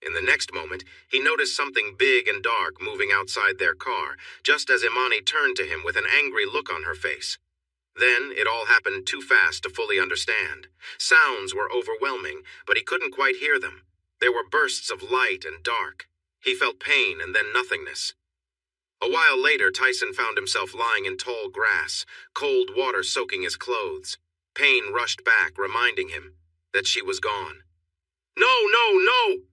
In the next moment, he noticed something big and dark moving outside their car, just as Imani turned to him with an angry look on her face. Then it all happened too fast to fully understand. Sounds were overwhelming, but he couldn't quite hear them. There were bursts of light and dark. He felt pain and then nothingness. A while later, Tyson found himself lying in tall grass, cold water soaking his clothes. Pain rushed back, reminding him that she was gone. "No, no, no!"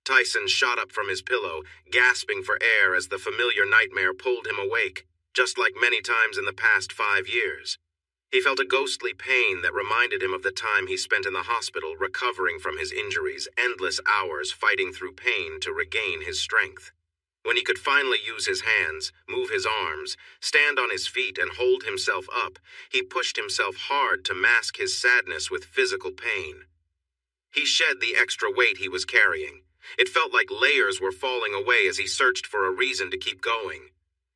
Tyson shot up from his pillow, gasping for air as the familiar nightmare pulled him awake, just like many times in the past 5 years. He felt a ghostly pain that reminded him of the time he spent in the hospital recovering from his injuries, endless hours fighting through pain to regain his strength. When he could finally use his hands, move his arms, stand on his feet, and hold himself up, he pushed himself hard to mask his sadness with physical pain. He shed the extra weight he was carrying. It felt like layers were falling away as he searched for a reason to keep going.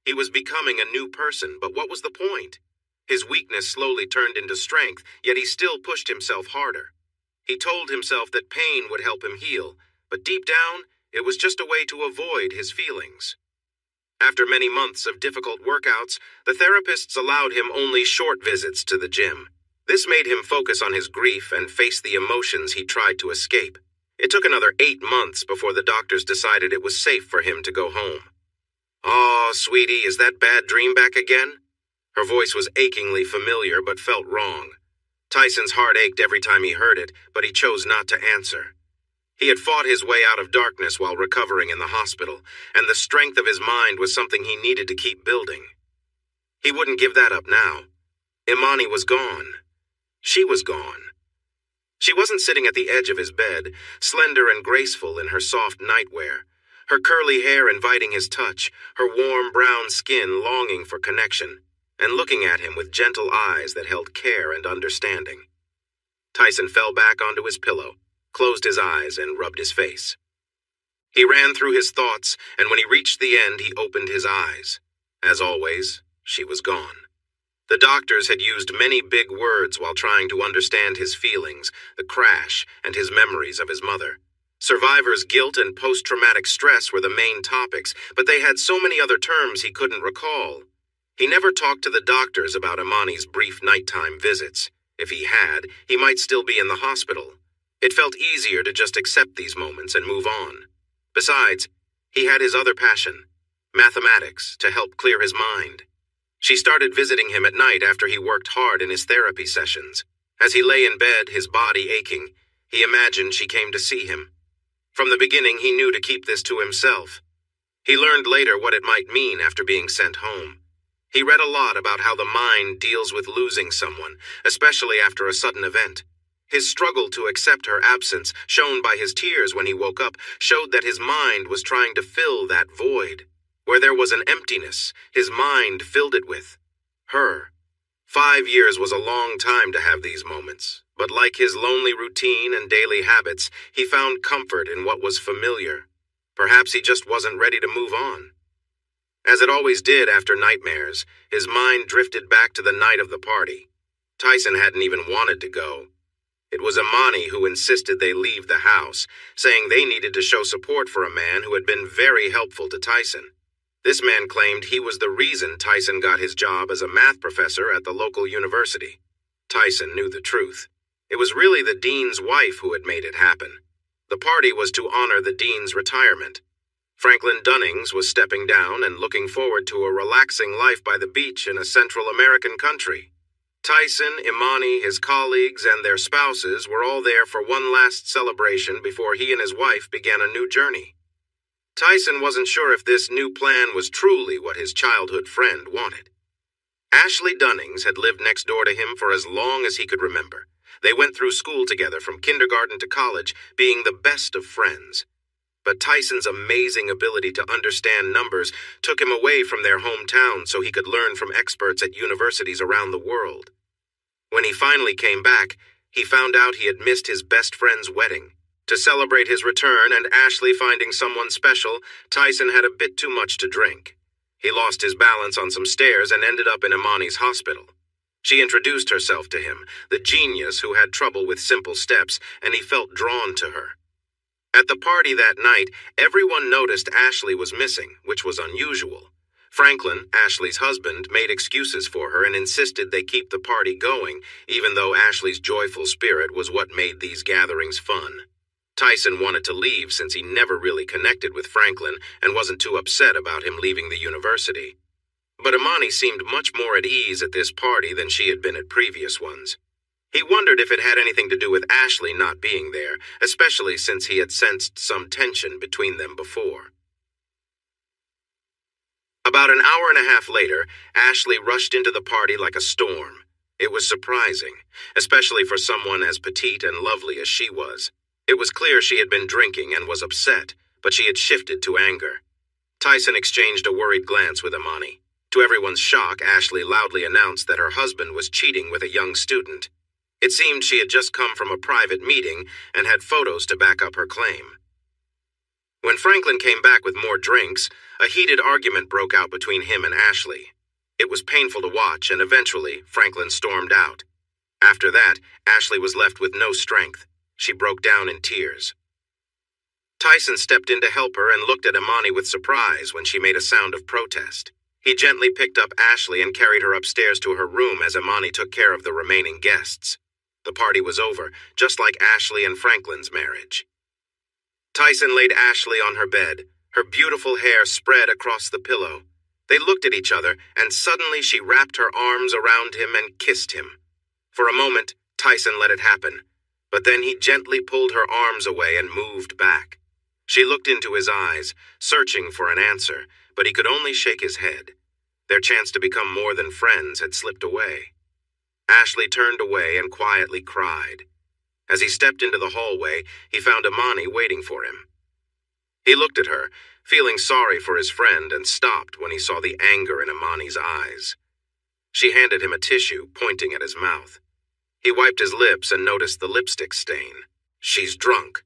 He was becoming a new person, but what was the point? His weakness slowly turned into strength, yet he still pushed himself harder. He told himself that pain would help him heal, but deep down, it was just a way to avoid his feelings. After many months of difficult workouts, the therapists allowed him only short visits to the gym. This made him focus on his grief and face the emotions he tried to escape. It took another 8 months before the doctors decided it was safe for him to go home. "Aw, sweetie, is that bad dream back again?" Her voice was achingly familiar but felt wrong. Tyson's heart ached every time he heard it, but he chose not to answer. He had fought his way out of darkness while recovering in the hospital, and the strength of his mind was something he needed to keep building. He wouldn't give that up now. Imani was gone. She was gone. She wasn't sitting at the edge of his bed, slender and graceful in her soft nightwear, her curly hair inviting his touch, her warm brown skin longing for connection, and looking at him with gentle eyes that held care and understanding. Tyson fell back onto his pillow, closed his eyes, and rubbed his face. He ran through his thoughts, and when he reached the end, he opened his eyes. As always, she was gone. The doctors had used many big words while trying to understand his feelings, the crash, and his memories of his mother. Survivor's guilt and post-traumatic stress were the main topics, but they had so many other terms he couldn't recall. He never talked to the doctors about Imani's brief nighttime visits. If he had, he might still be in the hospital. It felt easier to just accept these moments and move on. Besides, he had his other passion, mathematics, to help clear his mind. She started visiting him at night after he worked hard in his therapy sessions. As he lay in bed, his body aching, he imagined she came to see him. From the beginning, he knew to keep this to himself. He learned later what it might mean after being sent home. He read a lot about how the mind deals with losing someone, especially after a sudden event. His struggle to accept her absence, shown by his tears when he woke up, showed that his mind was trying to fill that void. Where there was an emptiness, his mind filled it with her. 5 years was a long time to have these moments, but like his lonely routine and daily habits, he found comfort in what was familiar. Perhaps he just wasn't ready to move on. As it always did after nightmares, his mind drifted back to the night of the party. Tyson hadn't even wanted to go. It was Imani who insisted they leave the house, saying they needed to show support for a man who had been very helpful to Tyson. This man claimed he was the reason Tyson got his job as a math professor at the local university. Tyson knew the truth. It was really the dean's wife who had made it happen. The party was to honor the dean's retirement. Franklin Dunnings was stepping down and looking forward to a relaxing life by the beach in a Central American country. Tyson, Imani, his colleagues, and their spouses were all there for one last celebration before he and his wife began a new journey. Tyson wasn't sure if this new plan was truly what his childhood friend wanted. Ashley Dunnings had lived next door to him for as long as he could remember. They went through school together from kindergarten to college, being the best of friends. But Tyson's amazing ability to understand numbers took him away from their hometown so he could learn from experts at universities around the world. When he finally came back, he found out he had missed his best friend's wedding. To celebrate his return and Ashley finding someone special, Tyson had a bit too much to drink. He lost his balance on some stairs and ended up in Imani's hospital. She introduced herself to him, the genius who had trouble with simple steps, and he felt drawn to her. At the party that night, everyone noticed Ashley was missing, which was unusual. Franklin, Ashley's husband, made excuses for her and insisted they keep the party going, even though Ashley's joyful spirit was what made these gatherings fun. Tyson wanted to leave since he never really connected with Franklin and wasn't too upset about him leaving the university. But Imani seemed much more at ease at this party than she had been at previous ones. He wondered if it had anything to do with Ashley not being there, especially since he had sensed some tension between them before. About an hour and a half later, Ashley rushed into the party like a storm. It was surprising, especially for someone as petite and lovely as she was. It was clear she had been drinking and was upset, but she had shifted to anger. Tyson exchanged a worried glance with Imani. To everyone's shock, Ashley loudly announced that her husband was cheating with a young student. It seemed she had just come from a private meeting and had photos to back up her claim. When Franklin came back with more drinks, a heated argument broke out between him and Ashley. It was painful to watch, and eventually, Franklin stormed out. After that, Ashley was left with no strength. She broke down in tears. Tyson stepped in to help her and looked at Imani with surprise when she made a sound of protest. He gently picked up Ashley and carried her upstairs to her room as Imani took care of the remaining guests. The party was over, just like Ashley and Franklin's marriage. Tyson laid Ashley on her bed, her beautiful hair spread across the pillow. They looked at each other, and suddenly she wrapped her arms around him and kissed him. For a moment, Tyson let it happen, but then he gently pulled her arms away and moved back. She looked into his eyes, searching for an answer, but he could only shake his head. Their chance to become more than friends had slipped away. Ashley turned away and quietly cried. As he stepped into the hallway, he found Imani waiting for him. He looked at her, feeling sorry for his friend, and stopped when he saw the anger in Imani's eyes. She handed him a tissue, pointing at his mouth. He wiped his lips and noticed the lipstick stain. "She's drunk."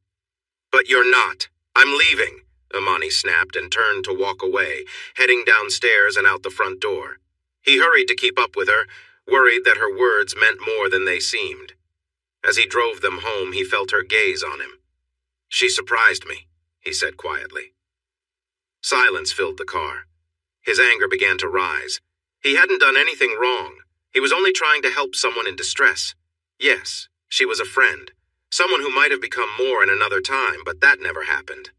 "But you're not. I'm leaving," Imani snapped and turned to walk away, heading downstairs and out the front door. He hurried to keep up with her, worried that her words meant more than they seemed. As he drove them home, he felt her gaze on him. "She surprised me," he said quietly. Silence filled the car. His anger began to rise. He hadn't done anything wrong. He was only trying to help someone in distress. Yes, she was a friend, someone who might have become more in another time, but that never happened.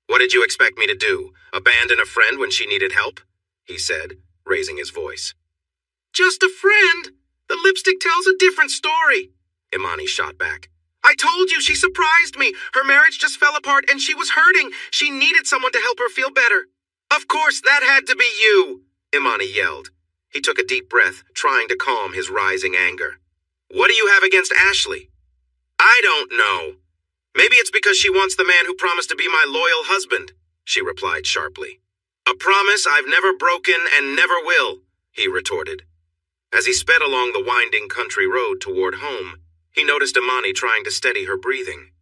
"What did you expect me to do, abandon a friend when she needed help?" he said, raising his voice. "Just a friend. The lipstick tells a different story," Imani shot back. "I told you she surprised me. Her marriage just fell apart and she was hurting. She needed someone to help her feel better." "Of course that had to be you," Imani yelled. He took a deep breath, trying to calm his rising anger. "What do you have against Ashley?" "I don't know. Maybe it's because she wants the man who promised to be my loyal husband," she replied sharply. "A promise I've never broken and never will," he retorted. As he sped along the winding country road toward home, he noticed Imani trying to steady her breathing.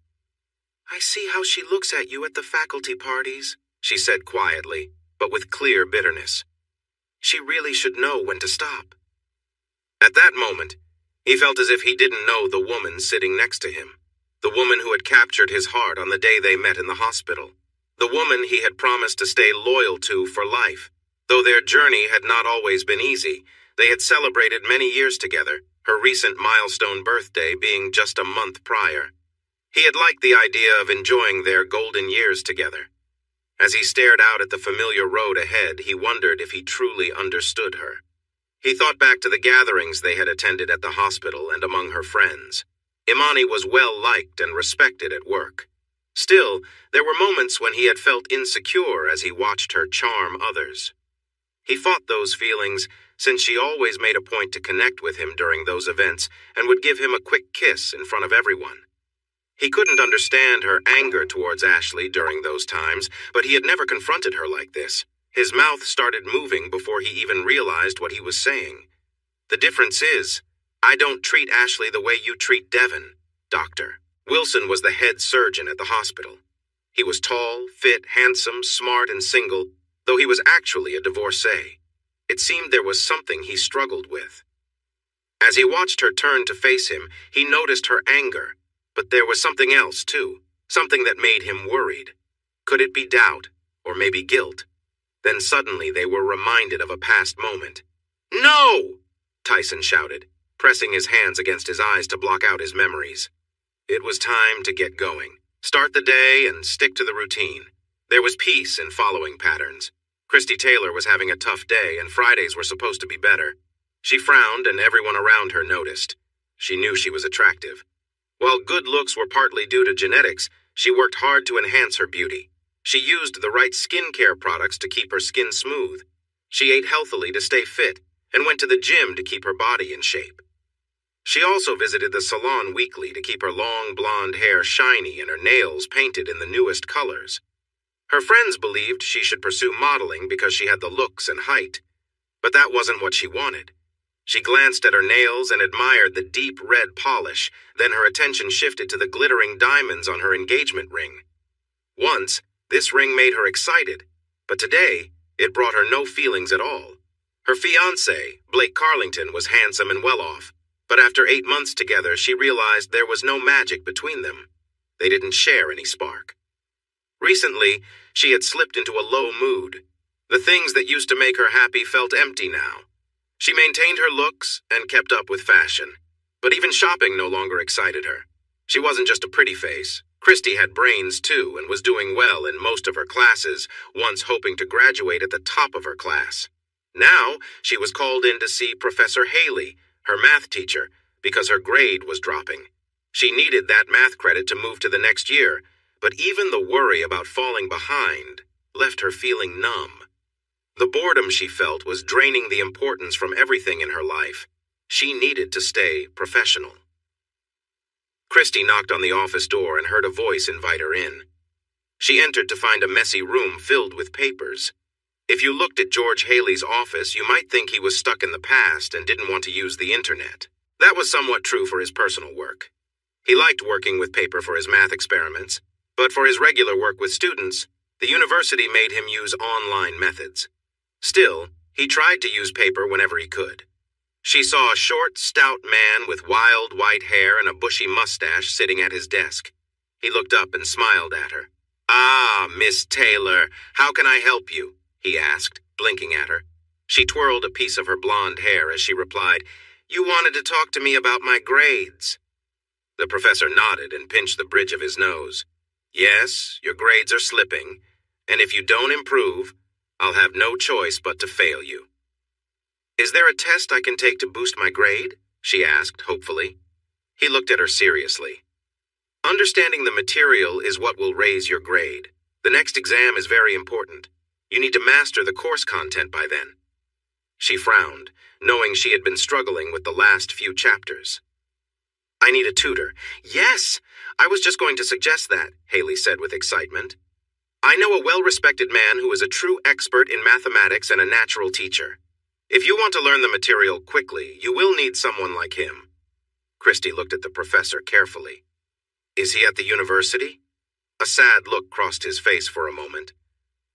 "I see how she looks at you at the faculty parties," she said quietly, but with clear bitterness. She really should know when to stop. At that moment, he felt as if he didn't know the woman sitting next to him, the woman who had captured his heart on the day they met in the hospital, the woman he had promised to stay loyal to for life. Though their journey had not always been easy, they had celebrated many years together, her recent milestone birthday being just a month prior. He had liked the idea of enjoying their golden years together. As he stared out at the familiar road ahead, he wondered if he truly understood her. He thought back to the gatherings they had attended at the hospital and among her friends. Imani was well liked and respected at work. Still, there were moments when he had felt insecure as he watched her charm others. He fought those feelings, since she always made a point to connect with him during those events and would give him a quick kiss in front of everyone. He couldn't understand her anger towards Ashley during those times, but he had never confronted her like this. His mouth started moving before he even realized what he was saying. "The difference is, I don't treat Ashley the way you treat Devin, Doctor." Wilson was the head surgeon at the hospital. He was tall, fit, handsome, smart, and single, though he was actually a divorcee. It seemed there was something he struggled with. As he watched her turn to face him, he noticed her anger, but there was something else, too, something that made him worried. Could it be doubt, or maybe guilt? Then suddenly they were reminded of a past moment. "No!" Tyson shouted, pressing his hands against his eyes to block out his memories. It was time to get going. Start the day and stick to the routine. There was peace in following patterns. Christy Taylor was having a tough day, and Fridays were supposed to be better. She frowned, and everyone around her noticed. She knew she was attractive. While good looks were partly due to genetics, she worked hard to enhance her beauty. She used the right skincare products to keep her skin smooth. She ate healthily to stay fit, and went to the gym to keep her body in shape. She also visited the salon weekly to keep her long blonde hair shiny and her nails painted in the newest colors. Her friends believed she should pursue modeling because she had the looks and height, but that wasn't what she wanted. She glanced at her nails and admired the deep red polish, then her attention shifted to the glittering diamonds on her engagement ring. Once, this ring made her excited, but today, it brought her no feelings at all. Her fiancé, Blake Carlington, was handsome and well-off, but after 8 months together, she realized there was no magic between them. They didn't share any spark. Recently, she had slipped into a low mood. The things that used to make her happy felt empty now. She maintained her looks and kept up with fashion, but even shopping no longer excited her. She wasn't just a pretty face. Christy had brains too and was doing well in most of her classes, once hoping to graduate at the top of her class. Now, she was called in to see Professor Haley, her math teacher, because her grade was dropping. She needed that math credit to move to the next year, but even the worry about falling behind left her feeling numb. The boredom she felt was draining the importance from everything in her life. She needed to stay professional. Christy knocked on the office door and heard a voice invite her in. She entered to find a messy room filled with papers. If you looked at George Haley's office, you might think he was stuck in the past and didn't want to use the internet. That was somewhat true for his personal work. He liked working with paper for his math experiments, but for his regular work with students, the university made him use online methods. Still, he tried to use paper whenever he could. She saw a short, stout man with wild white hair and a bushy mustache sitting at his desk. He looked up and smiled at her. "Ah, Miss Taylor, how can I help you?" he asked, blinking at her. She twirled a piece of her blonde hair as she replied, "You wanted to talk to me about my grades." The professor nodded and pinched the bridge of his nose. "Yes, your grades are slipping, and if you don't improve, I'll have no choice but to fail you." "Is there a test I can take to boost my grade?" she asked, hopefully. He looked at her seriously. "Understanding the material is what will raise your grade. The next exam is very important. You need to master the course content by then." She frowned, knowing she had been struggling with the last few chapters. "I need a tutor." "Yes, I was just going to suggest that," Haley said with excitement. "I know a well-respected man who is a true expert in mathematics and a natural teacher. If you want to learn the material quickly, you will need someone like him." Christy looked at the professor carefully. "Is he at the university?" A sad look crossed his face for a moment.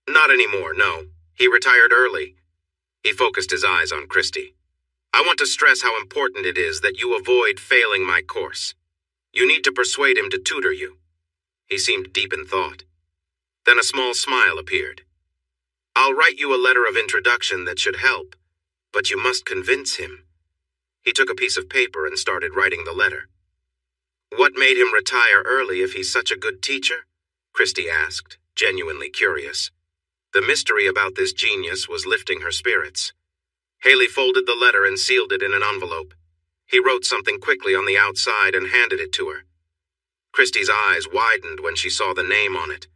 "Not anymore, no. He retired early." He focused his eyes on Christy. "I want to stress how important it is that you avoid failing my course. You need to persuade him to tutor you." He seemed deep in thought. Then a small smile appeared. "I'll write you a letter of introduction that should help, but you must convince him." He took a piece of paper and started writing the letter. "What made him retire early if he's such a good teacher?" Christy asked, genuinely curious. The mystery about this genius was lifting her spirits. Haley folded the letter and sealed it in an envelope. He wrote something quickly on the outside and handed it to her. Christy's eyes widened when she saw the name on it.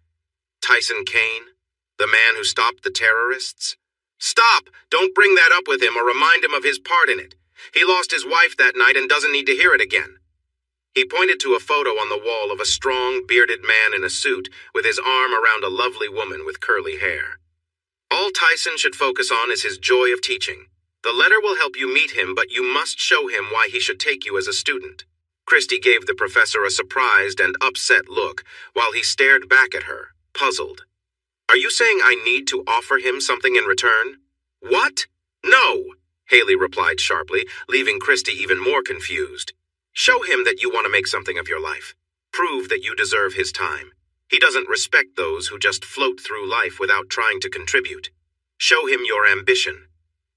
Tyson Kane, the man who stopped the terrorists? "Stop! Don't bring that up with him or remind him of his part in it. He lost his wife that night and doesn't need to hear it again." He pointed to a photo on the wall of a strong, bearded man in a suit with his arm around a lovely woman with curly hair. "All Tyson should focus on is his joy of teaching. The letter will help you meet him, but you must show him why he should take you as a student." Christy gave the professor a surprised and upset look while he stared back at her, puzzled. "Are you saying I need to offer him something in return?" "What? No!" Haley replied sharply, leaving Christy even more confused. "Show him that you want to make something of your life. Prove that you deserve his time. He doesn't respect those who just float through life without trying to contribute. Show him your ambition.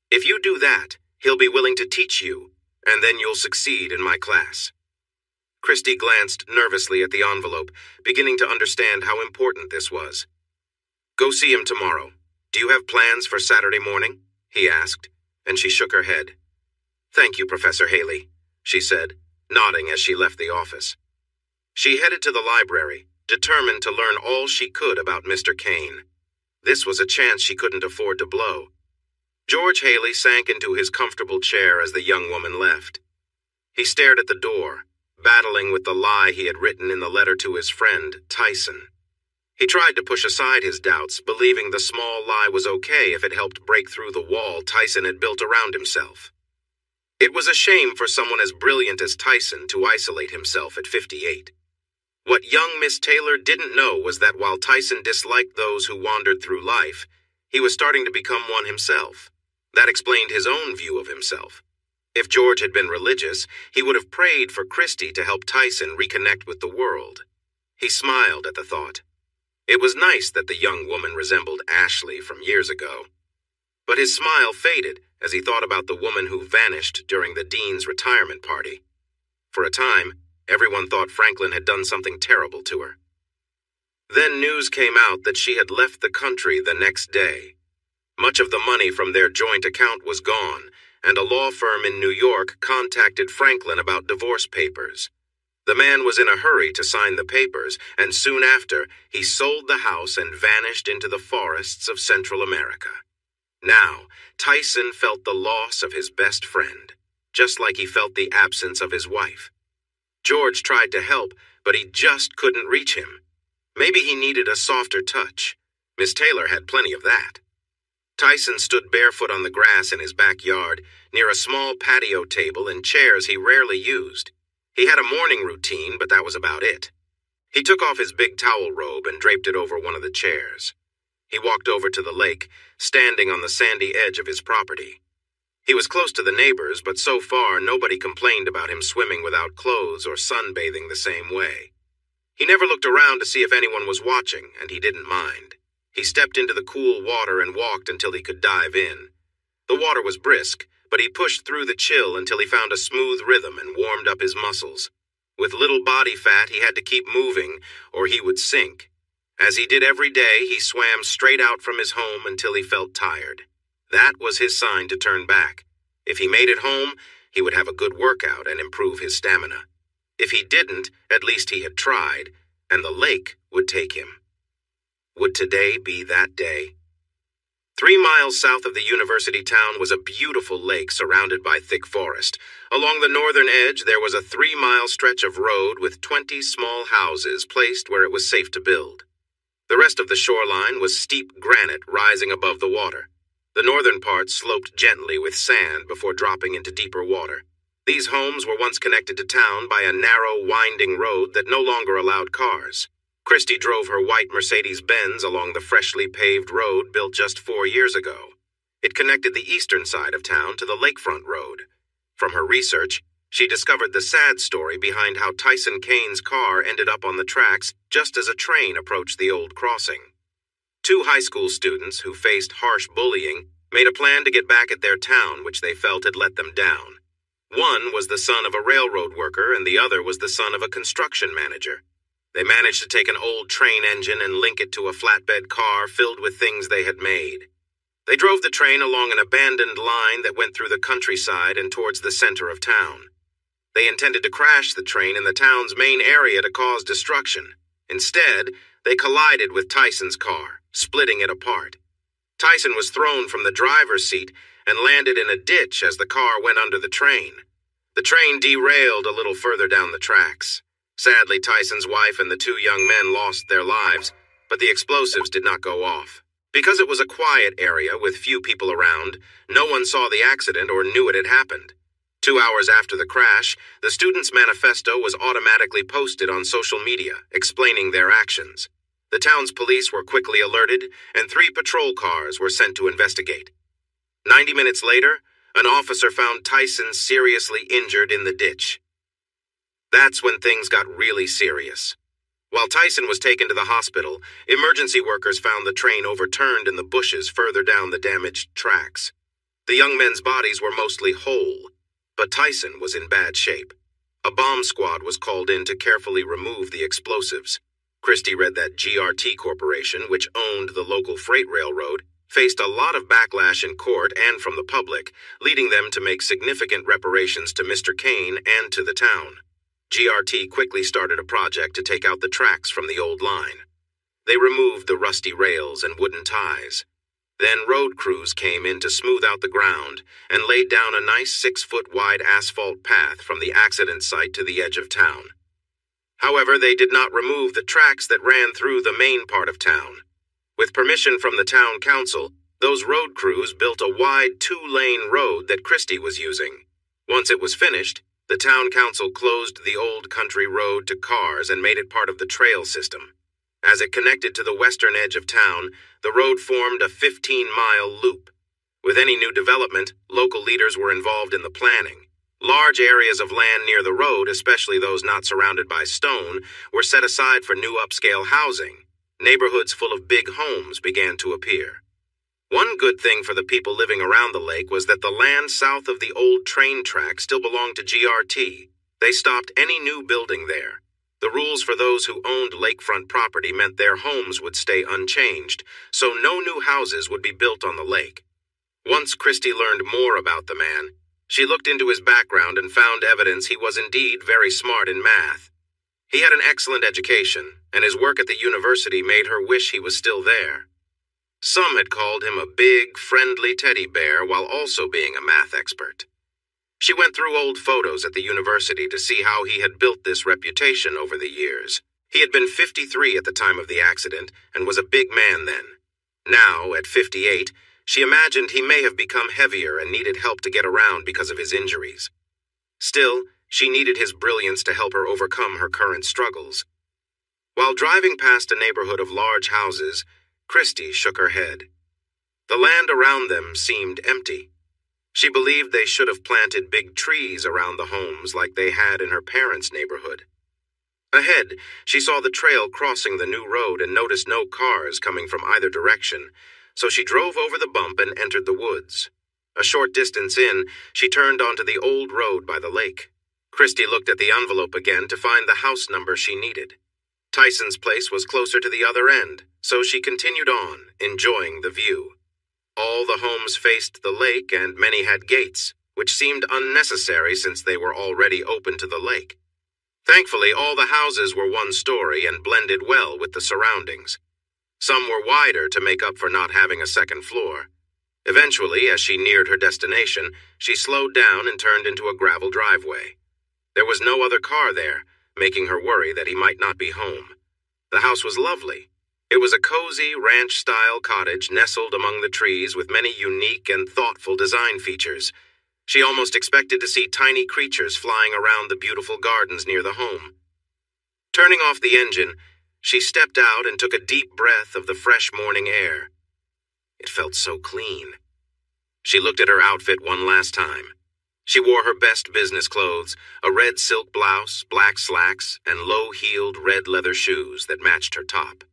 If you do that, he'll be willing to teach you, and then you'll succeed in my class." Christy glanced nervously at the envelope, beginning to understand how important this was. "Go see him tomorrow. Do you have plans for Saturday morning?" he asked, and she shook her head. "Thank you, Professor Haley," she said, nodding as she left the office. She headed to the library, determined to learn all she could about Mr. Kane. This was a chance she couldn't afford to blow. George Haley sank into his comfortable chair as the young woman left. He stared at the door, battling with the lie he had written in the letter to his friend, Tyson. He tried to push aside his doubts, believing the small lie was okay if it helped break through the wall Tyson had built around himself. It was a shame for someone as brilliant as Tyson to isolate himself at 58. What young Miss Taylor didn't know was that while Tyson disliked those who wandered through life, he was starting to become one himself. That explained his own view of himself. If George had been religious, he would have prayed for Christy to help Tyson reconnect with the world. He smiled at the thought. It was nice that the young woman resembled Ashley from years ago. But his smile faded as he thought about the woman who vanished during the dean's retirement party. For a time, everyone thought Franklin had done something terrible to her. Then news came out that she had left the country the next day. Much of the money from their joint account was gone, and a law firm in New York contacted Franklin about divorce papers. The man was in a hurry to sign the papers, and soon after, he sold the house and vanished into the forests of Central America. Now, Tyson felt the loss of his best friend, just like he felt the absence of his wife. George tried to help, but he just couldn't reach him. Maybe he needed a softer touch. Miss Taylor had plenty of that. Tyson stood barefoot on the grass in his backyard, near a small patio table and chairs he rarely used. He had a morning routine, but that was about it. He took off his big towel robe and draped it over one of the chairs. He walked over to the lake, standing on the sandy edge of his property. He was close to the neighbors, but so far nobody complained about him swimming without clothes or sunbathing the same way. He never looked around to see if anyone was watching, and he didn't mind. He stepped into the cool water and walked until he could dive in. The water was brisk, but he pushed through the chill until he found a smooth rhythm and warmed up his muscles. With little body fat, he had to keep moving, or he would sink. As he did every day, he swam straight out from his home until he felt tired. That was his sign to turn back. If he made it home, he would have a good workout and improve his stamina. If he didn't, at least he had tried, and the lake would take him. Would today be that day? 3 miles south of the university town was a beautiful lake surrounded by thick forest. Along the northern edge, there was a 3-mile stretch of road with 20 small houses placed where it was safe to build. The rest of the shoreline was steep granite rising above the water. The northern part sloped gently with sand before dropping into deeper water. These homes were once connected to town by a narrow, winding road that no longer allowed cars. Christy drove her white Mercedes-Benz along the freshly paved road built just 4 years ago. It connected the eastern side of town to the lakefront road. From her research, she discovered the sad story behind how Tyson Kane's car ended up on the tracks just as a train approached the old crossing. 2 high school students who faced harsh bullying made a plan to get back at their town, which they felt had let them down. One was the son of a railroad worker, and the other was the son of a construction manager. They managed to take an old train engine and link it to a flatbed car filled with things they had made. They drove the train along an abandoned line that went through the countryside and towards the center of town. They intended to crash the train in the town's main area to cause destruction. Instead, they collided with Tyson's car, splitting it apart. Tyson was thrown from the driver's seat and landed in a ditch as the car went under the train. The train derailed a little further down the tracks. Sadly, Tyson's wife and the 2 young men lost their lives, but the explosives did not go off. Because it was a quiet area with few people around, no one saw the accident or knew it had happened. 2 hours after the crash, the students' manifesto was automatically posted on social media, explaining their actions. The town's police were quickly alerted, and 3 patrol cars were sent to investigate. 90 minutes later, an officer found Tyson seriously injured in the ditch. That's when things got really serious. While Tyson was taken to the hospital, emergency workers found the train overturned in the bushes further down the damaged tracks. The young men's bodies were mostly whole, but Tyson was in bad shape. A bomb squad was called in to carefully remove the explosives. Christie read that GRT Corporation, which owned the local freight railroad, faced a lot of backlash in court and from the public, leading them to make significant reparations to Mr. Kane and to the town. GRT quickly started a project to take out the tracks from the old line. They removed the rusty rails and wooden ties. Then road crews came in to smooth out the ground and laid down a nice 6-foot-wide asphalt path from the accident site to the edge of town. However, they did not remove the tracks that ran through the main part of town. With permission from the town council, those road crews built a wide 2-lane road that Christie was using. Once it was finished, the town council closed the old country road to cars and made it part of the trail system. As it connected to the western edge of town, the road formed a 15-mile loop. With any new development, local leaders were involved in the planning. Large areas of land near the road, especially those not surrounded by stone, were set aside for new upscale housing. Neighborhoods full of big homes began to appear. One good thing for the people living around the lake was that the land south of the old train track still belonged to GRT. They stopped any new building there. The rules for those who owned lakefront property meant their homes would stay unchanged, so no new houses would be built on the lake. Once Christie learned more about the man, she looked into his background and found evidence he was indeed very smart in math. He had an excellent education, and his work at the university made her wish he was still there. Some had called him a big, friendly teddy bear while also being a math expert. She went through old photos at the university to see how he had built this reputation over the years. He had been 53 at the time of the accident and was a big man then. Now, at 58, she imagined he may have become heavier and needed help to get around because of his injuries. Still, she needed his brilliance to help her overcome her current struggles. While driving past a neighborhood of large houses, Christie shook her head. The land around them seemed empty. She believed they should have planted big trees around the homes like they had in her parents' neighborhood. Ahead, she saw the trail crossing the new road and noticed no cars coming from either direction, so she drove over the bump and entered the woods. A short distance in, she turned onto the old road by the lake. Christie looked at the envelope again to find the house number she needed. Tyson's place was closer to the other end, so she continued on, enjoying the view. All the homes faced the lake and many had gates, which seemed unnecessary since they were already open to the lake. Thankfully, all the houses were one story and blended well with the surroundings. Some were wider to make up for not having a second floor. Eventually, as she neared her destination, she slowed down and turned into a gravel driveway. There was no other car there, making her worry that he might not be home. The house was lovely. It was a cozy, ranch-style cottage nestled among the trees with many unique and thoughtful design features. She almost expected to see tiny creatures flying around the beautiful gardens near the home. Turning off the engine, she stepped out and took a deep breath of the fresh morning air. It felt so clean. She looked at her outfit one last time. She wore her best business clothes, a red silk blouse, black slacks, and low-heeled red leather shoes that matched her top.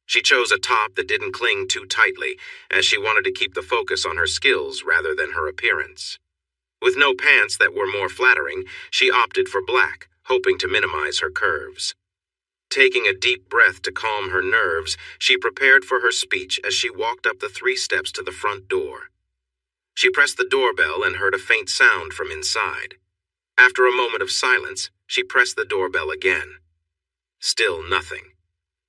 She chose a top that didn't cling too tightly, as she wanted to keep the focus on her skills rather than her appearance. With no pants that were more flattering, she opted for black, hoping to minimize her curves. Taking a deep breath to calm her nerves, she prepared for her speech as she walked up the 3 steps to the front door. She pressed the doorbell and heard a faint sound from inside. After a moment of silence, she pressed the doorbell again. Still nothing.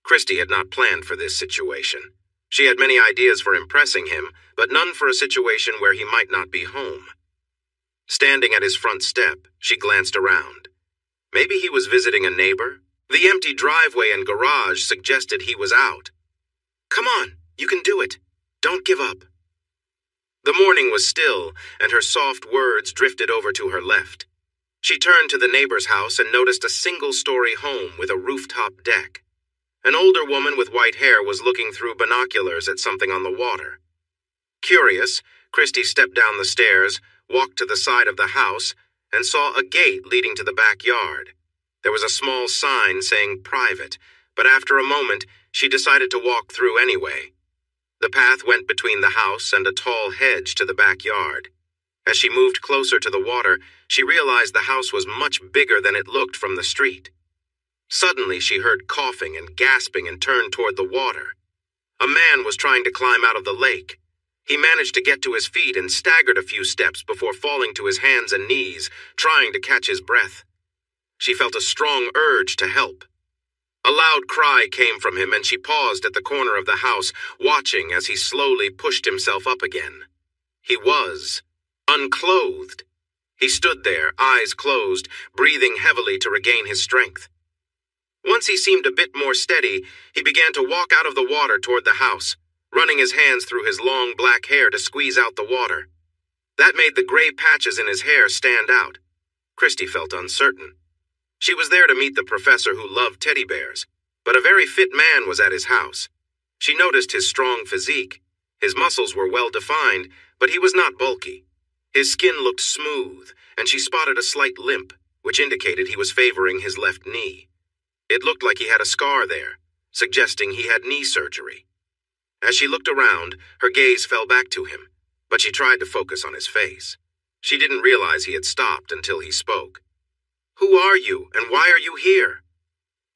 Christie had not planned for this situation. She had many ideas for impressing him, but none for a situation where he might not be home. Standing at his front step, she glanced around. Maybe he was visiting a neighbor? The empty driveway and garage suggested he was out. "Come on, you can do it. Don't give up." The morning was still, and her soft words drifted over to her left. She turned to the neighbor's house and noticed a single-story home with a rooftop deck. An older woman with white hair was looking through binoculars at something on the water. Curious, Christie stepped down the stairs, walked to the side of the house, and saw a gate leading to the backyard. There was a small sign saying private, but after a moment, she decided to walk through anyway. The path went between the house and a tall hedge to the backyard. As she moved closer to the water, she realized the house was much bigger than it looked from the street. Suddenly, she heard coughing and gasping and turned toward the water. A man was trying to climb out of the lake. He managed to get to his feet and staggered a few steps before falling to his hands and knees, trying to catch his breath. She felt a strong urge to help. A loud cry came from him, and she paused at the corner of the house, watching as he slowly pushed himself up again. He was unclothed. He stood there, eyes closed, breathing heavily to regain his strength. Once he seemed a bit more steady, he began to walk out of the water toward the house, running his hands through his long black hair to squeeze out the water. That made the gray patches in his hair stand out. Christy felt uncertain. She was there to meet the professor who loved teddy bears, but a very fit man was at his house. She noticed his strong physique. His muscles were well defined, but he was not bulky. His skin looked smooth, and she spotted a slight limp, which indicated he was favoring his left knee. It looked like he had a scar there, suggesting he had knee surgery. As she looked around, her gaze fell back to him, but she tried to focus on his face. She didn't realize he had stopped until he spoke. "Who are you, and why are you here?"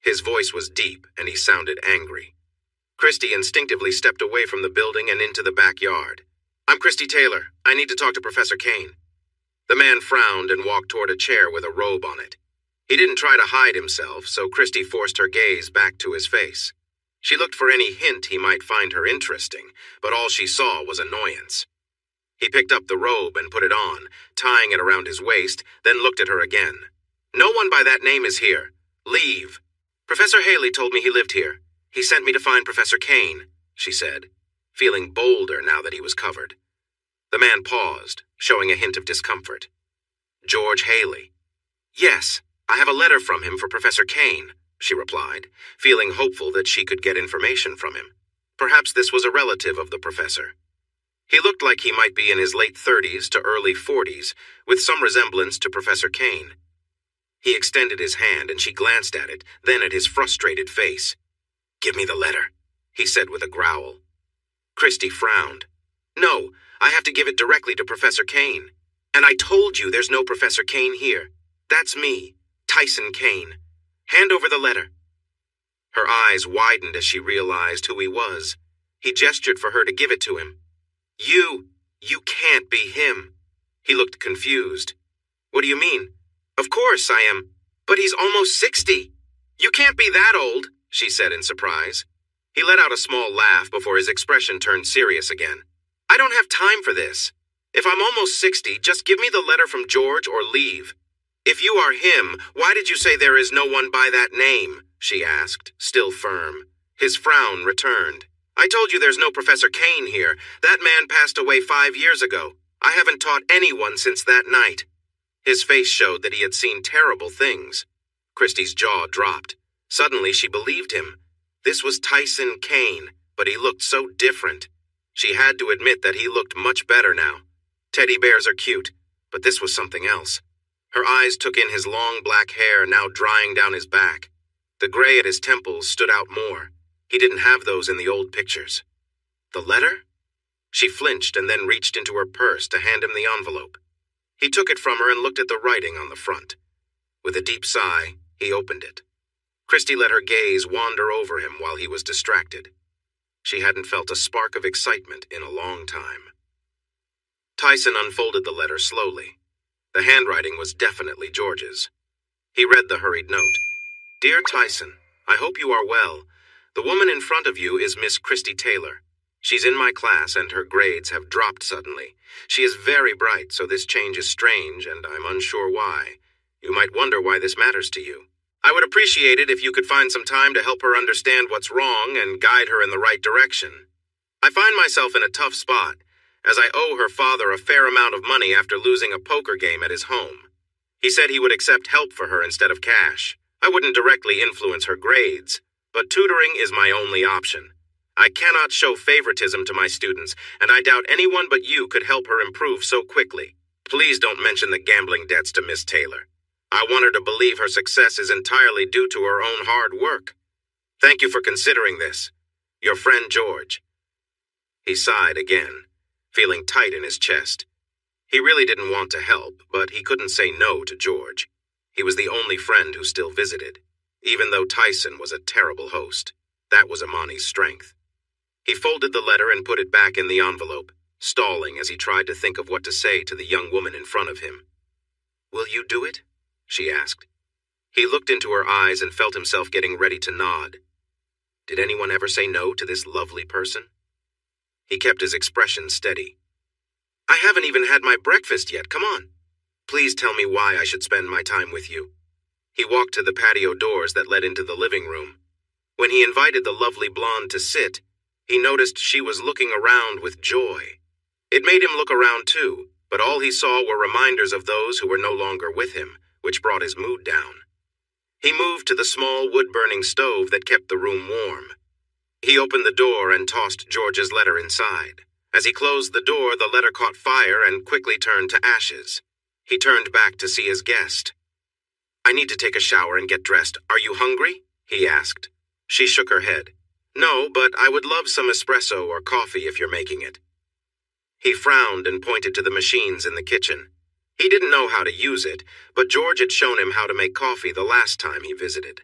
His voice was deep, and he sounded angry. Christy instinctively stepped away from the building and into the backyard. "I'm Christy Taylor. I need to talk to Professor Kane." The man frowned and walked toward a chair with a robe on it. He didn't try to hide himself, so Christy forced her gaze back to his face. She looked for any hint he might find her interesting, but all she saw was annoyance. He picked up the robe and put it on, tying it around his waist, then looked at her again. "No one by that name is here. Leave." "Professor Haley told me he lived here. He sent me to find Professor Kane," she said, feeling bolder now that he was covered. The man paused, showing a hint of discomfort. "George Haley." "Yes, I have a letter from him for Professor Kane," she replied, feeling hopeful that she could get information from him. Perhaps this was a relative of the professor. He looked like he might be in his late 30s to early 40s, with some resemblance to Professor Kane. He extended his hand and she glanced at it, then at his frustrated face. "Give me the letter," he said with a growl. Christy frowned. "No, I have to give it directly to Professor Kane. And I told you there's no Professor Kane here. That's me, Tyson Kane. Hand over the letter." Her eyes widened as she realized who he was. He gestured for her to give it to him. You can't be him." He looked confused. "What do you mean?" "Of course I am. But he's almost 60. You can't be that old," she said in surprise. He let out a small laugh before his expression turned serious again. "I don't have time for this. If I'm almost 60, just give me the letter from George or leave." "If you are him, why did you say there is no one by that name?" she asked, still firm. His frown returned. "I told you there's no Professor Kane here. That man passed away 5 years ago. I haven't taught anyone since that night." His face showed that he had seen terrible things. Christy's jaw dropped. Suddenly she believed him. This was Tyson Kane, but he looked so different. She had to admit that he looked much better now. Teddy bears are cute, but this was something else. Her eyes took in his long black hair now drying down his back. The gray at his temples stood out more. He didn't have those in the old pictures. The letter? She flinched and then reached into her purse to hand him the envelope. He took it from her and looked at the writing on the front. With a deep sigh, he opened it. Christy let her gaze wander over him while he was distracted. She hadn't felt a spark of excitement in a long time. Tyson unfolded the letter slowly. The handwriting was definitely George's. He read the hurried note. "Dear Tyson, I hope you are well. The woman in front of you is Miss Christy Taylor. She's in my class and her grades have dropped suddenly. She is very bright, so this change is strange and I'm unsure why. You might wonder why this matters to you. I would appreciate it if you could find some time to help her understand what's wrong and guide her in the right direction. I find myself in a tough spot, as I owe her father a fair amount of money after losing a poker game at his home. He said he would accept help for her instead of cash. I wouldn't directly influence her grades, but tutoring is my only option. I cannot show favoritism to my students, and I doubt anyone but you could help her improve so quickly. Please don't mention the gambling debts to Miss Taylor. I want her to believe her success is entirely due to her own hard work. Thank you for considering this. Your friend George." He sighed again, feeling tight in his chest. He really didn't want to help, but he couldn't say no to George. He was the only friend who still visited, even though Tyson was a terrible host. That was Imani's strength. He folded the letter and put it back in the envelope, stalling as he tried to think of what to say to the young woman in front of him. "Will you do it?" she asked. He looked into her eyes and felt himself getting ready to nod. Did anyone ever say no to this lovely person? He kept his expression steady. "I haven't even had my breakfast yet. Come on. Please tell me why I should spend my time with you." He walked to the patio doors that led into the living room. When he invited the lovely blonde to sit, he noticed she was looking around with joy. It made him look around too, but all he saw were reminders of those who were no longer with him, which brought his mood down. He moved to the small wood-burning stove that kept the room warm. He opened the door and tossed George's letter inside. As he closed the door, the letter caught fire and quickly turned to ashes. He turned back to see his guest. "I need to take a shower and get dressed. Are you hungry?" he asked. She shook her head. "No, but I would love some espresso or coffee if you're making it." He frowned and pointed to the machines in the kitchen. He didn't know how to use it, but George had shown him how to make coffee the last time he visited.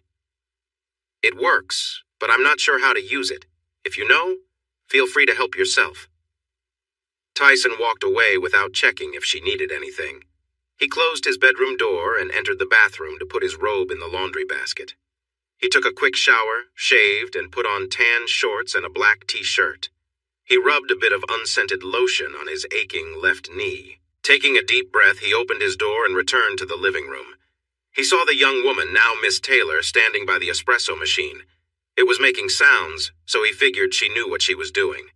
"It works, but I'm not sure how to use it. If you know, feel free to help yourself." Tyson walked away without checking if she needed anything. He closed his bedroom door and entered the bathroom to put his robe in the laundry basket. He took a quick shower, shaved, and put on tan shorts and a black t-shirt. He rubbed a bit of unscented lotion on his aching left knee. Taking a deep breath, he opened his door and returned to the living room. He saw the young woman, now Miss Taylor, standing by the espresso machine. It was making sounds, so he figured she knew what she was doing.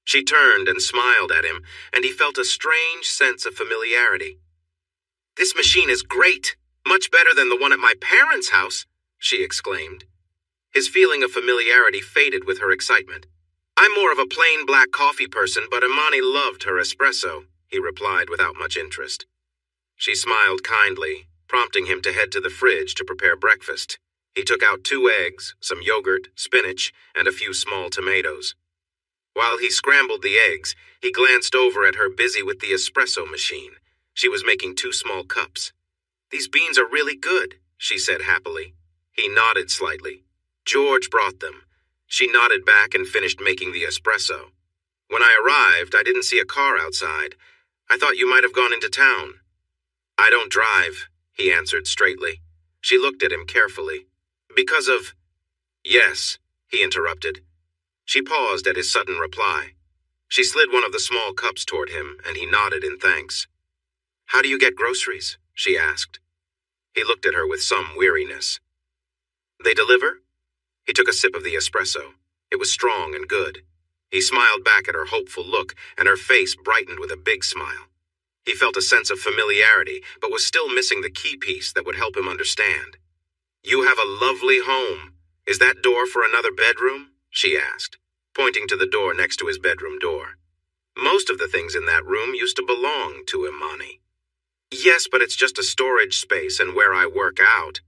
She turned and smiled at him, and he felt a strange sense of familiarity. "This machine is great, much better than the one at my parents' house," she exclaimed. His feeling of familiarity faded with her excitement. "I'm more of a plain black coffee person, but Imani loved her espresso," he replied without much interest. She smiled kindly, prompting him to head to the fridge to prepare breakfast. He took out 2 eggs, some yogurt, spinach, and a few small tomatoes. While he scrambled the eggs, he glanced over at her busy with the espresso machine. She was making 2 small cups. "These beans are really good," she said happily. He nodded slightly. "George brought them." She nodded back and finished making the espresso. "When I arrived, I didn't see a car outside. I thought you might have gone into town." "I don't drive," he answered straightly. She looked at him carefully. "Because of—" "Yes," he interrupted. She paused at his sudden reply. She slid one of the small cups toward him, and he nodded in thanks. "How do you get groceries?" she asked. He looked at her with some weariness. "They deliver?" He took a sip of the espresso. It was strong and good. He smiled back at her hopeful look, and her face brightened with a big smile. He felt a sense of familiarity, but was still missing the key piece that would help him understand. "You have a lovely home. Is that door for another bedroom?" she asked, pointing to the door next to his bedroom door. "Most of the things in that room used to belong to Imani." "Yes, but it's just a storage space and where I work out."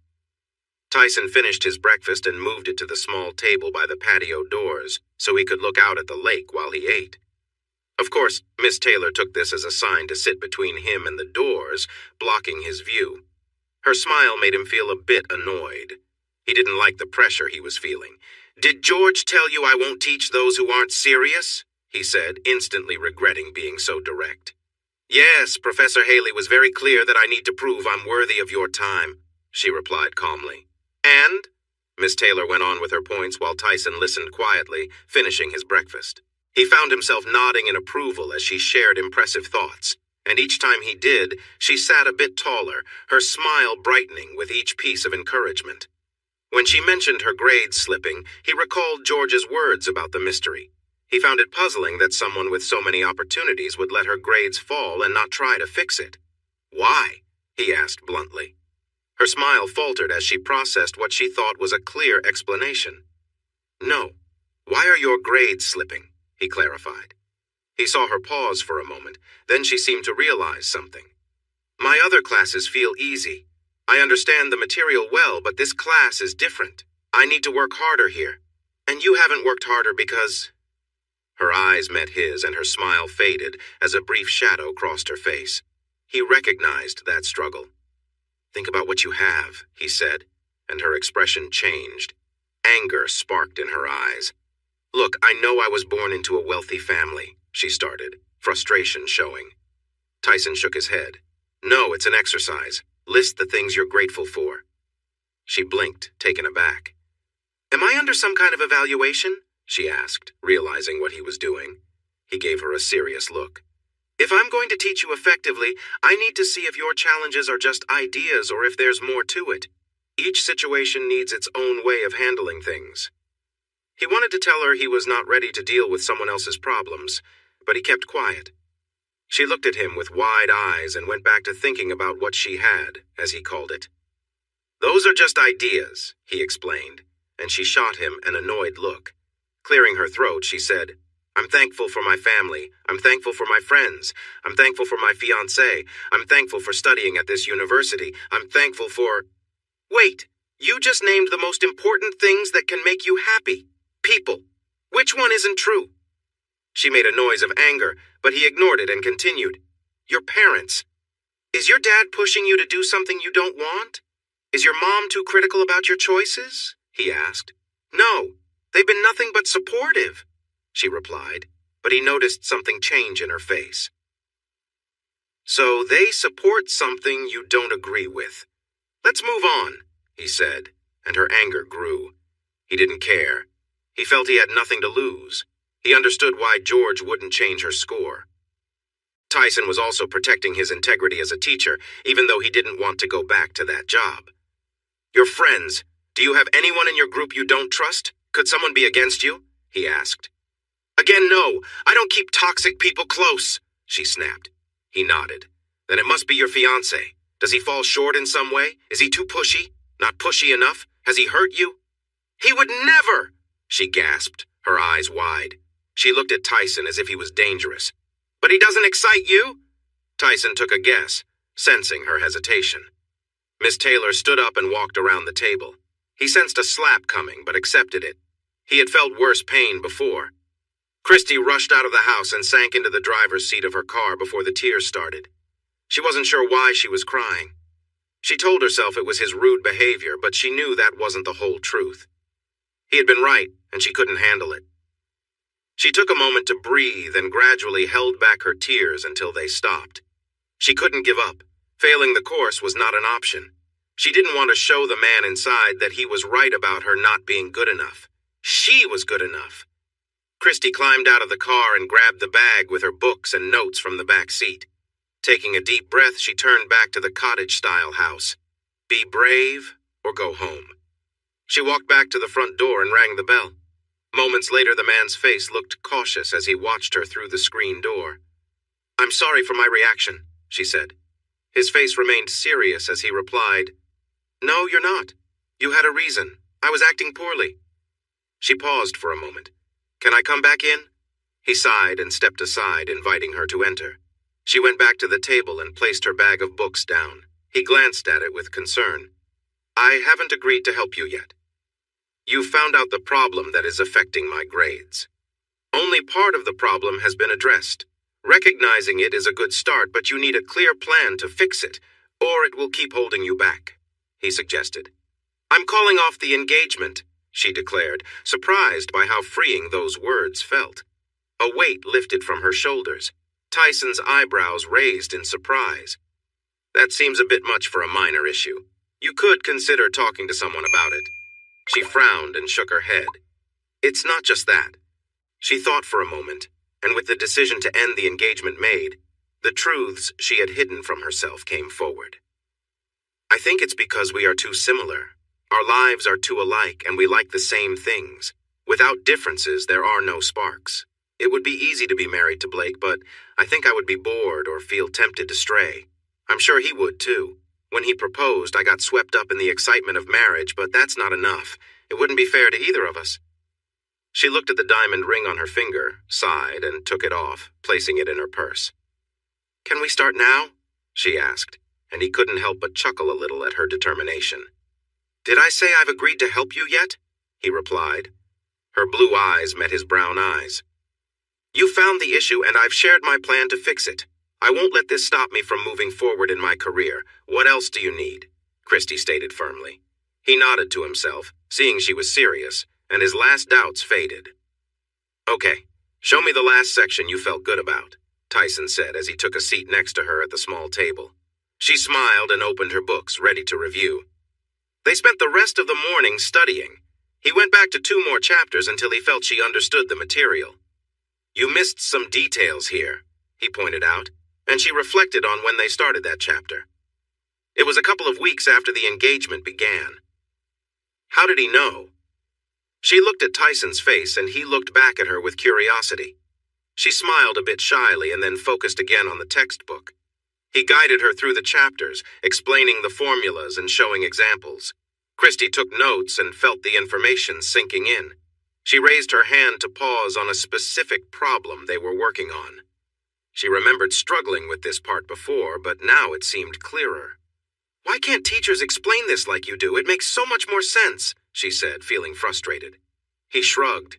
Tyson finished his breakfast and moved it to the small table by the patio doors so he could look out at the lake while he ate. Of course, Miss Taylor took this as a sign to sit between him and the doors, blocking his view. Her smile made him feel a bit annoyed. He didn't like the pressure he was feeling. "Did George tell you I won't teach those who aren't serious?" he said, instantly regretting being so direct. "Yes, Professor Haley was very clear that I need to prove I'm worthy of your time," she replied calmly. "And?" Miss Taylor went on with her points while Tyson listened quietly, finishing his breakfast. He found himself nodding in approval as she shared impressive thoughts, and each time he did, she sat a bit taller, her smile brightening with each piece of encouragement. When she mentioned her grades slipping, he recalled George's words about the mystery. He found it puzzling that someone with so many opportunities would let her grades fall and not try to fix it. "Why?" he asked bluntly. Her smile faltered as she processed what she thought was a clear explanation. "No. Why are your grades slipping?" he clarified. He saw her pause for a moment, then she seemed to realize something. "My other classes feel easy. I understand the material well, but this class is different. I need to work harder here. And you haven't worked harder because... Her eyes met his and her smile faded as a brief shadow crossed her face. He recognized that struggle. Think about what you have, he said, and her expression changed. Anger sparked in her eyes. Look, I know I was born into a wealthy family, she started, frustration showing. Tyson shook his head. No, it's an exercise. List the things you're grateful for. She blinked, taken aback. Am I under some kind of evaluation? She asked, realizing what he was doing. He gave her a serious look. If I'm going to teach you effectively, I need to see if your challenges are just ideas or if there's more to it. Each situation needs its own way of handling things. He wanted to tell her he was not ready to deal with someone else's problems, but he kept quiet. She looked at him with wide eyes and went back to thinking about what she had, as he called it. Those are just ideas, he explained, and she shot him an annoyed look. Clearing her throat, she said, I'm thankful for my family. I'm thankful for my friends. I'm thankful for my fiancé. I'm thankful for studying at this university. I'm thankful for... Wait, you just named the most important things that can make you happy. People. Which one isn't true? She made a noise of anger, but he ignored it and continued. Your parents. Is your dad pushing you to do something you don't want? Is your mom too critical about your choices? He asked. No, they've been nothing but supportive, she replied, but he noticed something change in her face. So they support something you don't agree with. Let's move on, he said, and her anger grew. He didn't care. He felt he had nothing to lose. He understood why George wouldn't change her score. Tyson was also protecting his integrity as a teacher, even though he didn't want to go back to that job. Your friends, do you have anyone in your group you don't trust? Could someone be against you? He asked. Again, no. I don't keep toxic people close, she snapped. He nodded. Then it must be your fiancé. Does he fall short in some way? Is he too pushy? Not pushy enough? Has he hurt you? He would never, she gasped, her eyes wide. She looked at Tyson as if he was dangerous. But he doesn't excite you? Tyson took a guess, sensing her hesitation. Miss Taylor stood up and walked around the table. He sensed a slap coming, but accepted it. He had felt worse pain before. Christy rushed out of the house and sank into the driver's seat of her car before the tears started. She wasn't sure why she was crying. She told herself it was his rude behavior, but she knew that wasn't the whole truth. He had been right, and she couldn't handle it. She took a moment to breathe and gradually held back her tears until they stopped. She couldn't give up. Failing the course was not an option. She didn't want to show the man inside that he was right about her not being good enough. She was good enough. Christy climbed out of the car and grabbed the bag with her books and notes from the back seat. Taking a deep breath, she turned back to the cottage-style house. Be brave or go home. She walked back to the front door and rang the bell. Moments later, the man's face looked cautious as he watched her through the screen door. I'm sorry for my reaction, she said. His face remained serious as he replied, No, you're not. You had a reason. I was acting poorly. She paused for a moment. Can I come back in? He sighed and stepped aside, inviting her to enter. She went back to the table and placed her bag of books down. He glanced at it with concern. I haven't agreed to help you yet. You found out the problem that is affecting my grades. Only part of the problem has been addressed. Recognizing it is a good start, but you need a clear plan to fix it, or it will keep holding you back, he suggested. I'm calling off the engagement, she declared, surprised by how freeing those words felt. A weight lifted from her shoulders. Tyson's eyebrows raised in surprise. That seems a bit much for a minor issue. You could consider talking to someone about it. She frowned and shook her head. It's not just that. She thought for a moment, and with the decision to end the engagement made, the truths she had hidden from herself came forward. I think it's because we are too similar. Our lives are too alike, and we like the same things. Without differences, there are no sparks. It would be easy to be married to Blake, but I think I would be bored or feel tempted to stray. I'm sure he would, too. When he proposed, I got swept up in the excitement of marriage, but that's not enough. It wouldn't be fair to either of us. She looked at the diamond ring on her finger, sighed, and took it off, placing it in her purse. Can we start now? She asked. and he couldn't help but chuckle a little at her determination. "Did I say I've agreed to help you yet?" he replied. Her blue eyes met his brown eyes. "You found the issue, and I've shared my plan to fix it. I won't let this stop me from moving forward in my career. What else do you need?" Christy stated firmly. He nodded to himself, seeing she was serious, and his last doubts faded. "Okay, show me the last section you felt good about," Tyson said as he took a seat next to her at the small table. She smiled and opened her books, ready to review. They spent the rest of the morning studying. He went back to 2 more chapters until he felt she understood the material. "You missed some details here," he pointed out, and she reflected on when they started that chapter. It was a couple of weeks after the engagement began. How did he know? She looked at Tyson's face, and he looked back at her with curiosity. She smiled a bit shyly and then focused again on the textbook. He guided her through the chapters, explaining the formulas and showing examples. Christy took notes and felt the information sinking in. She raised her hand to pause on a specific problem they were working on. She remembered struggling with this part before, but now it seemed clearer. "Why can't teachers explain this like you do? It makes so much more sense," she said, feeling frustrated. He shrugged.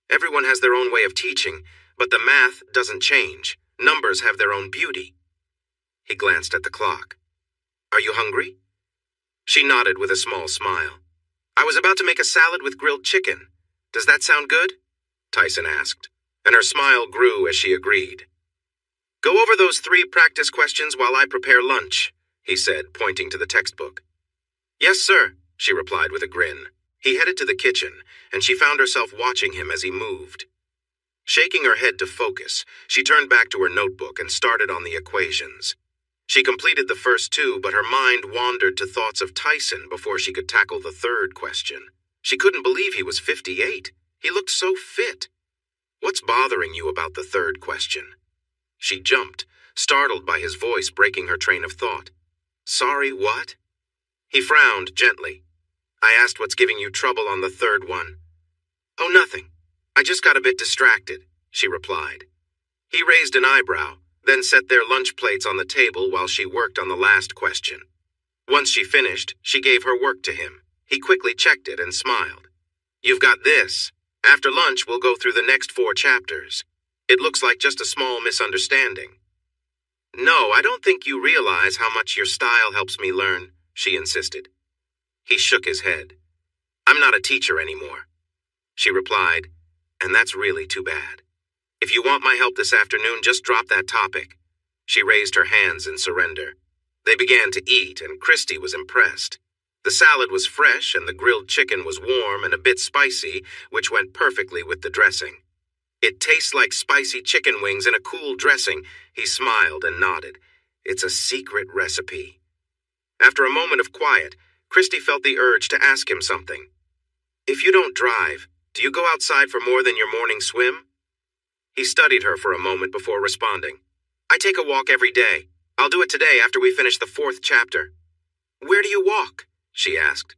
"Everyone has their own way of teaching, but the math doesn't change. Numbers have their own beauty." He glanced at the clock. "Are you hungry?" She nodded with a small smile. "I was about to make a salad with grilled chicken. Does that sound good?" Tyson asked, and her smile grew as she agreed. "Go over those 3 practice questions while I prepare lunch," he said, pointing to the textbook. "Yes, sir," she replied with a grin. He headed to the kitchen, and she found herself watching him as he moved. Shaking her head to focus, she turned back to her notebook and started on the equations. She completed the first 2, but her mind wandered to thoughts of Tyson before she could tackle the 3rd question. She couldn't believe he was 58. He looked so fit. "What's bothering you about the 3rd question?" She jumped, startled by his voice breaking her train of thought. "Sorry, what?" He frowned gently. "I asked what's giving you trouble on the 3rd one." "Oh, nothing. I just got a bit distracted," she replied. He raised an eyebrow, then set their lunch plates on the table while she worked on the last question. Once she finished, she gave her work to him. He quickly checked it and smiled. "You've got this. After lunch, we'll go through the next 4 chapters. It looks like just a small misunderstanding." "No, I don't think you realize how much your style helps me learn," she insisted. He shook his head. "I'm not a teacher anymore," she replied, "and that's really too bad. If you want my help this afternoon, just drop that topic." She raised her hands in surrender. They began to eat, and Christy was impressed. The salad was fresh, and the grilled chicken was warm and a bit spicy, which went perfectly with the dressing. "It tastes like spicy chicken wings in a cool dressing," he smiled and nodded. "It's a secret recipe." After a moment of quiet, Christy felt the urge to ask him something. "If you don't drive, do you go outside for more than your morning swim?" He studied her for a moment before responding. "I take a walk every day. I'll do it today after we finish the 4th chapter." "Where do you walk?" she asked.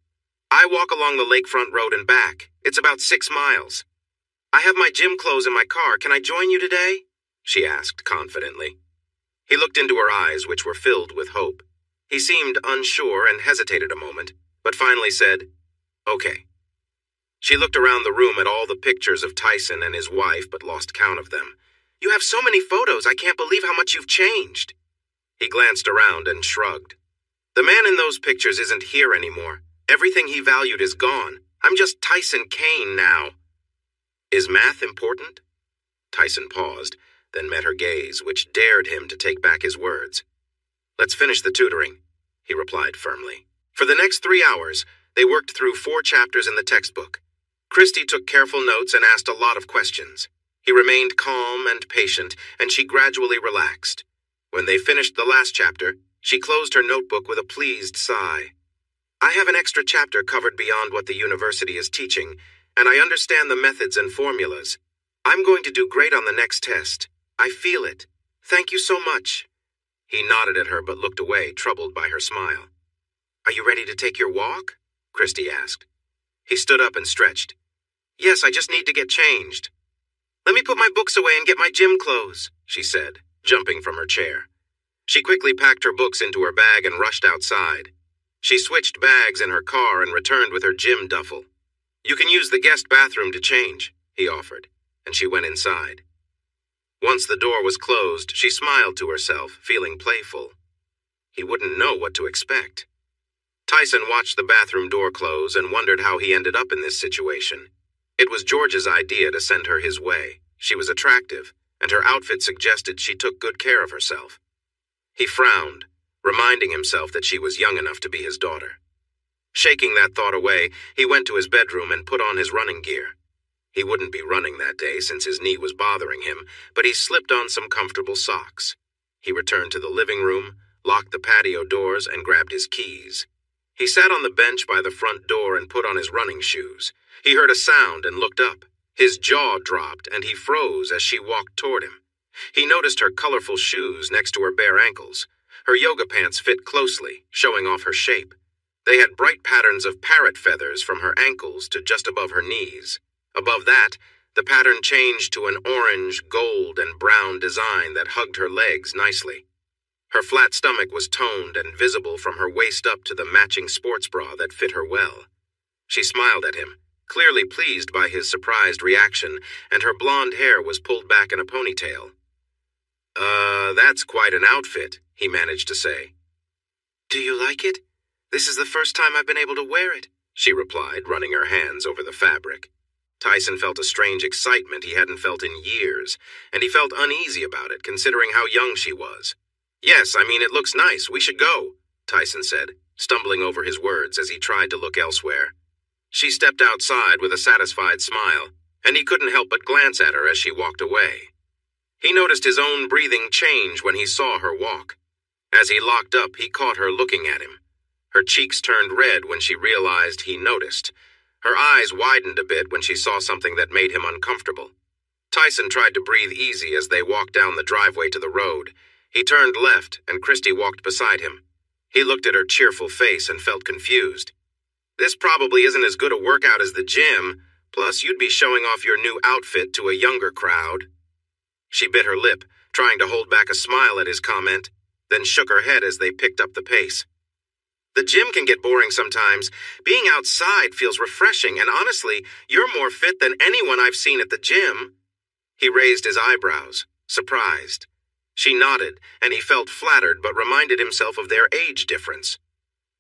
"I walk along the lakefront road and back. It's about 6 miles. I have my gym clothes in my car. Can I join you today?" she asked confidently. He looked into her eyes, which were filled with hope. He seemed unsure and hesitated a moment, but finally said, "Okay." She looked around the room at all the pictures of Tyson and his wife, but lost count of them. "You have so many photos, I can't believe how much you've changed." He glanced around and shrugged. "The man in those pictures isn't here anymore. Everything he valued is gone. I'm just Tyson Kane now." "Is math important?" Tyson paused, then met her gaze, which dared him to take back his words. "Let's finish the tutoring," he replied firmly. For the next 3 hours, they worked through 4 chapters in the textbook. Christy took careful notes and asked a lot of questions. He remained calm and patient, and she gradually relaxed. When they finished the last chapter, she closed her notebook with a pleased sigh. "I have an extra chapter covered beyond what the university is teaching, and I understand the methods and formulas. I'm going to do great on the next test. I feel it. Thank you so much." He nodded at her but looked away, troubled by her smile. "Are you ready to take your walk?" Christy asked. He stood up and stretched. "Yes, I just need to get changed." "Let me put my books away and get my gym clothes," she said, jumping from her chair. She quickly packed her books into her bag and rushed outside. She switched bags in her car and returned with her gym duffel. "You can use the guest bathroom to change," he offered, and she went inside. Once the door was closed, she smiled to herself, feeling playful. He wouldn't know what to expect. Tyson watched the bathroom door close and wondered how he ended up in this situation. It was George's idea to send her his way. She was attractive, and her outfit suggested she took good care of herself. He frowned, reminding himself that she was young enough to be his daughter. Shaking that thought away, he went to his bedroom and put on his running gear. He wouldn't be running that day since his knee was bothering him, but he slipped on some comfortable socks. He returned to the living room, locked the patio doors, and grabbed his keys. He sat on the bench by the front door and put on his running shoes. He heard a sound and looked up. His jaw dropped, and he froze as she walked toward him. He noticed her colorful shoes next to her bare ankles. Her yoga pants fit closely, showing off her shape. They had bright patterns of parrot feathers from her ankles to just above her knees. Above that, the pattern changed to an orange, gold, and brown design that hugged her legs nicely. Her flat stomach was toned and visible from her waist up to the matching sports bra that fit her well. She smiled at him, clearly pleased by his surprised reaction, and her blonde hair was pulled back in a ponytail. That's quite an outfit," he managed to say. "Do you like it? This is the first time I've been able to wear it," she replied, running her hands over the fabric. Tyson felt a strange excitement he hadn't felt in years, and he felt uneasy about it, considering how young she was. "Yes, I mean, it looks nice. We should go," Tyson said, stumbling over his words as he tried to look elsewhere. She stepped outside with a satisfied smile, and he couldn't help but glance at her as she walked away. He noticed his own breathing change when he saw her walk. As he locked up, he caught her looking at him. Her cheeks turned red when she realized he noticed. Her eyes widened a bit when she saw something that made him uncomfortable. Tyson tried to breathe easy as they walked down the driveway to the road. He turned left, and Christy walked beside him. He looked at her cheerful face and felt confused. "This probably isn't as good a workout as the gym, plus you'd be showing off your new outfit to a younger crowd." She bit her lip, trying to hold back a smile at his comment, then shook her head as they picked up the pace. "The gym can get boring sometimes. Being outside feels refreshing, and honestly, you're more fit than anyone I've seen at the gym." He raised his eyebrows, surprised. She nodded, and he felt flattered but reminded himself of their age difference.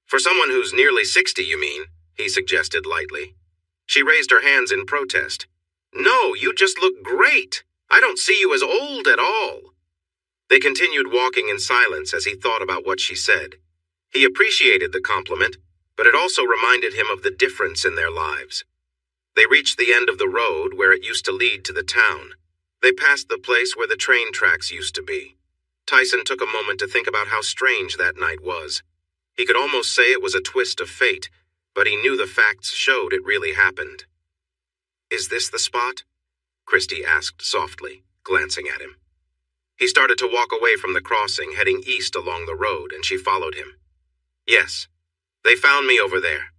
"For someone who's nearly 60, you mean?" he suggested lightly. She raised her hands in protest. "No, you just look great. I don't see you as old at all." They continued walking in silence as he thought about what she said. He appreciated the compliment, but it also reminded him of the difference in their lives. They reached the end of the road where it used to lead to the town. They passed the place where the train tracks used to be. Tyson took a moment to think about how strange that night was. He could almost say it was a twist of fate, but he knew the facts showed it really happened. "Is this the spot?" Christy asked softly, glancing at him. He started to walk away from the crossing, heading east along the road, and she followed him. "Yes, they found me over there."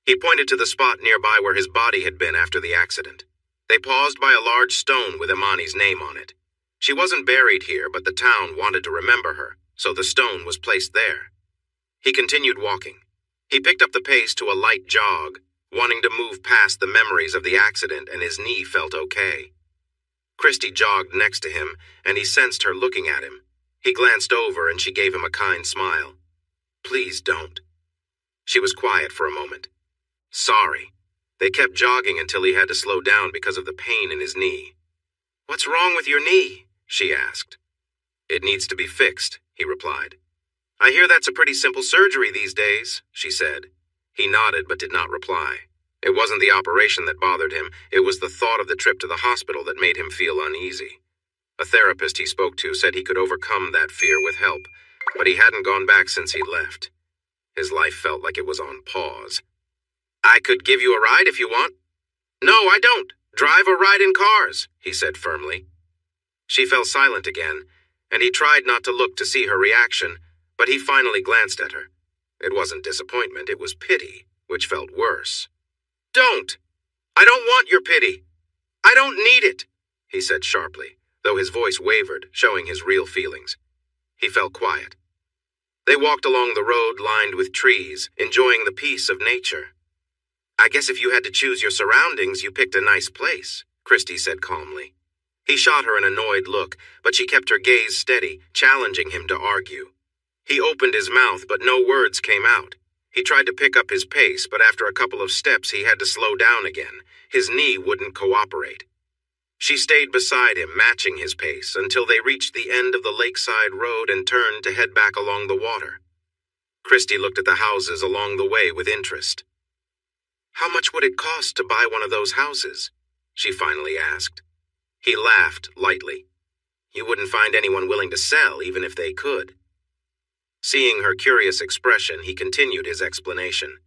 He pointed to the spot nearby where his body had been after the accident. They paused by a large stone with Imani's name on it. She wasn't buried here, but the town wanted to remember her, so the stone was placed there. He continued walking. He picked up the pace to a light jog, wanting to move past the memories of the accident, and his knee felt okay. Christy jogged next to him, and he sensed her looking at him. He glanced over, and she gave him a kind smile. "Please don't." She was quiet for a moment. "Sorry." They kept jogging until he had to slow down because of the pain in his knee. "What's wrong with your knee?" she asked. "It needs to be fixed," he replied. "I hear that's a pretty simple surgery these days," she said. He nodded but did not reply. It wasn't the operation that bothered him, it was the thought of the trip to the hospital that made him feel uneasy. A therapist he spoke to said he could overcome that fear with help, but he hadn't gone back since he'd left. His life felt like it was on pause. "I could give you a ride if you want." "No, I don't. Drive or ride in cars," he said firmly. She fell silent again, and he tried not to look to see her reaction, but he finally glanced at her. It wasn't disappointment, it was pity, which felt worse. "Don't! I don't want your pity. I don't need it," he said sharply, though his voice wavered, showing his real feelings. He felt quiet. They walked along the road lined with trees, enjoying the peace of nature. "I guess if you had to choose your surroundings, you picked a nice place," Christy said calmly. He shot her an annoyed look, but she kept her gaze steady, challenging him to argue. He opened his mouth, but no words came out. He tried to pick up his pace, but after a couple of steps he had to slow down again. His knee wouldn't cooperate. She stayed beside him, matching his pace, until they reached the end of the lakeside road and turned to head back along the water. Christy looked at the houses along the way with interest. "How much would it cost to buy one of those houses?" she finally asked. He laughed lightly. "You wouldn't find anyone willing to sell, even if they could." Seeing her curious expression, he continued his explanation.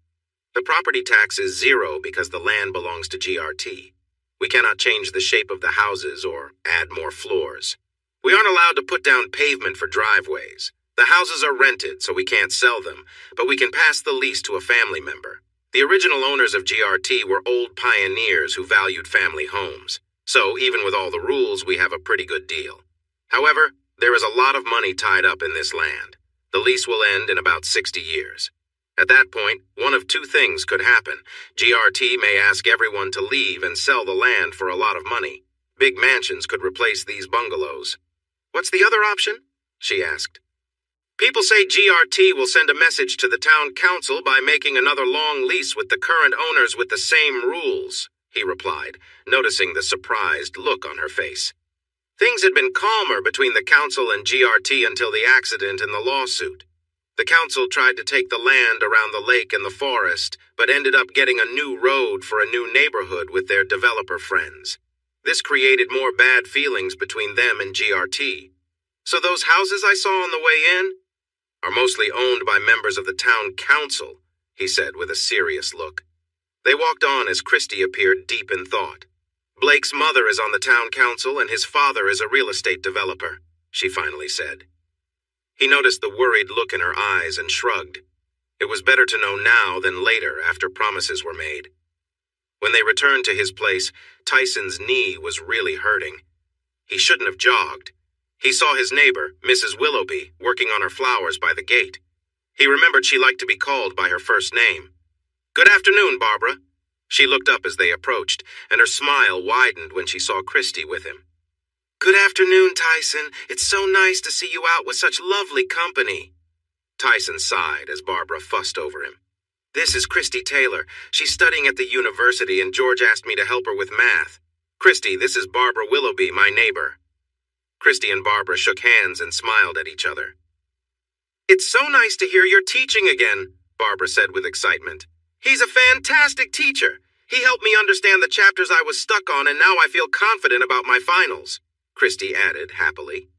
"The property tax is 0 because the land belongs to GRT. We cannot change the shape of the houses or add more floors. We aren't allowed to put down pavement for driveways. The houses are rented, so we can't sell them, but we can pass the lease to a family member. The original owners of GRT were old pioneers who valued family homes. So even with all the rules, we have a pretty good deal. However, there is a lot of money tied up in this land. The lease will end in about 60 years. At that point, one of two things could happen. GRT may ask everyone to leave and sell the land for a lot of money. Big mansions could replace these bungalows." "What's the other option?" she asked. "People say GRT will send a message to the town council by making another long lease with the current owners with the same rules," he replied, noticing the surprised look on her face. Things had been calmer between the council and GRT until the accident and the lawsuit. The council tried to take the land around the lake and the forest, but ended up getting a new road for a new neighborhood with their developer friends. This created more bad feelings between them and GRT. "So those houses I saw on the way in are mostly owned by members of the town council," he said with a serious look. They walked on as Christy appeared deep in thought. "Blake's mother is on the town council and his father is a real estate developer," she finally said. He noticed the worried look in her eyes and shrugged. It was better to know now than later after promises were made. When they returned to his place, Tyson's knee was really hurting. He shouldn't have jogged. He saw his neighbor, Mrs. Willoughby, working on her flowers by the gate. He remembered she liked to be called by her first name. "Good afternoon, Barbara." She looked up as they approached, and her smile widened when she saw Christy with him. "Good afternoon, Tyson. It's so nice to see you out with such lovely company." Tyson sighed as Barbara fussed over him. "This is Christy Taylor. She's studying at the university, and George asked me to help her with math. Christy, this is Barbara Willoughby, my neighbor." Christy and Barbara shook hands and smiled at each other. "It's so nice to hear you're teaching again," Barbara said with excitement. "He's a fantastic teacher. He helped me understand the chapters I was stuck on, and now I feel confident about my finals," Christy added happily.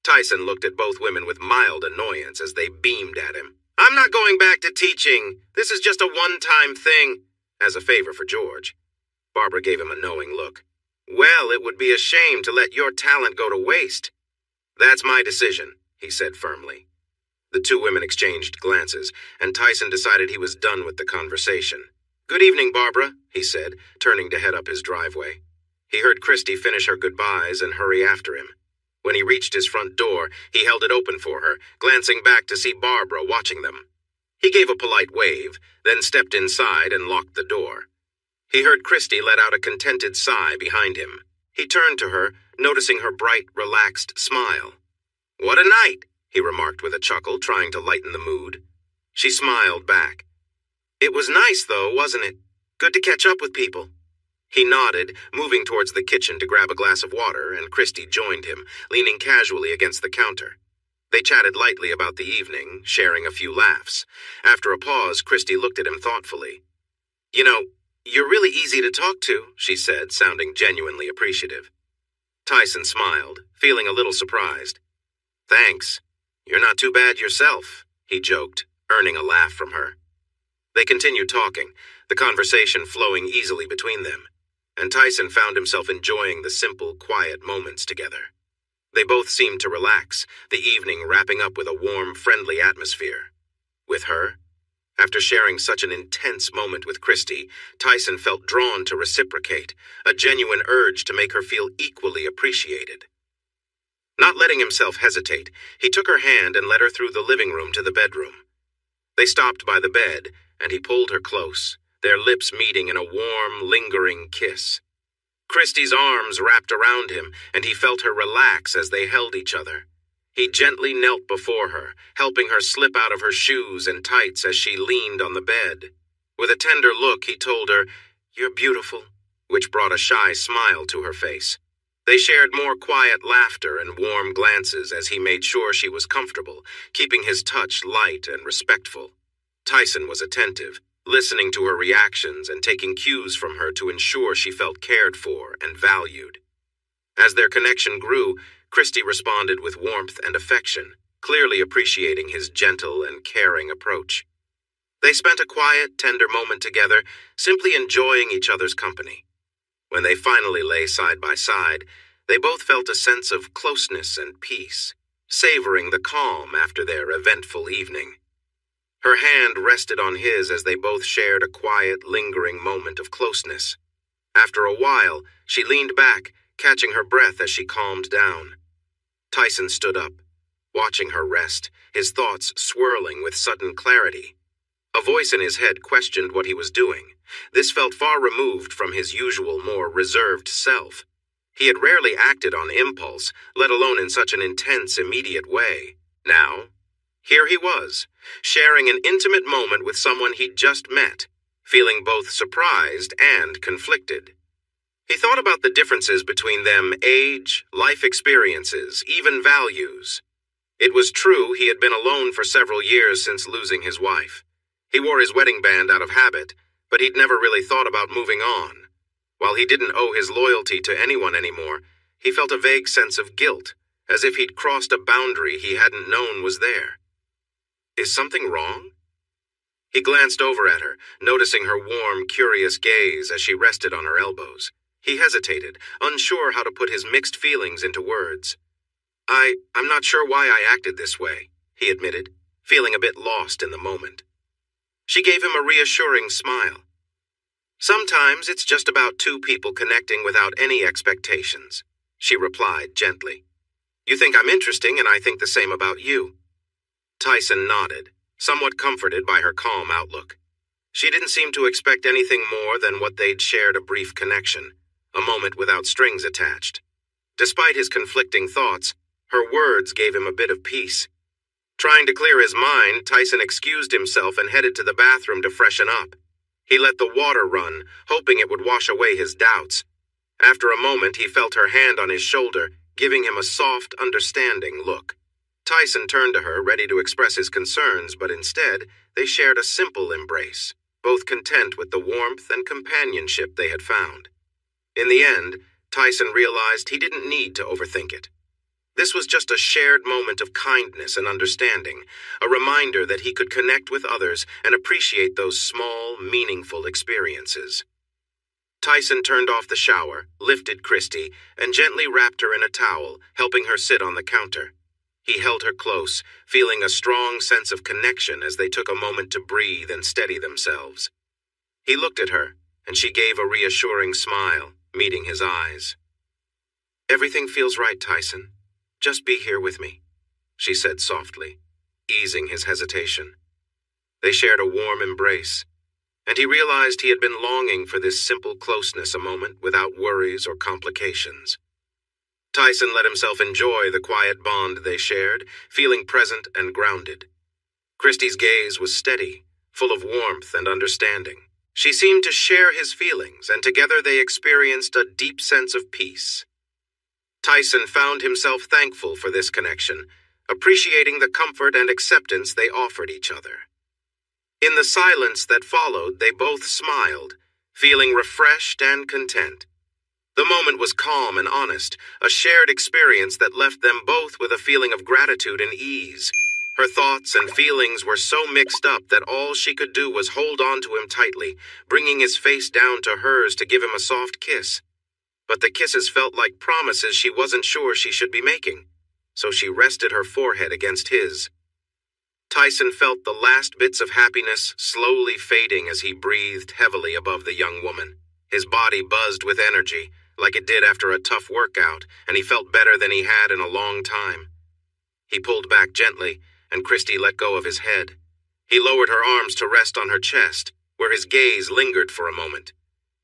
Tyson looked at both women with mild annoyance as they beamed at him. "I'm not going back to teaching. This is just a one-time thing," as a favor for George. Barbara gave him a knowing look. "Well, it would be a shame to let your talent go to waste." "That's my decision," he said firmly. The two women exchanged glances, and Tyson decided he was done with the conversation. "Good evening, Barbara," he said, turning to head up his driveway. He heard Christy finish her goodbyes and hurry after him. When he reached his front door, he held it open for her, glancing back to see Barbara watching them. He gave a polite wave, then stepped inside and locked the door. He heard Christy let out a contented sigh behind him. He turned to her, noticing her bright, relaxed smile. "What a night," he remarked with a chuckle, trying to lighten the mood. She smiled back. "It was nice, though, wasn't it? Good to catch up with people." He nodded, moving towards the kitchen to grab a glass of water, and Christy joined him, leaning casually against the counter. They chatted lightly about the evening, sharing a few laughs. After a pause, Christy looked at him thoughtfully. "You know, you're really easy to talk to," she said, sounding genuinely appreciative. Tyson smiled, feeling a little surprised. "Thanks. You're not too bad yourself," he joked, earning a laugh from her. They continued talking, the conversation flowing easily between them, and Tyson found himself enjoying the simple, quiet moments together. They both seemed to relax, the evening wrapping up with a warm, friendly atmosphere. With her, after sharing such an intense moment with Christy, Tyson felt drawn to reciprocate, a genuine urge to make her feel equally appreciated. Not letting himself hesitate, he took her hand and led her through the living room to the bedroom. They stopped by the bed, and he pulled her close, their lips meeting in a warm, lingering kiss. Christie's arms wrapped around him, and he felt her relax as they held each other. He gently knelt before her, helping her slip out of her shoes and tights as she leaned on the bed. With a tender look, he told her, "You're beautiful," which brought a shy smile to her face. They shared more quiet laughter and warm glances as he made sure she was comfortable, keeping his touch light and respectful. Tyson was attentive, listening to her reactions and taking cues from her to ensure she felt cared for and valued. As their connection grew, Christie responded with warmth and affection, clearly appreciating his gentle and caring approach. They spent a quiet, tender moment together, simply enjoying each other's company. When they finally lay side by side, they both felt a sense of closeness and peace, savoring the calm after their eventful evening. Her hand rested on his as they both shared a quiet, lingering moment of closeness. After a while, she leaned back, catching her breath as she calmed down. Tyson stood up, watching her rest, his thoughts swirling with sudden clarity. A voice in his head questioned what he was doing. This felt far removed from his usual, more reserved self. He had rarely acted on impulse, let alone in such an intense, immediate way. Now, here he was, sharing an intimate moment with someone he'd just met, feeling both surprised and conflicted. He thought about the differences between them: age, life experiences, even values. It was true he had been alone for several years since losing his wife. He wore his wedding band out of habit, but he'd never really thought about moving on. While he didn't owe his loyalty to anyone anymore, he felt a vague sense of guilt, as if he'd crossed a boundary he hadn't known was there. Is something wrong? He glanced over at her, noticing her warm, curious gaze as she rested on her elbows. He hesitated, unsure how to put his mixed feelings into words. I'm not sure why I acted this way," he admitted, feeling a bit lost in the moment. She gave him a reassuring smile. "Sometimes it's just about two people connecting without any expectations," she replied gently. "You think I'm interesting, and I think the same about you." Tyson nodded, somewhat comforted by her calm outlook. She didn't seem to expect anything more than what they'd shared: a brief connection, a moment without strings attached. Despite his conflicting thoughts, her words gave him a bit of peace. Trying to clear his mind, Tyson excused himself and headed to the bathroom to freshen up. He let the water run, hoping it would wash away his doubts. After a moment, he felt her hand on his shoulder, giving him a soft, understanding look. Tyson turned to her, ready to express his concerns, but instead, they shared a simple embrace, both content with the warmth and companionship they had found. In the end, Tyson realized he didn't need to overthink it. This was just a shared moment of kindness and understanding, a reminder that he could connect with others and appreciate those small, meaningful experiences. Tyson turned off the shower, lifted Christie, and gently wrapped her in a towel, helping her sit on the counter. He held her close, feeling a strong sense of connection as they took a moment to breathe and steady themselves. He looked at her, and she gave a reassuring smile, meeting his eyes. "Everything feels right, Tyson. Just be here with me," she said softly, easing his hesitation. They shared a warm embrace, and he realized he had been longing for this simple closeness, a moment without worries or complications. Tyson let himself enjoy the quiet bond they shared, feeling present and grounded. Christie's gaze was steady, full of warmth and understanding. She seemed to share his feelings, and together they experienced a deep sense of peace. Tyson found himself thankful for this connection, appreciating the comfort and acceptance they offered each other. In the silence that followed, they both smiled, feeling refreshed and content. The moment was calm and honest, a shared experience that left them both with a feeling of gratitude and ease. Her thoughts and feelings were so mixed up that all she could do was hold on to him tightly, bringing his face down to hers to give him a soft kiss. But the kisses felt like promises she wasn't sure she should be making, so she rested her forehead against his. Tyson felt the last bits of happiness slowly fading as he breathed heavily above the young woman. His body buzzed with energy, like it did after a tough workout, and he felt better than he had in a long time. He pulled back gently, and Christy let go of his head. He lowered her arms to rest on her chest, where his gaze lingered for a moment.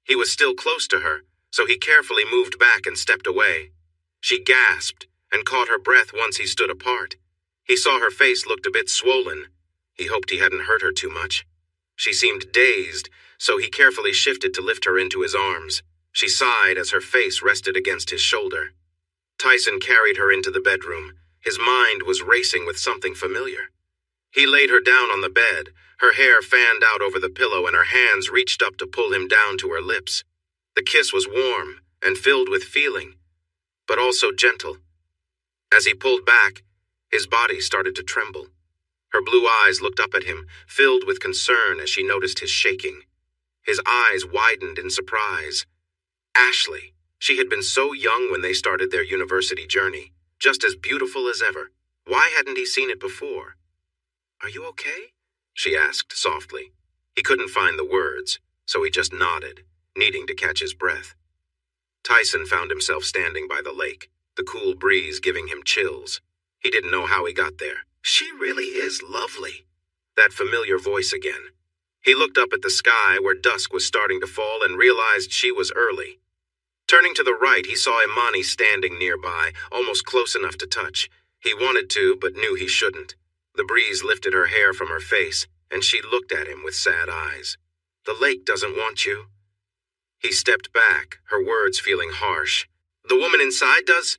He was still close to her, so he carefully moved back and stepped away. She gasped and caught her breath once he stood apart. He saw her face looked a bit swollen. He hoped he hadn't hurt her too much. She seemed dazed, so he carefully shifted to lift her into his arms. She sighed as her face rested against his shoulder. Tyson carried her into the bedroom. His mind was racing with something familiar. He laid her down on the bed, her hair fanned out over the pillow and her hands reached up to pull him down to her lips. The kiss was warm and filled with feeling, but also gentle. As he pulled back, his body started to tremble. Her blue eyes looked up at him, filled with concern as she noticed his shaking. His eyes widened in surprise. Ashley. She had been so young when they started their university journey, just as beautiful as ever. Why hadn't he seen it before? "Are you okay?" she asked softly. He couldn't find the words, so he just nodded, needing to catch his breath. Tyson found himself standing by the lake, the cool breeze giving him chills. He didn't know how he got there. She really is lovely. That familiar voice again. He looked up at the sky where dusk was starting to fall and realized she was early. Turning to the right, he saw Imani standing nearby, almost close enough to touch. He wanted to, but knew he shouldn't. The breeze lifted her hair from her face, and she looked at him with sad eyes. "The lake doesn't want you." He stepped back, her words feeling harsh. "The woman inside does?"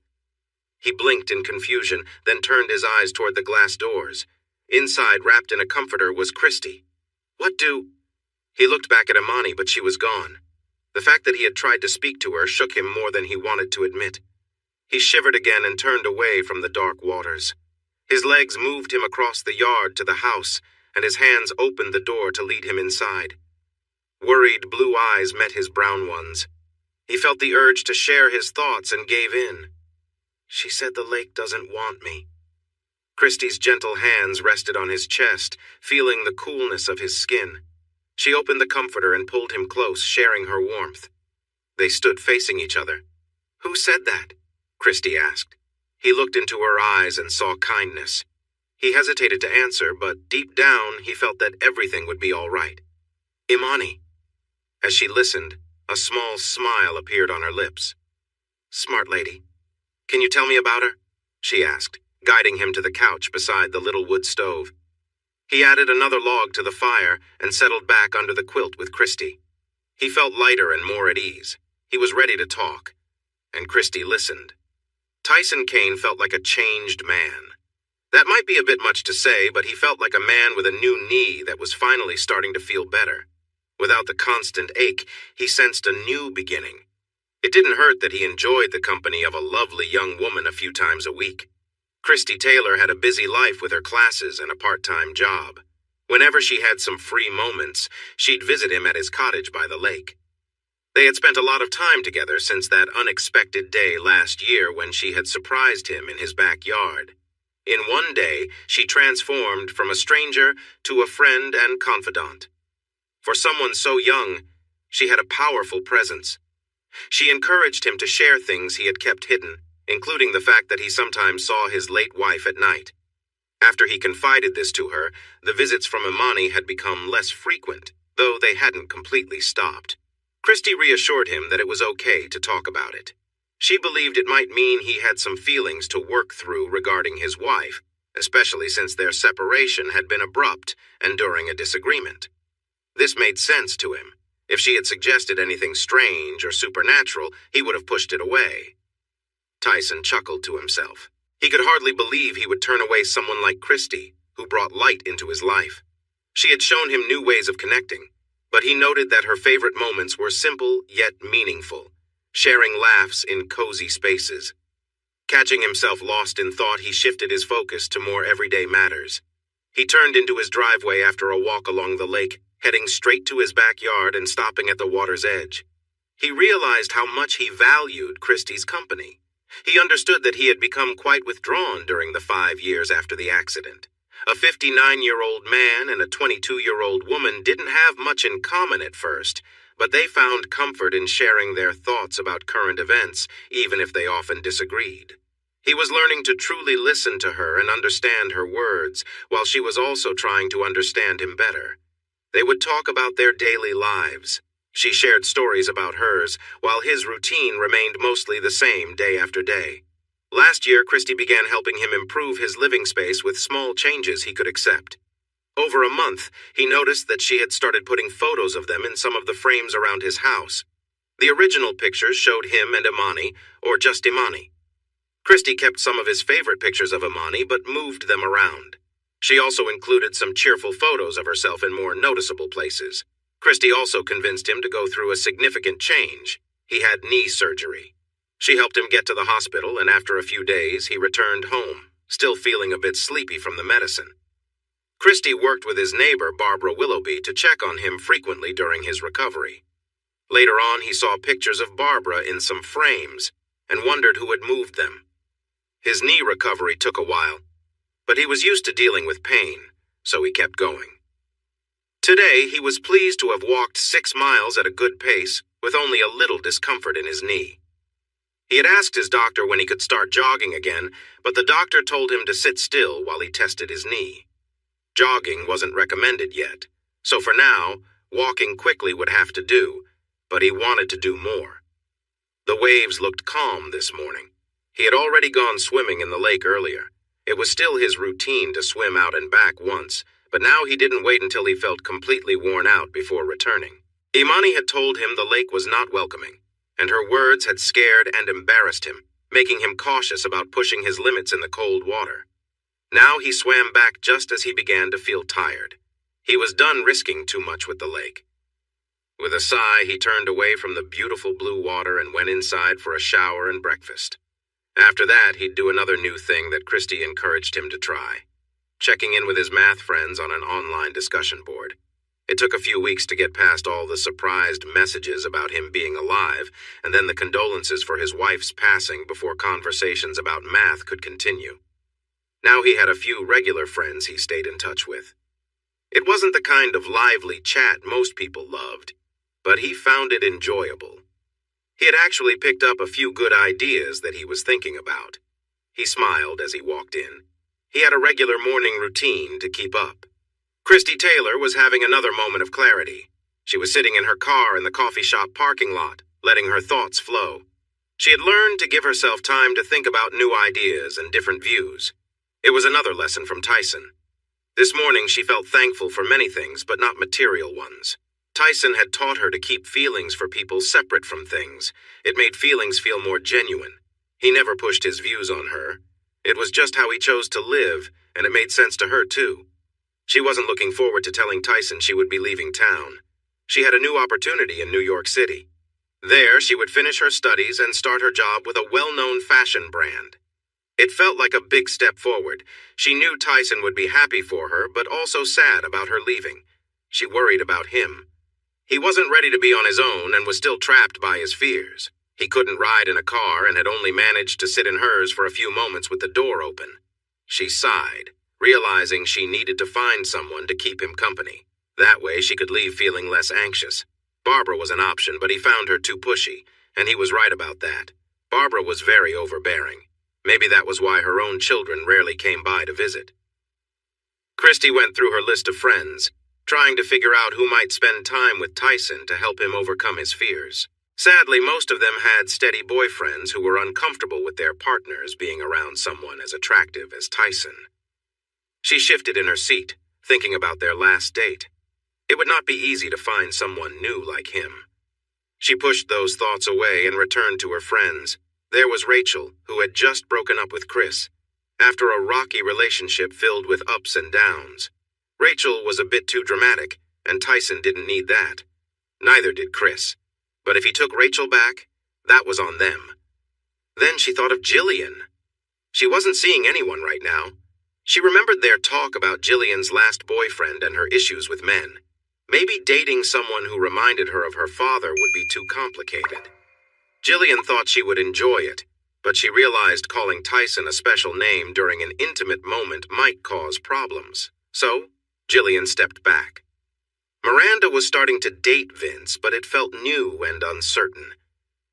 He blinked in confusion, then turned his eyes toward the glass doors. Inside, wrapped in a comforter, was Christy. "What do—" He looked back at Imani, but she was gone. The fact that he had tried to speak to her shook him more than he wanted to admit. He shivered again and turned away from the dark waters. His legs moved him across the yard to the house, and his hands opened the door to lead him inside. Worried blue eyes met his brown ones. He felt the urge to share his thoughts and gave in. "She said the lake doesn't want me." Christy's gentle hands rested on his chest, feeling the coolness of his skin. She opened the comforter and pulled him close, sharing her warmth. They stood facing each other. "Who said that?" Christy asked. He looked into her eyes and saw kindness. He hesitated to answer, but deep down he felt that everything would be all right. "Imani." As she listened, a small smile appeared on her lips. "Smart lady. Can you tell me about her?" she asked, guiding him to the couch beside the little wood stove. He added another log to the fire and settled back under the quilt with Christy. He felt lighter and more at ease. He was ready to talk, and Christy listened. Tyson Kane felt like a changed man. That might be a bit much to say, but he felt like a man with a new knee that was finally starting to feel better. Without the constant ache, he sensed a new beginning. It didn't hurt that he enjoyed the company of a lovely young woman a few times a week. Christy Taylor had a busy life with her classes and a part-time job. Whenever she had some free moments, she'd visit him at his cottage by the lake. They had spent a lot of time together since that unexpected day last year when she had surprised him in his backyard. In one day, she transformed from a stranger to a friend and confidant. For someone so young, she had a powerful presence. She encouraged him to share things he had kept hidden, including the fact that he sometimes saw his late wife at night. After he confided this to her, the visits from Imani had become less frequent, though they hadn't completely stopped. Christy reassured him that it was okay to talk about it. She believed it might mean he had some feelings to work through regarding his wife, especially since their separation had been abrupt and during a disagreement. This made sense to him. If she had suggested anything strange or supernatural, he would have pushed it away. Tyson chuckled to himself. He could hardly believe he would turn away someone like Christy, who brought light into his life. She had shown him new ways of connecting, but he noted that her favorite moments were simple yet meaningful, sharing laughs in cozy spaces. Catching himself lost in thought, he shifted his focus to more everyday matters. He turned into his driveway after a walk along the lake, heading straight to his backyard and stopping at the water's edge. He realized how much he valued Christy's company. He understood that he had become quite withdrawn during the 5 years after the accident. A 59-year-old man and a 22-year-old woman didn't have much in common at first, but they found comfort in sharing their thoughts about current events, even if they often disagreed. He was learning to truly listen to her and understand her words, while she was also trying to understand him better. They would talk about their daily lives. She shared stories about hers, while his routine remained mostly the same day after day. Last year, Christy began helping him improve his living space with small changes he could accept. Over a month, he noticed that she had started putting photos of them in some of the frames around his house. The original pictures showed him and Imani, or just Imani. Christy kept some of his favorite pictures of Imani, but moved them around. She also included some cheerful photos of herself in more noticeable places. Christy also convinced him to go through a significant change. He had knee surgery. She helped him get to the hospital, and after a few days, he returned home, still feeling a bit sleepy from the medicine. Christy worked with his neighbor, Barbara Willoughby, to check on him frequently during his recovery. Later on, he saw pictures of Barbara in some frames and wondered who had moved them. His knee recovery took a while, but he was used to dealing with pain, so he kept going. Today, he was pleased to have walked 6 miles at a good pace with only a little discomfort in his knee. He had asked his doctor when he could start jogging again, but the doctor told him to sit still while he tested his knee. Jogging wasn't recommended yet, so for now, walking quickly would have to do, but he wanted to do more. The waves looked calm this morning. He had already gone swimming in the lake earlier. It was still his routine to swim out and back once, but now he didn't wait until he felt completely worn out before returning. Imani had told him the lake was not welcoming, and her words had scared and embarrassed him, making him cautious about pushing his limits in the cold water. Now he swam back just as he began to feel tired. He was done risking too much with the lake. With a sigh, he turned away from the beautiful blue water and went inside for a shower and breakfast. After that, he'd do another new thing that Christy encouraged him to try: checking in with his math friends on an online discussion board. It took a few weeks to get past all the surprised messages about him being alive, and then the condolences for his wife's passing before conversations about math could continue. Now he had a few regular friends he stayed in touch with. It wasn't the kind of lively chat most people loved, but he found it enjoyable. He had actually picked up a few good ideas that he was thinking about. He smiled as he walked in. He had a regular morning routine to keep up. Christy Taylor was having another moment of clarity. She was sitting in her car in the coffee shop parking lot, letting her thoughts flow. She had learned to give herself time to think about new ideas and different views. It was another lesson from Tyson. This morning she felt thankful for many things, but not material ones. Tyson had taught her to keep feelings for people separate from things. It made feelings feel more genuine. He never pushed his views on her. It was just how he chose to live, and it made sense to her too. She wasn't looking forward to telling Tyson she would be leaving town. She had a new opportunity in New York City. There, she would finish her studies and start her job with a well-known fashion brand. It felt like a big step forward. She knew Tyson would be happy for her, but also sad about her leaving. She worried about him. He wasn't ready to be on his own and was still trapped by his fears. He couldn't ride in a car and had only managed to sit in hers for a few moments with the door open. She sighed, realizing she needed to find someone to keep him company. That way she could leave feeling less anxious. Barbara was an option, but he found her too pushy, and he was right about that. Barbara was very overbearing. Maybe that was why her own children rarely came by to visit. Christy went through her list of friends, trying to figure out who might spend time with Tyson to help him overcome his fears. Sadly, most of them had steady boyfriends who were uncomfortable with their partners being around someone as attractive as Tyson. She shifted in her seat, thinking about their last date. It would not be easy to find someone new like him. She pushed those thoughts away and returned to her friends. There was Rachel, who had just broken up with Chris, after a rocky relationship filled with ups and downs. Rachel was a bit too dramatic, and Tyson didn't need that. Neither did Chris. But if he took Rachel back, that was on them. Then she thought of Jillian. She wasn't seeing anyone right now. She remembered their talk about Jillian's last boyfriend and her issues with men. Maybe dating someone who reminded her of her father would be too complicated. Jillian thought she would enjoy it, but she realized calling Tyson a special name during an intimate moment might cause problems. So, Jillian stepped back. Miranda was starting to date Vince, but it felt new and uncertain.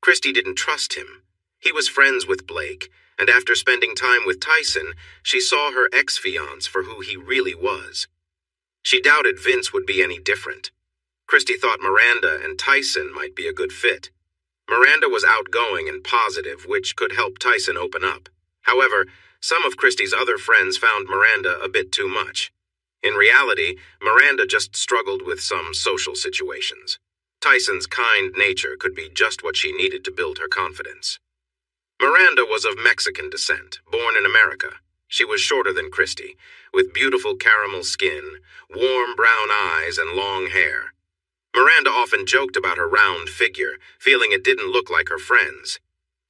Christy didn't trust him. He was friends with Blake, and after spending time with Tyson, she saw her ex-fiance for who he really was. She doubted Vince would be any different. Christy thought Miranda and Tyson might be a good fit. Miranda was outgoing and positive, which could help Tyson open up. However, some of Christy's other friends found Miranda a bit too much. In reality, Miranda just struggled with some social situations. Tyson's kind nature could be just what she needed to build her confidence. Miranda was of Mexican descent, born in America. She was shorter than Christy, with beautiful caramel skin, warm brown eyes, and long hair. Miranda often joked about her round figure, feeling it didn't look like her friends.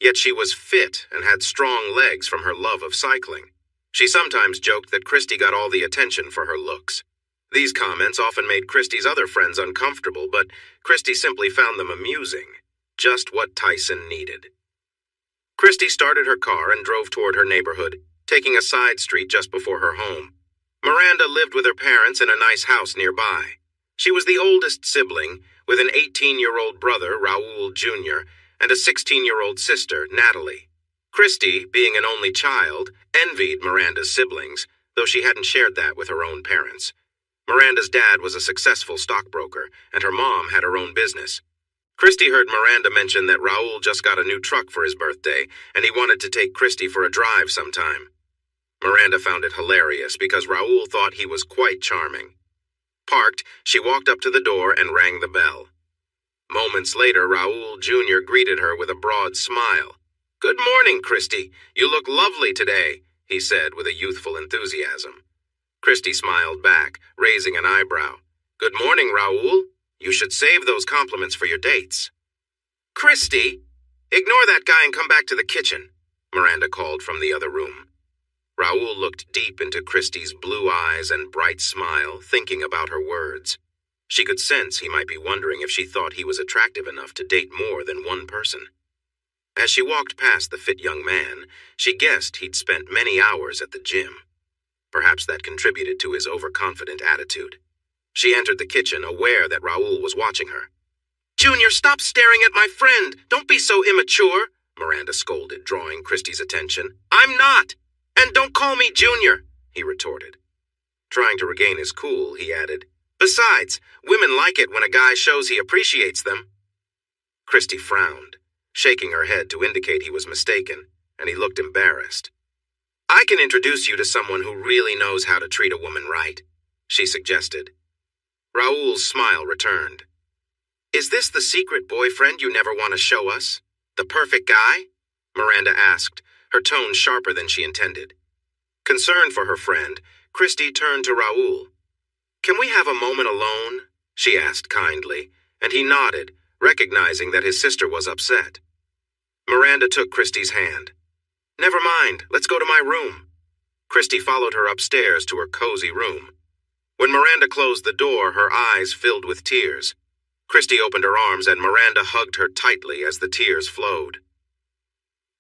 Yet she was fit and had strong legs from her love of cycling. She sometimes joked that Christy got all the attention for her looks. These comments often made Christy's other friends uncomfortable, but Christy simply found them amusing, just what Tyson needed. Christy started her car and drove toward her neighborhood, taking a side street just before her home. Miranda lived with her parents in a nice house nearby. She was the oldest sibling, with an 18-year-old brother, Raul Jr., and a 16-year-old sister, Natalie. Christy, being an only child, envied Miranda's siblings, though she hadn't shared that with her own parents. Miranda's dad was a successful stockbroker, and her mom had her own business. Christy heard Miranda mention that Raul just got a new truck for his birthday, and he wanted to take Christy for a drive sometime. Miranda found it hilarious because Raul thought he was quite charming. Parked, she walked up to the door and rang the bell. Moments later, Raul Jr. greeted her with a broad smile. "Good morning, Christy. You look lovely today," he said with a youthful enthusiasm. Christy smiled back, raising an eyebrow. "Good morning, Raul. You should save those compliments for your dates." "Christy, ignore that guy and come back to the kitchen," Miranda called from the other room. Raul looked deep into Christy's blue eyes and bright smile, thinking about her words. She could sense he might be wondering if she thought he was attractive enough to date more than one person. As she walked past the fit young man, she guessed he'd spent many hours at the gym. Perhaps that contributed to his overconfident attitude. She entered the kitchen, aware that Raul was watching her. "Junior, stop staring at my friend! Don't be so immature!" Miranda scolded, drawing Christy's attention. "I'm not! And don't call me Junior!" he retorted. Trying to regain his cool, he added, "Besides, women like it when a guy shows he appreciates them." Christy frowned, shaking her head to indicate he was mistaken, and he looked embarrassed. "I can introduce you to someone who really knows how to treat a woman right," she suggested. Raul's smile returned. "Is this the secret boyfriend you never want to show us? The perfect guy?" Miranda asked, her tone sharper than she intended. Concerned for her friend, Christy turned to Raul. "Can we have a moment alone?" she asked kindly, and he nodded, recognizing that his sister was upset. Miranda took Christy's hand. "Never mind, let's go to my room." Christy followed her upstairs to her cozy room. When Miranda closed the door, her eyes filled with tears. Christy opened her arms and Miranda hugged her tightly as the tears flowed.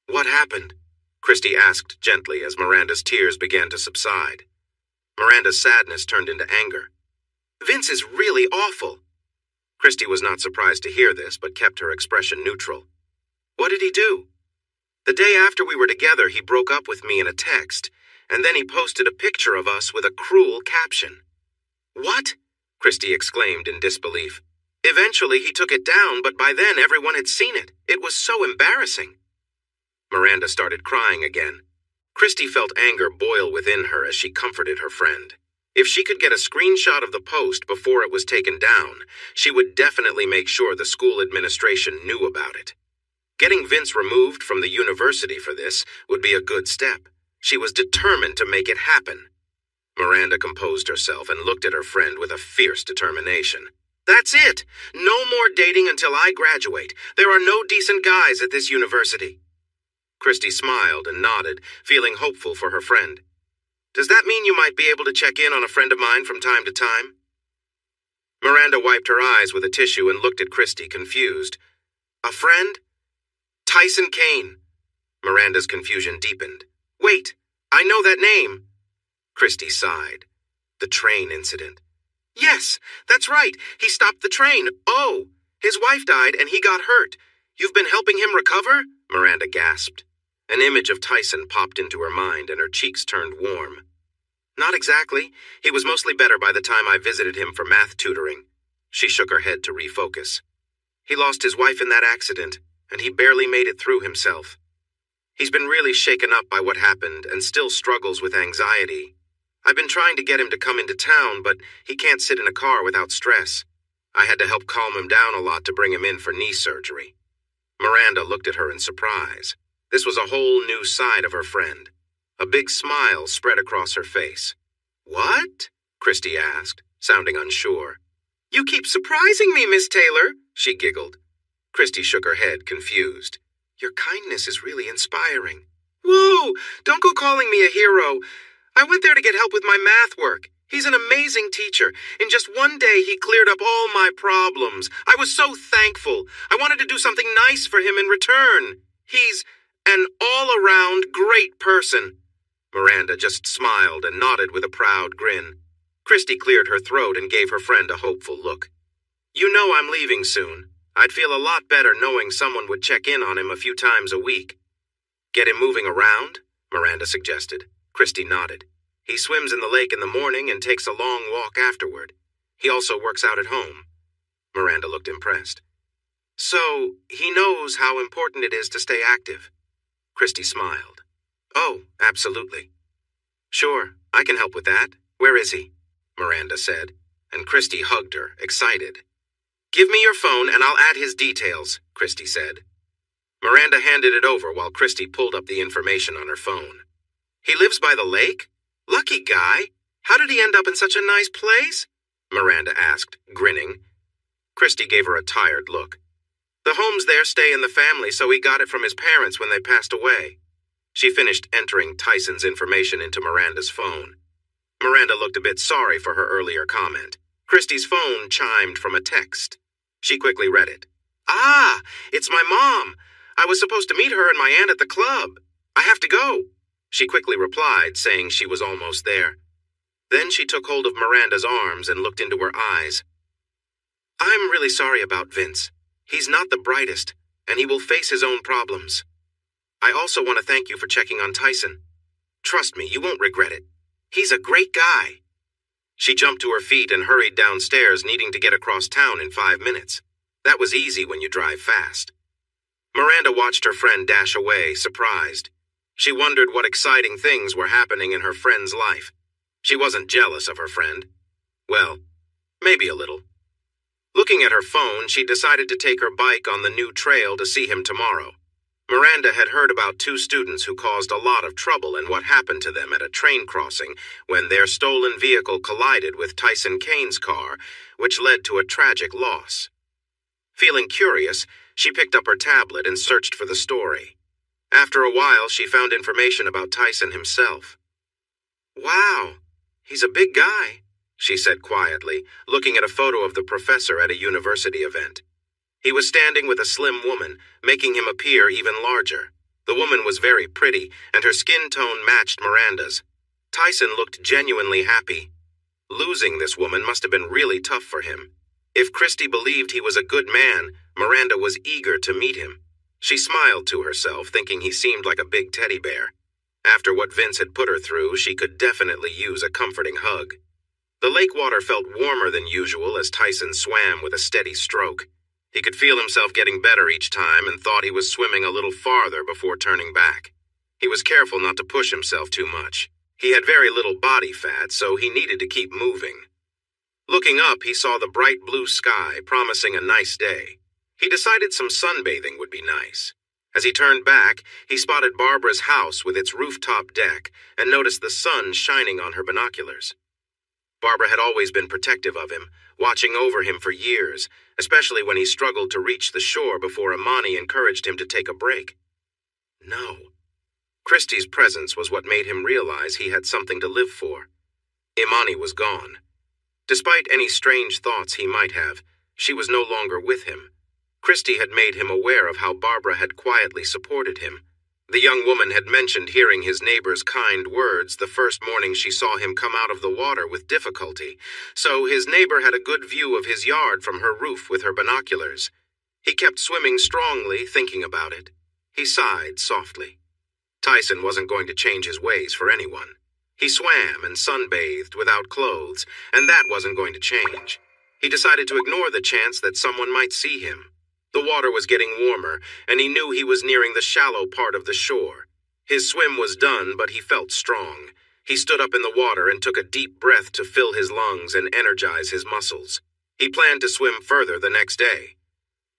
"What happened?" Christy asked gently as Miranda's tears began to subside. Miranda's sadness turned into anger. "Vince is really awful." Christy was not surprised to hear this, but kept her expression neutral. "What did he do?" "The day after we were together, he broke up with me in a text, and then he posted a picture of us with a cruel caption." "What?" Christy exclaimed in disbelief. "Eventually he took it down, but by then everyone had seen it. It was so embarrassing." Miranda started crying again. Christy felt anger boil within her as she comforted her friend. If she could get a screenshot of the post before it was taken down, she would definitely make sure the school administration knew about it. Getting Vince removed from the university for this would be a good step. She was determined to make it happen. Miranda composed herself and looked at her friend with a fierce determination. "That's it! No more dating until I graduate. There are no decent guys at this university." Christy smiled and nodded, feeling hopeful for her friend. "Does that mean you might be able to check in on a friend of mine from time to time?" Miranda wiped her eyes with a tissue and looked at Christy, confused. "A friend?" "Tyson Kane." Miranda's confusion deepened. "Wait, I know that name." Christy sighed. The train incident. Yes, that's right. He stopped the train. Oh, his wife died and he got hurt. You've been helping him recover? Miranda gasped. An image of Tyson popped into her mind and her cheeks turned warm. Not exactly. He was mostly better by the time I visited him for math tutoring. She shook her head to refocus. He lost his wife in that accident, and he barely made it through himself. He's been really shaken up by what happened and still struggles with anxiety. I've been trying to get him to come into town, but he can't sit in a car without stress. I had to help calm him down a lot to bring him in for knee surgery. Miranda looked at her in surprise. This was a whole new side of her friend. A big smile spread across her face. What? Christy asked, sounding unsure. You keep surprising me, Miss Taylor, she giggled. Christy shook her head, confused. Your kindness is really inspiring. Whoa, don't go calling me a hero. I went there to get help with my math work. He's an amazing teacher. In just one day, he cleared up all my problems. I was so thankful. I wanted to do something nice for him in return. He's an all-around great person. Miranda just smiled and nodded with a proud grin. Christy cleared her throat and gave her friend a hopeful look. You know I'm leaving soon. I'd feel a lot better knowing someone would check in on him a few times a week. Get him moving around? Miranda suggested. Christy nodded. He swims in the lake in the morning and takes a long walk afterward. He also works out at home. Miranda looked impressed. So, he knows how important it is to stay active. Christy smiled. Oh, absolutely. Sure, I can help with that. Where is he? Miranda said, and Christy hugged her, excited. Give me your phone and I'll add his details, Christy said. Miranda handed it over while Christy pulled up the information on her phone. He lives by the lake? Lucky guy. How did he end up in such a nice place? Miranda asked, grinning. Christy gave her a tired look. The homes there stay in the family, so he got it from his parents when they passed away. She finished entering Tyson's information into Miranda's phone. Miranda looked a bit sorry for her earlier comment. Christy's phone chimed from a text. She quickly read it. Ah, it's my mom. I was supposed to meet her and my aunt at the club. I have to go. She quickly replied, saying she was almost there. Then she took hold of Miranda's arms and looked into her eyes. I'm really sorry about Vince. He's not the brightest, and he will face his own problems. I also want to thank you for checking on Tyson. Trust me, you won't regret it. He's a great guy. She jumped to her feet and hurried downstairs, needing to get across town in 5 minutes. That was easy when you drive fast. Miranda watched her friend dash away, surprised. She wondered what exciting things were happening in her friend's life. She wasn't jealous of her friend. Well, maybe a little. Looking at her phone, she decided to take her bike on the new trail to see him tomorrow. Miranda had heard about 2 students who caused a lot of trouble and what happened to them at a train crossing when their stolen vehicle collided with Tyson Kane's car, which led to a tragic loss. Feeling curious, she picked up her tablet and searched for the story. After a while, she found information about Tyson himself. Wow, he's a big guy, she said quietly, looking at a photo of the professor at a university event. He was standing with a slim woman, making him appear even larger. The woman was very pretty, and her skin tone matched Miranda's. Tyson looked genuinely happy. Losing this woman must have been really tough for him. If Christy believed he was a good man, Miranda was eager to meet him. She smiled to herself, thinking he seemed like a big teddy bear. After what Vince had put her through, she could definitely use a comforting hug. The lake water felt warmer than usual as Tyson swam with a steady stroke. He could feel himself getting better each time and thought he was swimming a little farther before turning back. He was careful not to push himself too much. He had very little body fat, so he needed to keep moving. Looking up, he saw the bright blue sky, promising a nice day. He decided some sunbathing would be nice. As he turned back, he spotted Barbara's house with its rooftop deck and noticed the sun shining on her binoculars. Barbara had always been protective of him, watching over him for years, especially when he struggled to reach the shore before Imani encouraged him to take a break. No. Christy's presence was what made him realize he had something to live for. Imani was gone. Despite any strange thoughts he might have, she was no longer with him. Christy had made him aware of how Barbara had quietly supported him. The young woman had mentioned hearing his neighbor's kind words the first morning she saw him come out of the water with difficulty, so his neighbor had a good view of his yard from her roof with her binoculars. He kept swimming strongly, thinking about it. He sighed softly. Tyson wasn't going to change his ways for anyone. He swam and sunbathed without clothes, and that wasn't going to change. He decided to ignore the chance that someone might see him. The water was getting warmer, and he knew he was nearing the shallow part of the shore. His swim was done, but he felt strong. He stood up in the water and took a deep breath to fill his lungs and energize his muscles. He planned to swim further the next day.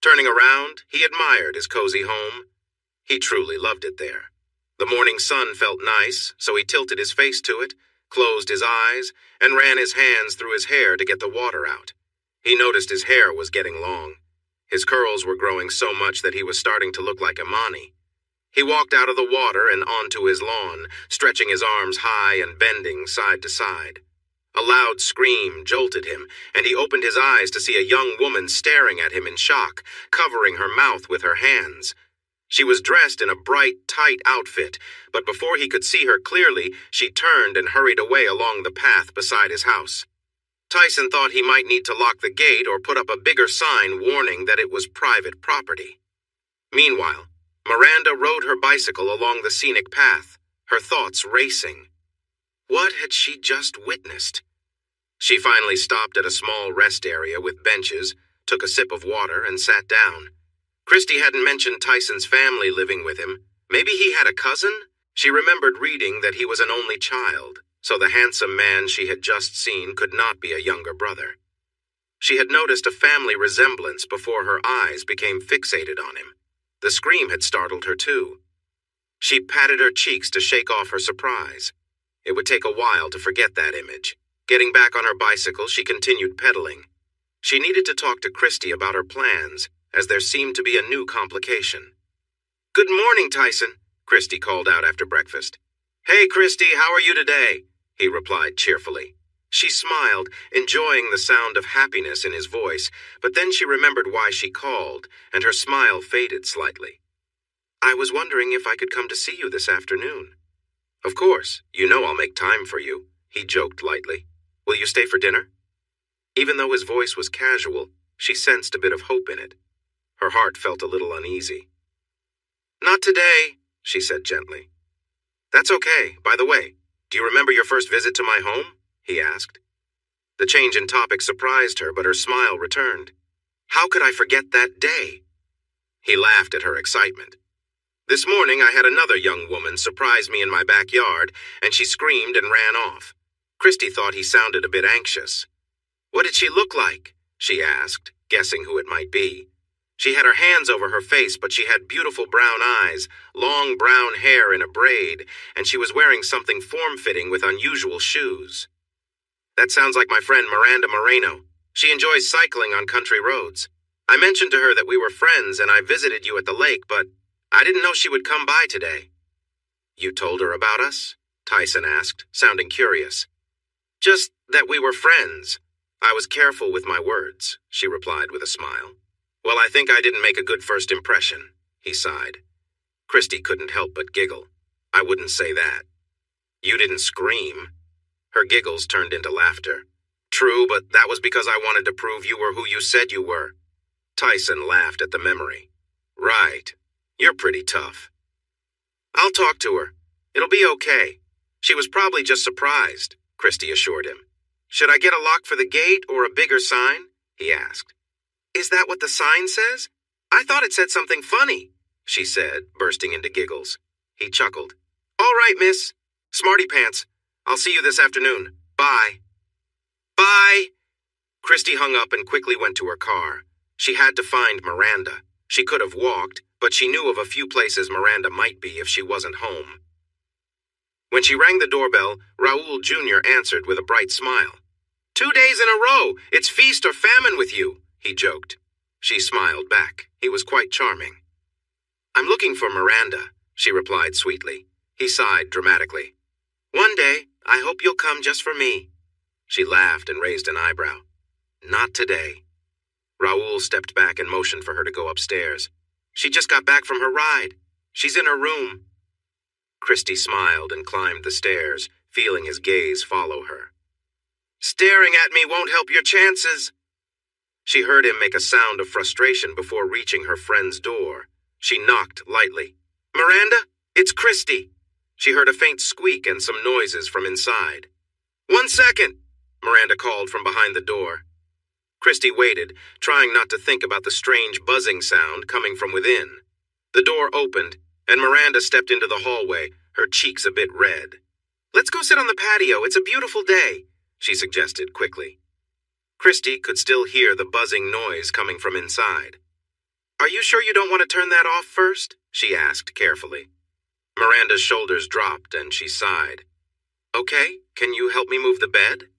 Turning around, he admired his cozy home. He truly loved it there. The morning sun felt nice, so he tilted his face to it, closed his eyes, and ran his hands through his hair to get the water out. He noticed his hair was getting long. His curls were growing so much that he was starting to look like Imani. He walked out of the water and onto his lawn, stretching his arms high and bending side to side. A loud scream jolted him, and he opened his eyes to see a young woman staring at him in shock, covering her mouth with her hands. She was dressed in a bright, tight outfit, but before he could see her clearly, she turned and hurried away along the path beside his house. Tyson thought he might need to lock the gate or put up a bigger sign warning that it was private property. Meanwhile, Miranda rode her bicycle along the scenic path, her thoughts racing. What had she just witnessed? She finally stopped at a small rest area with benches, took a sip of water, and sat down. Christy hadn't mentioned Tyson's family living with him. Maybe he had a cousin? She remembered reading that he was an only child, so the handsome man she had just seen could not be a younger brother. She had noticed a family resemblance before her eyes became fixated on him. The scream had startled her too. She patted her cheeks to shake off her surprise. It would take a while to forget that image. Getting back on her bicycle, she continued pedaling. She needed to talk to Christy about her plans, as there seemed to be a new complication. "Good morning, Tyson," Christy called out after breakfast. "Hey, Christy, how are you today?" he replied cheerfully. She smiled, enjoying the sound of happiness in his voice, but then she remembered why she called, and her smile faded slightly. "I was wondering if I could come to see you this afternoon." "Of course, you know I'll make time for you," he joked lightly. "Will you stay for dinner?" Even though his voice was casual, she sensed a bit of hope in it. Her heart felt a little uneasy. "Not today," she said gently. "That's okay. By the way, do you remember your first visit to my home?" he asked. The change in topic surprised her, but her smile returned. "How could I forget that day?" He laughed at her excitement. "This morning I had another young woman surprise me in my backyard, and she screamed and ran off." Christy thought he sounded a bit anxious. "What did she look like?" she asked, guessing who it might be. She had her hands over her face, but she had beautiful brown eyes, long brown hair in a braid, and she was wearing something form-fitting with unusual shoes. "That sounds like my friend Miranda Moreno. She enjoys cycling on country roads. I mentioned to her that we were friends and I visited you at the lake, but I didn't know she would come by today." "You told her about us?" Tyson asked, sounding curious. "Just that we were friends. I was careful with my words," she replied with a smile. "Well, I think I didn't make a good first impression," he sighed. Christy couldn't help but giggle. "I wouldn't say that." "You didn't scream." Her giggles turned into laughter. "True, but that was because I wanted to prove you were who you said you were." Tyson laughed at the memory. "Right. You're pretty tough." "I'll talk to her. It'll be okay. She was probably just surprised," Christy assured him. "Should I get a lock for the gate or a bigger sign?" he asked. "Is that what the sign says? I thought it said something funny," she said, bursting into giggles. He chuckled. "All right, miss. Smarty pants. I'll see you this afternoon. Bye." "Bye." Christy hung up and quickly went to her car. She had to find Miranda. She could have walked, but she knew of a few places Miranda might be if she wasn't home. When she rang the doorbell, Raoul Jr. answered with a bright smile. "2 days in a row! It's feast or famine with you," he joked. She smiled back. He was quite charming. "I'm looking for Miranda," she replied sweetly. He sighed dramatically. "One day, I hope you'll come just for me." She laughed and raised an eyebrow. "Not today." Raoul stepped back and motioned for her to go upstairs. "She just got back from her ride. She's in her room." Christy smiled and climbed the stairs, feeling his gaze follow her. "Staring at me won't help your chances." She heard him make a sound of frustration before reaching her friend's door. She knocked lightly. "Miranda, it's Christy." She heard a faint squeak and some noises from inside. "1 second," Miranda called from behind the door. Christy waited, trying not to think about the strange buzzing sound coming from within. The door opened, and Miranda stepped into the hallway, her cheeks a bit red. "Let's go sit on the patio. It's a beautiful day," she suggested quickly. Christy could still hear the buzzing noise coming from inside. "Are you sure you don't want to turn that off first?" she asked carefully. Miranda's shoulders dropped and she sighed. "Okay, can you help me move the bed?"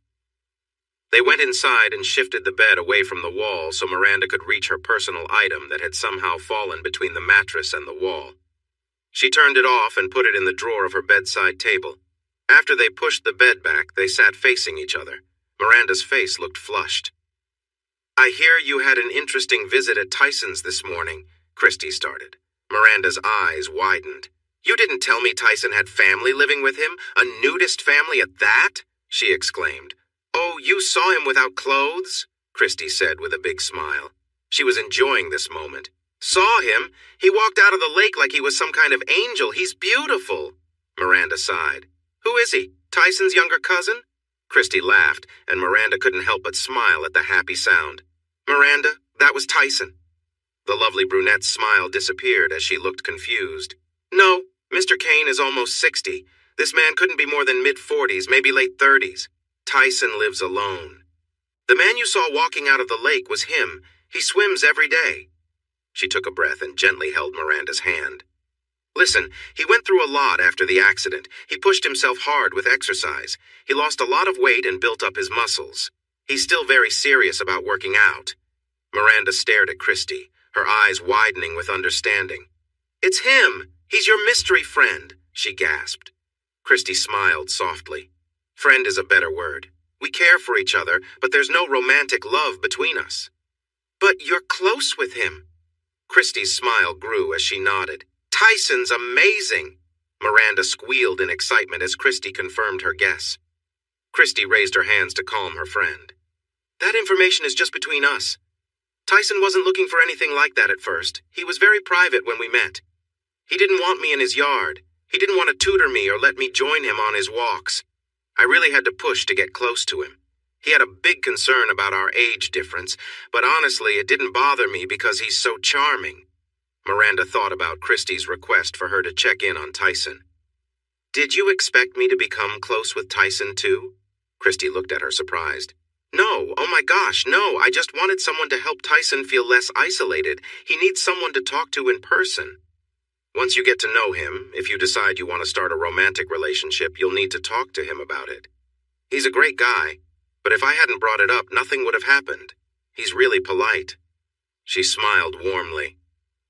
They went inside and shifted the bed away from the wall so Miranda could reach her personal item that had somehow fallen between the mattress and the wall. She turned it off and put it in the drawer of her bedside table. After they pushed the bed back, they sat facing each other. Miranda's face looked flushed. "I hear you had an interesting visit at Tyson's this morning," Christy started. Miranda's eyes widened. "You didn't tell me Tyson had family living with him? A nudist family at that?" she exclaimed. "Oh, you saw him without clothes?" Christy said with a big smile. She was enjoying this moment. "Saw him? He walked out of the lake like he was some kind of angel. He's beautiful." Miranda sighed. "Who is he? Tyson's younger cousin?" Christy laughed, and Miranda couldn't help but smile at the happy sound. "Miranda, that was Tyson." The lovely brunette's smile disappeared as she looked confused. "No, Mr. Kane is almost 60. This man couldn't be more than mid-40s, maybe late 30s. Tyson lives alone. The man you saw walking out of the lake was him. He swims every day." She took a breath and gently held Miranda's hand. "Listen, he went through a lot after the accident. He pushed himself hard with exercise. He lost a lot of weight and built up his muscles. He's still very serious about working out." Miranda stared at Christy, her eyes widening with understanding. "It's him! He's your mystery friend," she gasped. Christy smiled softly. "Friend is a better word. We care for each other, but there's no romantic love between us." "But you're close with him." Christy's smile grew as she nodded. "Tyson's amazing." Miranda squealed in excitement as Christy confirmed her guess. Christy raised her hands to calm her friend. "That information is just between us. Tyson wasn't looking for anything like that at first. He was very private when we met. He didn't want me in his yard. He didn't want to tutor me or let me join him on his walks. I really had to push to get close to him. He had a big concern about our age difference, but honestly, it didn't bother me because he's so charming." Miranda thought about Christy's request for her to check in on Tyson. "Did you expect me to become close with Tyson too?" Christy looked at her surprised. "No, oh my gosh, no, I just wanted someone to help Tyson feel less isolated. He needs someone to talk to in person. Once you get to know him, if you decide you want to start a romantic relationship, you'll need to talk to him about it. He's a great guy, but if I hadn't brought it up, nothing would have happened. He's really polite." She smiled warmly.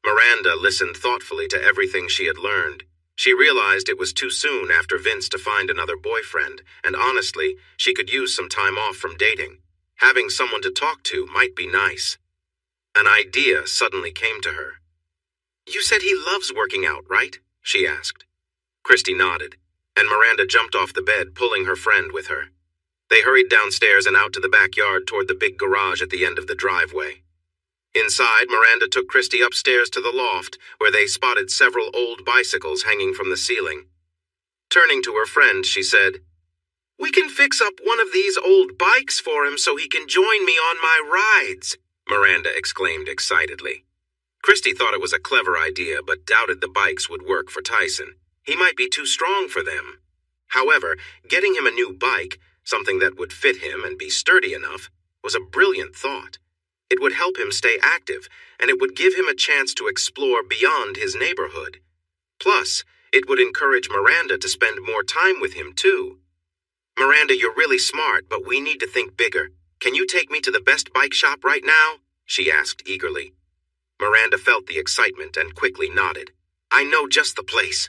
Miranda listened thoughtfully to everything she had learned. She realized it was too soon after Vince to find another boyfriend, and honestly, she could use some time off from dating. Having someone to talk to might be nice. An idea suddenly came to her. "You said he loves working out, right?" she asked. Christy nodded, and Miranda jumped off the bed, pulling her friend with her. They hurried downstairs and out to the backyard toward the big garage at the end of the driveway. Inside, Miranda took Christy upstairs to the loft, where they spotted several old bicycles hanging from the ceiling. Turning to her friend, she said, "We can fix up one of these old bikes for him so he can join me on my rides," Miranda exclaimed excitedly. Christy thought it was a clever idea, but doubted the bikes would work for Tyson. He might be too strong for them. However, getting him a new bike, something that would fit him and be sturdy enough, was a brilliant thought. It would help him stay active, and it would give him a chance to explore beyond his neighborhood. Plus, it would encourage Miranda to spend more time with him, too. "Miranda, you're really smart, but we need to think bigger. Can you take me to the best bike shop right now?" she asked eagerly. Miranda felt the excitement and quickly nodded. "I know just the place."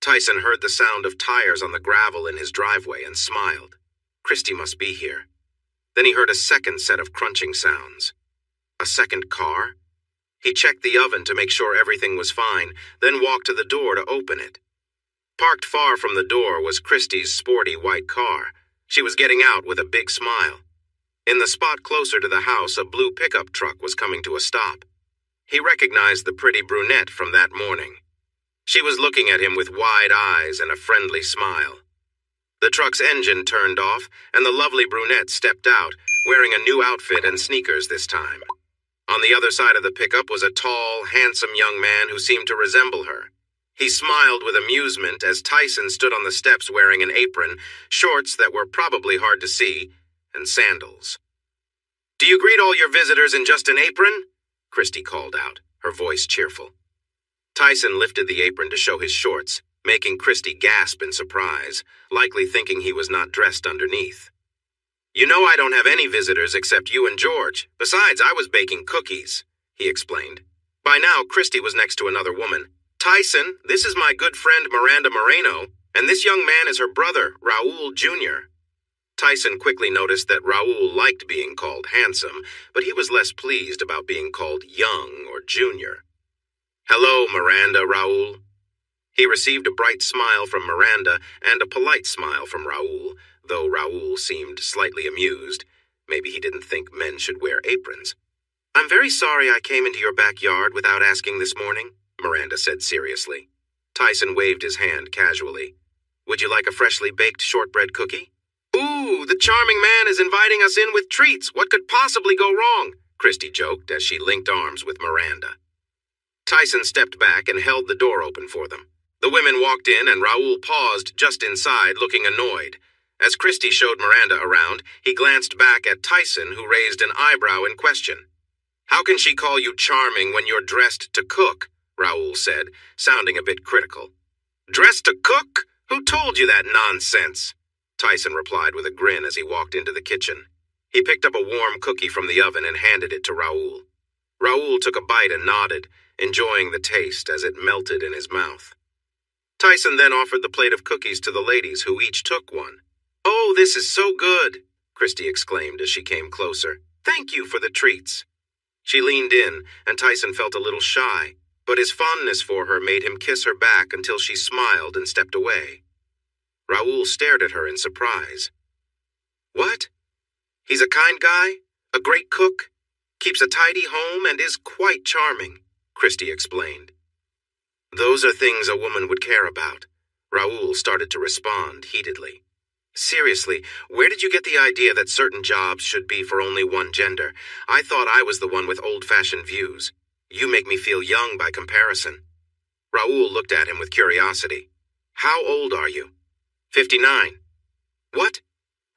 Tyson heard the sound of tires on the gravel in his driveway and smiled. Christy must be here. Then he heard a second set of crunching sounds. A second car? He checked the oven to make sure everything was fine, then walked to the door to open it. Parked far from the door was Christie's sporty white car. She was getting out with a big smile. In the spot closer to the house, a blue pickup truck was coming to a stop. He recognized the pretty brunette from that morning. She was looking at him with wide eyes and a friendly smile. The truck's engine turned off, and the lovely brunette stepped out, wearing a new outfit and sneakers this time. On the other side of the pickup was a tall, handsome young man who seemed to resemble her. He smiled with amusement as Tyson stood on the steps wearing an apron, shorts that were probably hard to see, and sandals. "Do you greet all your visitors in just an apron?" Christie called out, her voice cheerful. Tyson lifted the apron to show his shorts, making Christie gasp in surprise, likely thinking he was not dressed underneath. "You know I don't have any visitors except you and George. Besides, I was baking cookies," he explained. By now, Christie was next to another woman. "Tyson, this is my good friend Miranda Moreno, and this young man is her brother, Raul Jr." Tyson quickly noticed that Raul liked being called handsome, but he was less pleased about being called young or junior. "Hello, Miranda, Raul." He received a bright smile from Miranda and a polite smile from Raul, though Raul seemed slightly amused. Maybe he didn't think men should wear aprons. "I'm very sorry I came into your backyard without asking this morning," Miranda said seriously. Tyson waved his hand casually. "Would you like a freshly baked shortbread cookie?" "Ooh, the charming man is inviting us in with treats. What could possibly go wrong?" Christie joked as she linked arms with Miranda. Tyson stepped back and held the door open for them. The women walked in and Raul paused just inside, looking annoyed. As Christie showed Miranda around, he glanced back at Tyson, who raised an eyebrow in question. "How can she call you charming when you're dressed to cook?" Raul said, sounding a bit critical. "Dressed to cook? Who told you that nonsense?" Tyson replied with a grin as he walked into the kitchen. He picked up a warm cookie from the oven and handed it to Raul. Raul took a bite and nodded, enjoying the taste as it melted in his mouth. Tyson then offered the plate of cookies to the ladies, who each took one. "Oh, this is so good," Christie exclaimed as she came closer. "Thank you for the treats." She leaned in, and Tyson felt a little shy, but his fondness for her made him kiss her back until she smiled and stepped away. Raul stared at her in surprise. "What? He's a kind guy, a great cook, keeps a tidy home, and is quite charming," Christie explained. "Those are things a woman would care about." Raul started to respond heatedly. "Seriously, where did you get the idea that certain jobs should be for only one gender? I thought I was the one with old-fashioned views. You make me feel young by comparison." Raul looked at him with curiosity. "How old are you?" 59. "What?"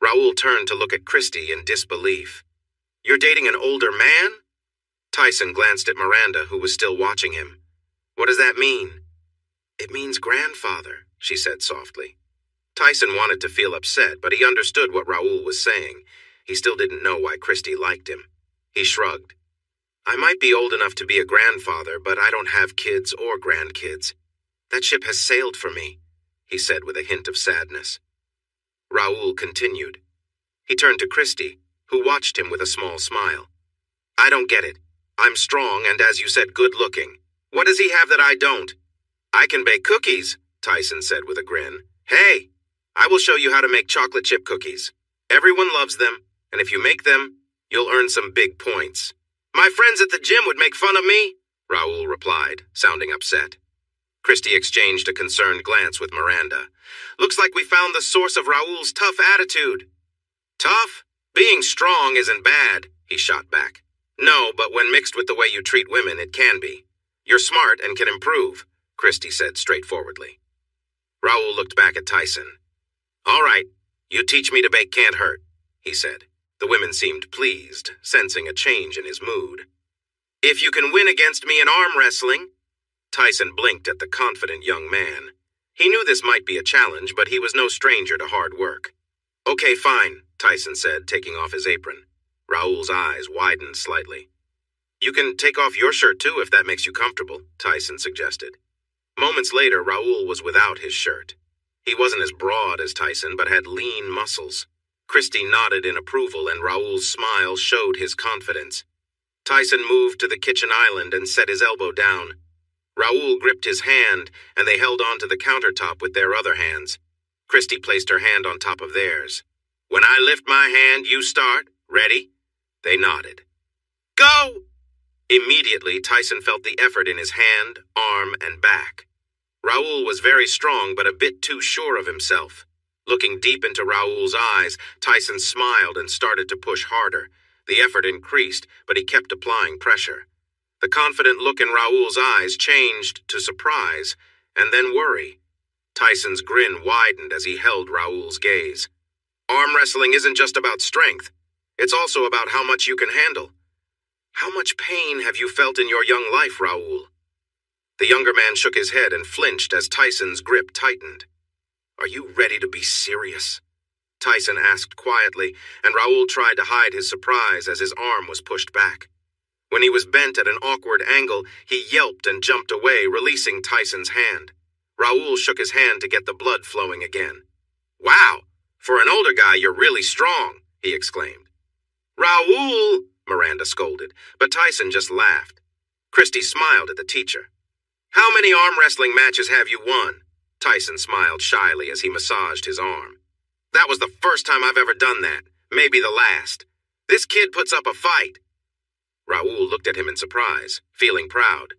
Raul turned to look at Christie in disbelief. "You're dating an older man?" Tyson glanced at Miranda, who was still watching him. "What does that mean?" "It means grandfather," she said softly. Tyson wanted to feel upset, but he understood what Raul was saying. He still didn't know why Christie liked him. He shrugged. "I might be old enough to be a grandfather, but I don't have kids or grandkids. That ship has sailed for me," he said with a hint of sadness. Raul continued. He turned to Christie, who watched him with a small smile. "I don't get it. I'm strong and, as you said, good-looking. What does he have that I don't?" "I can bake cookies," Tyson said with a grin. "Hey, I will show you how to make chocolate chip cookies. Everyone loves them, and if you make them, you'll earn some big points." "My friends at the gym would make fun of me," Raul replied, sounding upset. Christie exchanged a concerned glance with Miranda. "Looks like we found the source of Raul's tough attitude." "Tough? Being strong isn't bad," he shot back. "No, but when mixed with the way you treat women, it can be. You're smart and can improve," Christie said straightforwardly. Raul looked back at Tyson. "All right, you teach me to bake can't hurt," he said. The women seemed pleased, sensing a change in his mood. "If you can win against me in arm wrestling." Tyson blinked at the confident young man. He knew this might be a challenge, but he was no stranger to hard work. "Okay, fine," Tyson said, taking off his apron. Raul's eyes widened slightly. "You can take off your shirt too if that makes you comfortable," Tyson suggested. Moments later, Raul was without his shirt. He wasn't as broad as Tyson, but had lean muscles. Christie nodded in approval, and Raul's smile showed his confidence. Tyson moved to the kitchen island and set his elbow down. Raoul gripped his hand, and they held onto the countertop with their other hands. Christy placed her hand on top of theirs. When I lift my hand, you start. Ready? They nodded. Go! Immediately, Tyson felt the effort in his hand, arm, and back. Raoul was very strong, but a bit too sure of himself. Looking deep into Raoul's eyes, Tyson smiled and started to push harder. The effort increased, but he kept applying pressure. The confident look in Raoul's eyes changed to surprise, and then worry. Tyson's grin widened as he held Raoul's gaze. Arm wrestling isn't just about strength. It's also about how much you can handle. How much pain have you felt in your young life, Raoul? The younger man shook his head and flinched as Tyson's grip tightened. Are you ready to be serious? Tyson asked quietly, and Raoul tried to hide his surprise as his arm was pushed back. When he was bent at an awkward angle, he yelped and jumped away, releasing Tyson's hand. Raoul shook his hand to get the blood flowing again. Wow, for an older guy, you're really strong, he exclaimed. Raoul, Miranda scolded, but Tyson just laughed. Christy smiled at the teacher. How many arm wrestling matches have you won? Tyson smiled shyly as he massaged his arm. That was the first time I've ever done that, maybe the last. This kid puts up a fight. Raoul looked at him in surprise, feeling proud.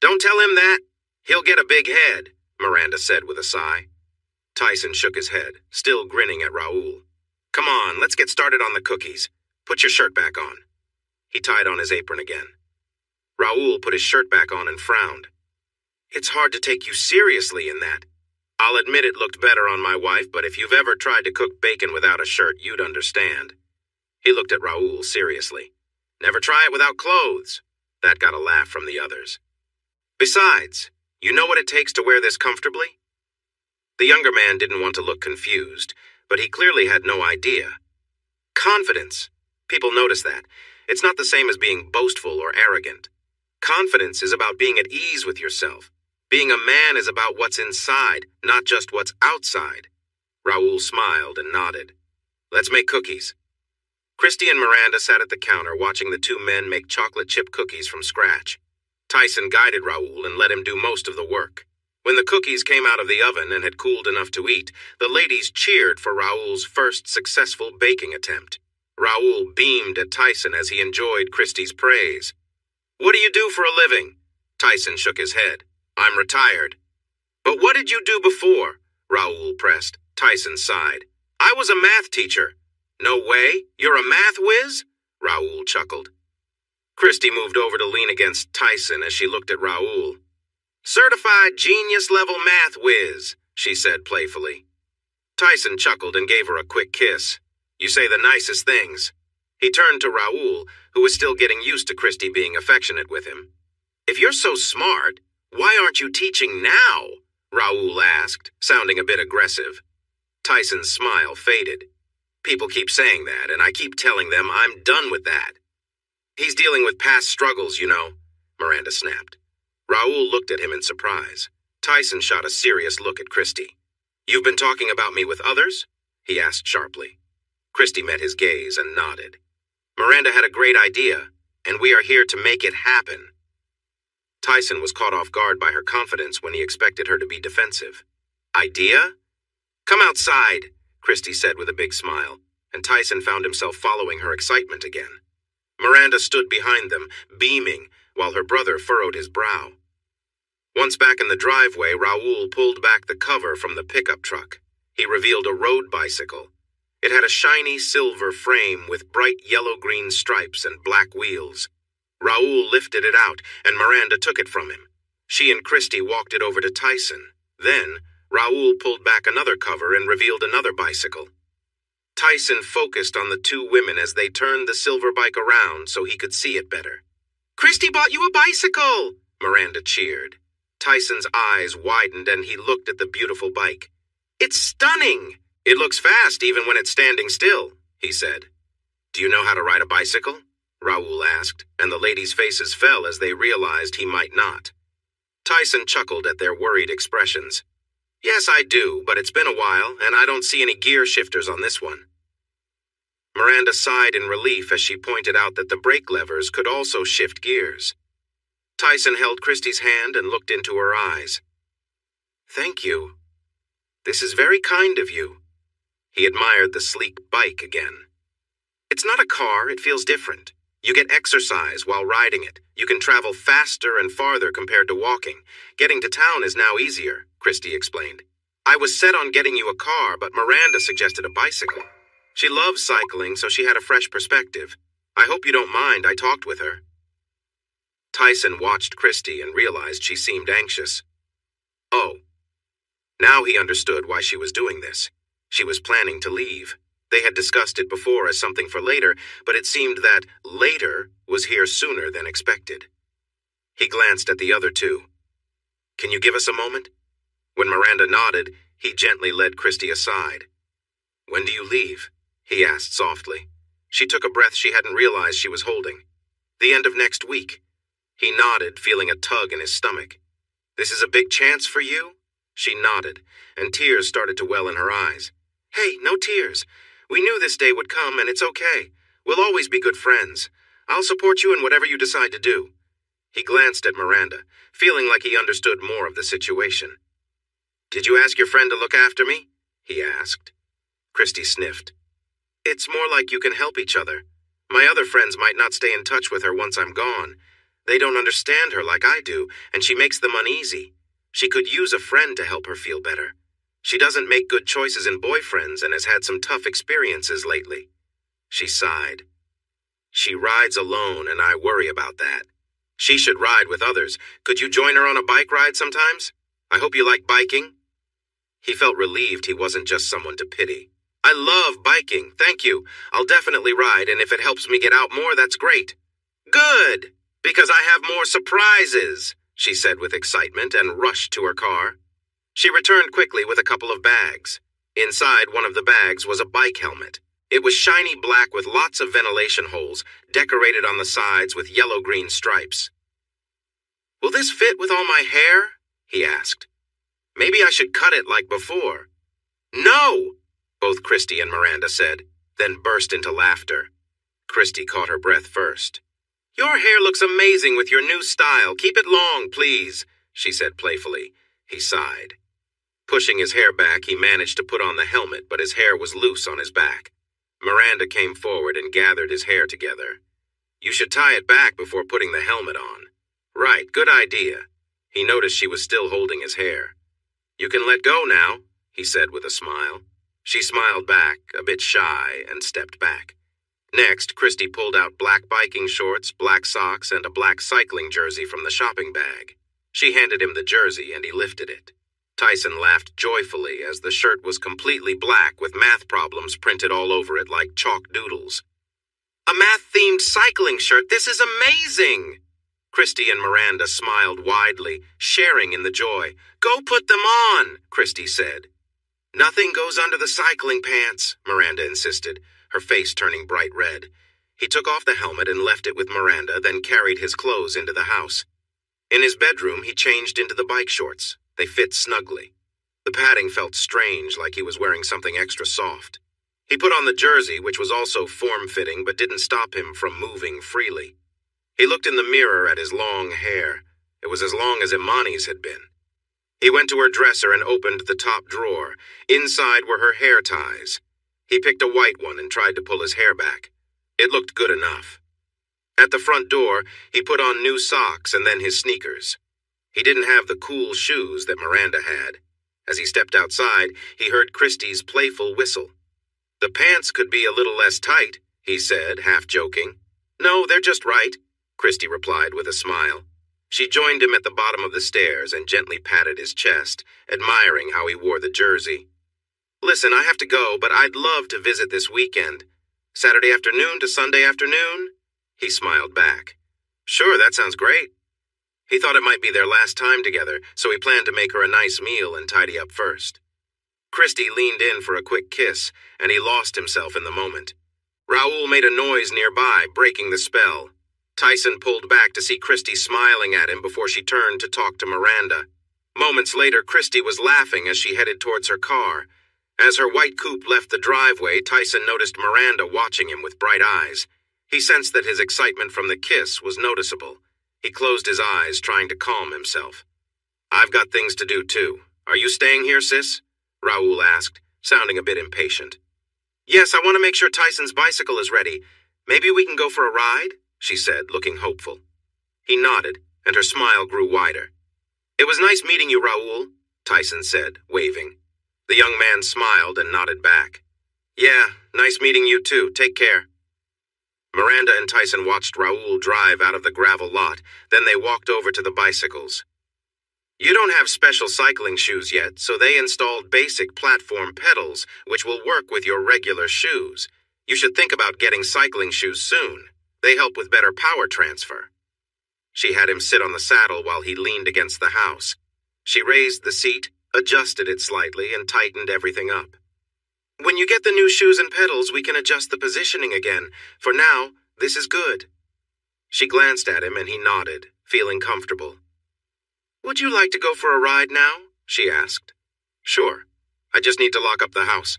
Don't tell him that. He'll get a big head, Miranda said with a sigh. Tyson shook his head, still grinning at Raoul. Come on, let's get started on the cookies. Put your shirt back on. He tied on his apron again. Raoul put his shirt back on and frowned. It's hard to take you seriously in that. I'll admit it looked better on my wife, but if you've ever tried to cook bacon without a shirt, you'd understand. He looked at Raoul seriously. Never try it without clothes. That got a laugh from the others. Besides, you know what it takes to wear this comfortably? The younger man didn't want to look confused, but he clearly had no idea. Confidence. People notice that. It's not the same as being boastful or arrogant. Confidence is about being at ease with yourself. Being a man is about what's inside, not just what's outside. Raoul smiled and nodded. Let's make cookies. Christy and Miranda sat at the counter watching the two men make chocolate chip cookies from scratch. Tyson guided Raoul and let him do most of the work. When the cookies came out of the oven and had cooled enough to eat, the ladies cheered for Raoul's first successful baking attempt. Raoul beamed at Tyson as he enjoyed Christy's praise. What do you do for a living? Tyson shook his head. I'm retired. But what did you do before? Raoul pressed. Tyson sighed. I was a math teacher. No way? You're a math whiz? Raoul chuckled. Christy moved over to lean against Tyson as she looked at Raoul. Certified genius-level math whiz, she said playfully. Tyson chuckled and gave her a quick kiss. You say the nicest things. He turned to Raoul, who was still getting used to Christy being affectionate with him. If you're so smart, why aren't you teaching now? Raoul asked, sounding a bit aggressive. Tyson's smile faded. People keep saying that, and I keep telling them I'm done with that. He's dealing with past struggles, you know, Miranda snapped. Raoul looked at him in surprise. Tyson shot a serious look at Christy. You've been talking about me with others? He asked sharply. Christy met his gaze and nodded. Miranda had a great idea, and we are here to make it happen. Tyson was caught off guard by her confidence when he expected her to be defensive. Idea? Come outside, Christy said with a big smile, and Tyson found himself following her excitement again. Miranda stood behind them, beaming, while her brother furrowed his brow. Once back in the driveway, Raoul pulled back the cover from the pickup truck. He revealed a road bicycle. It had a shiny silver frame with bright yellow-green stripes and black wheels. Raoul lifted it out, and Miranda took it from him. She and Christy walked it over to Tyson. Then, Raoul pulled back another cover and revealed another bicycle. Tyson focused on the two women as they turned the silver bike around so he could see it better. Christy bought you a bicycle! Miranda cheered. Tyson's eyes widened and he looked at the beautiful bike. It's stunning! It looks fast even when it's standing still, he said. Do you know how to ride a bicycle? Raoul asked, and the ladies' faces fell as they realized he might not. Tyson chuckled at their worried expressions. Yes, I do, but it's been a while, and I don't see any gear shifters on this one. Miranda sighed in relief as she pointed out that the brake levers could also shift gears. Tyson held Christy's hand and looked into her eyes. "Thank you. This is very kind of you." He admired the sleek bike again. "It's not a car, it feels different. You get exercise while riding it. You can travel faster and farther compared to walking. Getting to town is now easier," Christy explained. "I was set on getting you a car, but Miranda suggested a bicycle. She loves cycling, so she had a fresh perspective. I hope you don't mind I talked with her." Tyson watched Christy and realized she seemed anxious. Oh. Now he understood why she was doing this. She was planning to leave. They had discussed it before as something for later, but it seemed that later was here sooner than expected. He glanced at the other two. "Can you give us a moment?" When Miranda nodded, he gently led Christy aside. "When do you leave?" he asked softly. She took a breath she hadn't realized she was holding. "The end of next week." He nodded, feeling a tug in his stomach. "This is a big chance for you?" She nodded, and tears started to well in her eyes. "Hey, no tears. We knew this day would come, and it's okay. We'll always be good friends. I'll support you in whatever you decide to do." He glanced at Miranda, feeling like he understood more of the situation. "Did you ask your friend to look after me?" he asked. Christy sniffed. "It's more like you can help each other. My other friends might not stay in touch with her once I'm gone. They don't understand her like I do, and she makes them uneasy. She could use a friend to help her feel better. She doesn't make good choices in boyfriends and has had some tough experiences lately." She sighed. "She rides alone, and I worry about that. She should ride with others. Could you join her on a bike ride sometimes? I hope you like biking." He felt relieved he wasn't just someone to pity. "I love biking, thank you. I'll definitely ride, and if it helps me get out more, that's great." "Good, because I have more surprises," she said with excitement and rushed to her car. She returned quickly with a couple of bags. Inside one of the bags was a bike helmet. It was shiny black with lots of ventilation holes, decorated on the sides with yellow-green stripes. "Will this fit with all my hair?" he asked. "Maybe I should cut it like before." "No!" both Christy and Miranda said, then burst into laughter. Christy caught her breath first. "Your hair looks amazing with your new style. Keep it long, please," she said playfully. He sighed. Pushing his hair back, he managed to put on the helmet, but his hair was loose on his back. Miranda came forward and gathered his hair together. "You should tie it back before putting the helmet on." "Right, good idea." He noticed she was still holding his hair. "You can let go now," he said with a smile. She smiled back, a bit shy, and stepped back. Next, Christy pulled out black biking shorts, black socks, and a black cycling jersey from the shopping bag. She handed him the jersey, and he lifted it. Tyson laughed joyfully as the shirt was completely black with math problems printed all over it like chalk doodles. "A math-themed cycling shirt, this is amazing!" Christy and Miranda smiled widely, sharing in the joy. "Go put them on," Christy said. "Nothing goes under the cycling pants," Miranda insisted, her face turning bright red. He took off the helmet and left it with Miranda, then carried his clothes into the house. In his bedroom, he changed into the bike shorts. They fit snugly. The padding felt strange, like he was wearing something extra soft. He put on the jersey, which was also form-fitting but didn't stop him from moving freely. He looked in the mirror at his long hair. It was as long as Imani's had been. He went to her dresser and opened the top drawer. Inside were her hair ties. He picked a white one and tried to pull his hair back. It looked good enough. At the front door, he put on new socks and then his sneakers. He didn't have the cool shoes that Miranda had. As he stepped outside, he heard Christy's playful whistle. "The pants could be a little less tight," he said, half joking. "No, they're just right," Christy replied with a smile. She joined him at the bottom of the stairs and gently patted his chest, admiring how he wore the jersey. "Listen, I have to go, but I'd love to visit this weekend. Saturday afternoon to Sunday afternoon?" He smiled back. "Sure, that sounds great." He thought it might be their last time together, so he planned to make her a nice meal and tidy up first. Christy leaned in for a quick kiss, and he lost himself in the moment. Raoul made a noise nearby, breaking the spell. Tyson pulled back to see Christy smiling at him before she turned to talk to Miranda. Moments later, Christy was laughing as she headed towards her car. As her white coupe left the driveway, Tyson noticed Miranda watching him with bright eyes. He sensed that his excitement from the kiss was noticeable. He closed his eyes, trying to calm himself. "I've got things to do, too. Are you staying here, sis?" Raoul asked, sounding a bit impatient. "Yes, I want to make sure Tyson's bicycle is ready. Maybe we can go for a ride?" she said, looking hopeful. He nodded, and her smile grew wider. "It was nice meeting you, Raoul," Tyson said, waving. The young man smiled and nodded back. "Yeah, nice meeting you too. Take care." Miranda and Tyson watched Raoul drive out of the gravel lot, then they walked over to the bicycles. "You don't have special cycling shoes yet, so they installed basic platform pedals, which will work with your regular shoes. You should think about getting cycling shoes soon. They help with better power transfer." She had him sit on the saddle while he leaned against the house. She raised the seat, adjusted it slightly, and tightened everything up. "When you get the new shoes and pedals, we can adjust the positioning again. For now, this is good." She glanced at him and he nodded, feeling comfortable. "Would you like to go for a ride now?" she asked. "Sure. I just need to lock up the house."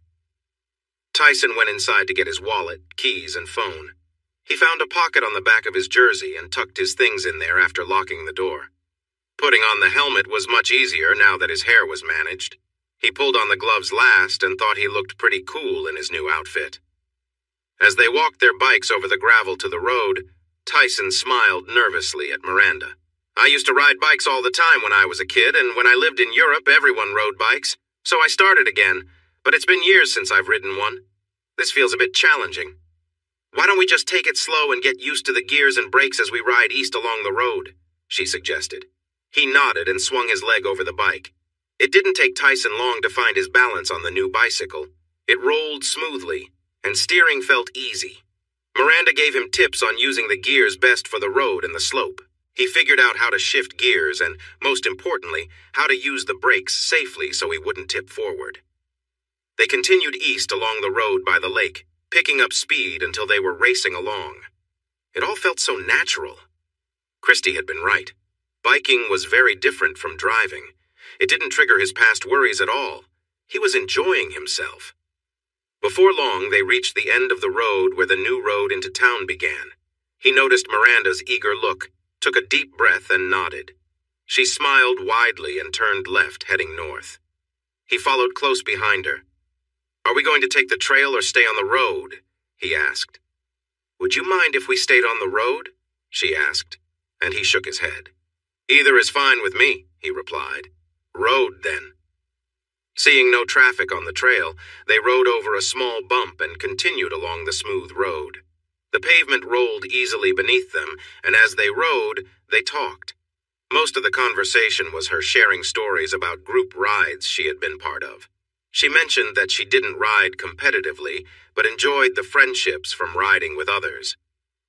Tyson went inside to get his wallet, keys, and phone. He found a pocket on the back of his jersey and tucked his things in there after locking the door. Putting on the helmet was much easier now that his hair was managed. He pulled on the gloves last and thought he looked pretty cool in his new outfit. As they walked their bikes over the gravel to the road, Tyson smiled nervously at Miranda. "I used to ride bikes all the time when I was a kid, and when I lived in Europe, everyone rode bikes. So I started again, but it's been years since I've ridden one. This feels a bit challenging. Why don't we just take it slow and get used to the gears and brakes as we ride east along the road?" she suggested. He nodded and swung his leg over the bike. It didn't take Tyson long to find his balance on the new bicycle. It rolled smoothly, and steering felt easy. Miranda gave him tips on using the gears best for the road and the slope. He figured out how to shift gears and, most importantly, how to use the brakes safely so he wouldn't tip forward. They continued east along the road by the lake, picking up speed until they were racing along. It all felt so natural. Christy had been right. Biking was very different from driving. It didn't trigger his past worries at all. He was enjoying himself. Before long, they reached the end of the road where the new road into town began. He noticed Miranda's eager look, took a deep breath, and nodded. She smiled widely and turned left, heading north. He followed close behind her. "Are we going to take the trail or stay on the road?" he asked. "Would you mind if we stayed on the road?" she asked, and he shook his head. "Either is fine with me," he replied. "Road, then." Seeing no traffic on the trail, they rode over a small bump and continued along the smooth road. The pavement rolled easily beneath them, and as they rode, they talked. Most of the conversation was her sharing stories about group rides she had been part of. She mentioned that she didn't ride competitively, but enjoyed the friendships from riding with others.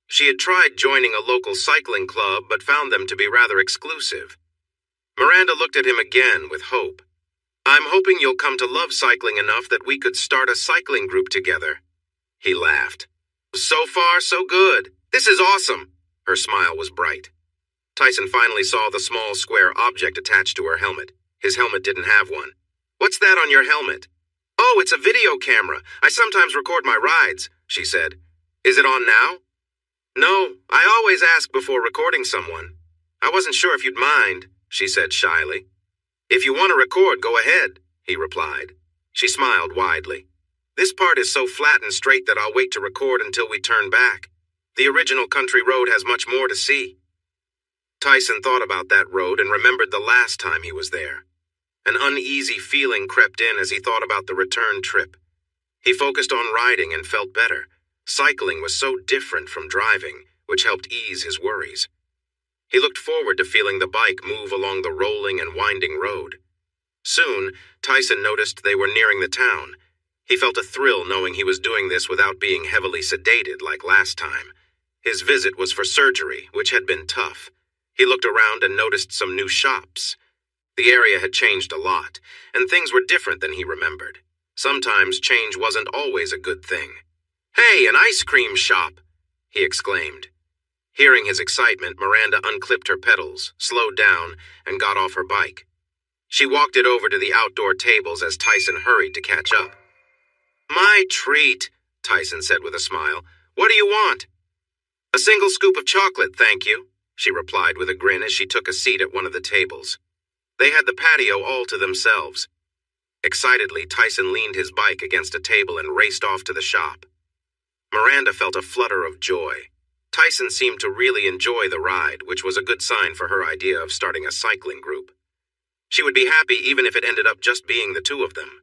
She had tried joining a local cycling club, but found them to be rather exclusive. Miranda looked at him again with hope. "I'm hoping you'll come to love cycling enough that we could start a cycling group together." He laughed. "So far, so good. This is awesome." Her smile was bright. Tyson finally saw the small square object attached to her helmet. His helmet didn't have one. "What's that on your helmet?" "Oh, it's a video camera. I sometimes record my rides," she said. "Is it on now?" "No, I always ask before recording someone. I wasn't sure if you'd mind," she said shyly. "If you want to record, go ahead," he replied. She smiled widely. "This part is so flat and straight that I'll wait to record until we turn back. The original country road has much more to see." Tyson thought about that road and remembered the last time he was there. An uneasy feeling crept in as he thought about the return trip. He focused on riding and felt better. Cycling was so different from driving, which helped ease his worries. He looked forward to feeling the bike move along the rolling and winding road. Soon, Tyson noticed they were nearing the town. He felt a thrill knowing he was doing this without being heavily sedated like last time. His visit was for surgery, which had been tough. He looked around and noticed some new shops. The area had changed a lot, and things were different than he remembered. Sometimes change wasn't always a good thing. "Hey, an ice cream shop!" he exclaimed. Hearing his excitement, Miranda unclipped her pedals, slowed down, and got off her bike. She walked it over to the outdoor tables as Tyson hurried to catch up. "My treat," Tyson said with a smile. "What do you want?" "A single scoop of chocolate, thank you," she replied with a grin as she took a seat at one of the tables. They had the patio all to themselves. Excitedly, Tyson leaned his bike against a table and raced off to the shop. Miranda felt a flutter of joy. Tyson seemed to really enjoy the ride, which was a good sign for her idea of starting a cycling group. She would be happy even if it ended up just being the two of them.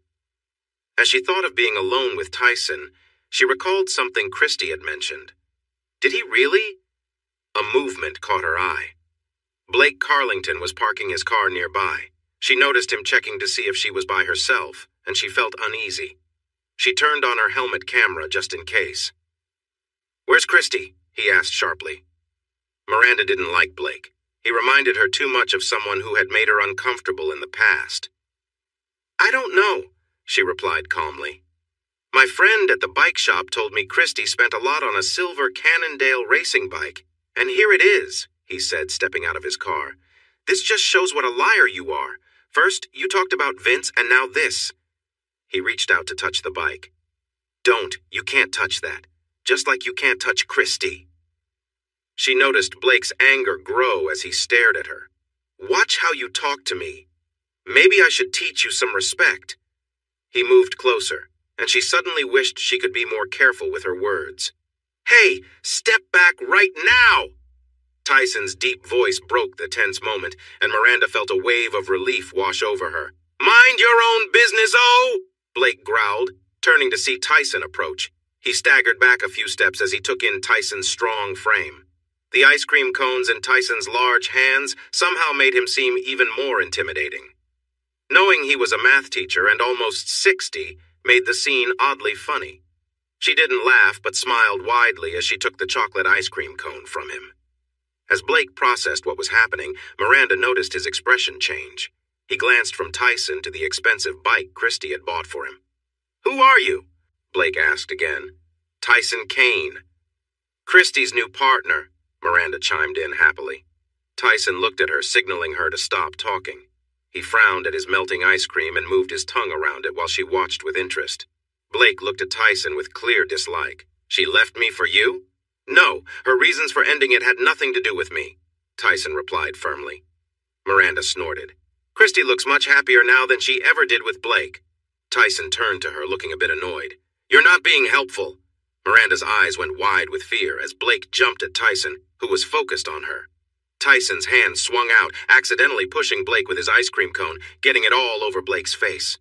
As she thought of being alone with Tyson, she recalled something Christy had mentioned. Did he really? A movement caught her eye. Blake Carlington was parking his car nearby. She noticed him checking to see if she was by herself, and she felt uneasy. She turned on her helmet camera just in case. "Where's Christy?" he asked sharply. Miranda didn't like Blake. He reminded her too much of someone who had made her uncomfortable in the past. "I don't know," she replied calmly. "My friend at the bike shop told me Christy spent a lot on a silver Cannondale racing bike, and here it is," he said, stepping out of his car. "This just shows what a liar you are. First, you talked about Vince, and now this." He reached out to touch the bike. "Don't, you can't touch that. Just like you can't touch Christy." She noticed Blake's anger grow as he stared at her. "Watch how you talk to me. Maybe I should teach you some respect." He moved closer, and she suddenly wished she could be more careful with her words. "Hey, step back right now!" Tyson's deep voice broke the tense moment, and Miranda felt a wave of relief wash over her. "Mind your own business, oh!" Blake growled, turning to see Tyson approach. He staggered back a few steps as he took in Tyson's strong frame. The ice cream cones in Tyson's large hands somehow made him seem even more intimidating. Knowing he was a math teacher and almost 60 made the scene oddly funny. She didn't laugh but smiled widely as she took the chocolate ice cream cone from him. As Blake processed what was happening, Miranda noticed his expression change. He glanced from Tyson to the expensive bike Christy had bought for him. "Who are you?" Blake asked again. "Tyson Kane." "Christy's new partner," Miranda chimed in happily. Tyson looked at her, signaling her to stop talking. He frowned at his melting ice cream and moved his tongue around it while she watched with interest. Blake looked at Tyson with clear dislike. "She left me for you?" "No, her reasons for ending it had nothing to do with me," Tyson replied firmly. Miranda snorted. "Christy looks much happier now than she ever did with Blake." Tyson turned to her, looking a bit annoyed. "You're not being helpful." Miranda's eyes went wide with fear as Blake jumped at Tyson, who was focused on her. Tyson's hand swung out, accidentally pushing Blake with his ice cream cone, getting it all over Blake's face.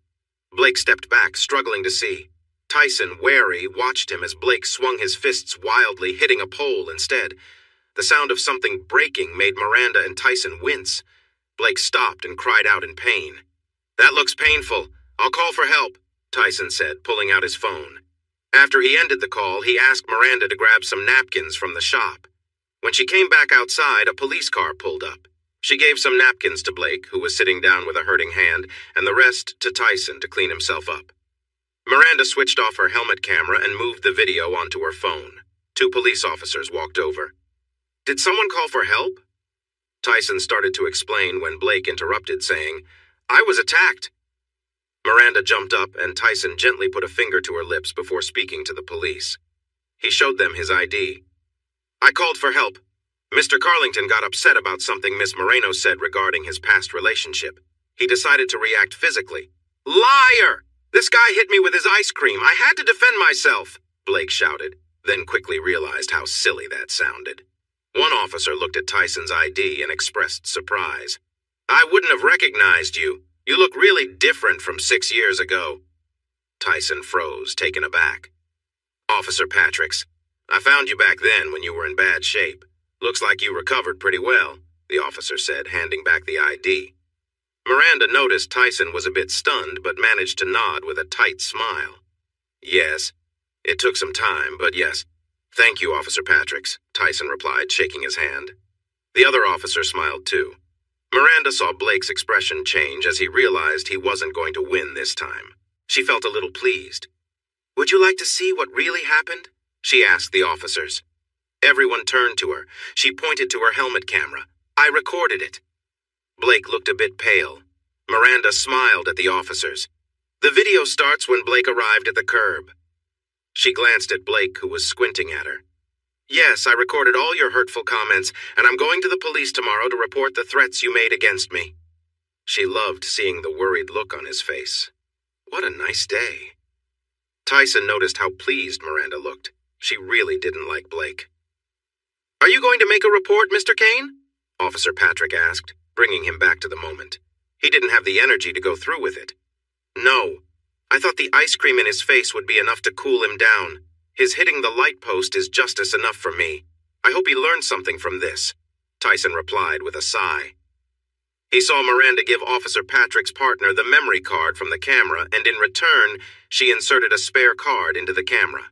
Blake stepped back, struggling to see. Tyson, wary, watched him as Blake swung his fists wildly, hitting a pole instead. The sound of something breaking made Miranda and Tyson wince. Blake stopped and cried out in pain. "That looks painful. I'll call for help," Tyson said, pulling out his phone. After he ended the call, he asked Miranda to grab some napkins from the shop. When she came back outside, a police car pulled up. She gave some napkins to Blake, who was sitting down with a hurting hand, and the rest to Tyson to clean himself up. Miranda switched off her helmet camera and moved the video onto her phone. 2 police officers walked over. "Did someone call for help?" Tyson started to explain when Blake interrupted, saying, "I was attacked." Miranda jumped up, and Tyson gently put a finger to her lips before speaking to the police. He showed them his ID. "I called for help. Mr. Carlington got upset about something Miss Moreno said regarding his past relationship. He decided to react physically." "Liar! This guy hit me with his ice cream. I had to defend myself," Blake shouted, then quickly realized how silly that sounded. One officer looked at Tyson's ID and expressed surprise. "I wouldn't have recognized you. You look really different from 6 years ago." Tyson froze, taken aback. "Officer Patricks, I found you back then when you were in bad shape. Looks like you recovered pretty well," the officer said, handing back the ID. Miranda noticed Tyson was a bit stunned, but managed to nod with a tight smile. "Yes. It took some time, but yes. Thank you, Officer Patricks," Tyson replied, shaking his hand. The other officer smiled too. Miranda saw Blake's expression change as he realized he wasn't going to win this time. She felt a little pleased. "Would you like to see what really happened?" she asked the officers. Everyone turned to her. She pointed to her helmet camera. "I recorded it." Blake looked a bit pale. Miranda smiled at the officers. "The video starts when Blake arrived at the curb." She glanced at Blake, who was squinting at her. Yes, I recorded all your hurtful comments, and I'm going to the police tomorrow to report the threats you made against me. She loved seeing the worried look on his face. What a nice day. Tyson noticed how pleased Miranda looked. She really didn't like Blake. Are you going to make a report, Mr. Kane? Officer Patrick asked, bringing him back to the moment. He didn't have the energy to go through with it. No. I thought the ice cream in his face would be enough to cool him down. His hitting the light post is justice enough for me. I hope he learned something from this, Tyson replied with a sigh. He saw Miranda give Officer Patrick's partner the memory card from the camera, and in return, she inserted a spare card into the camera.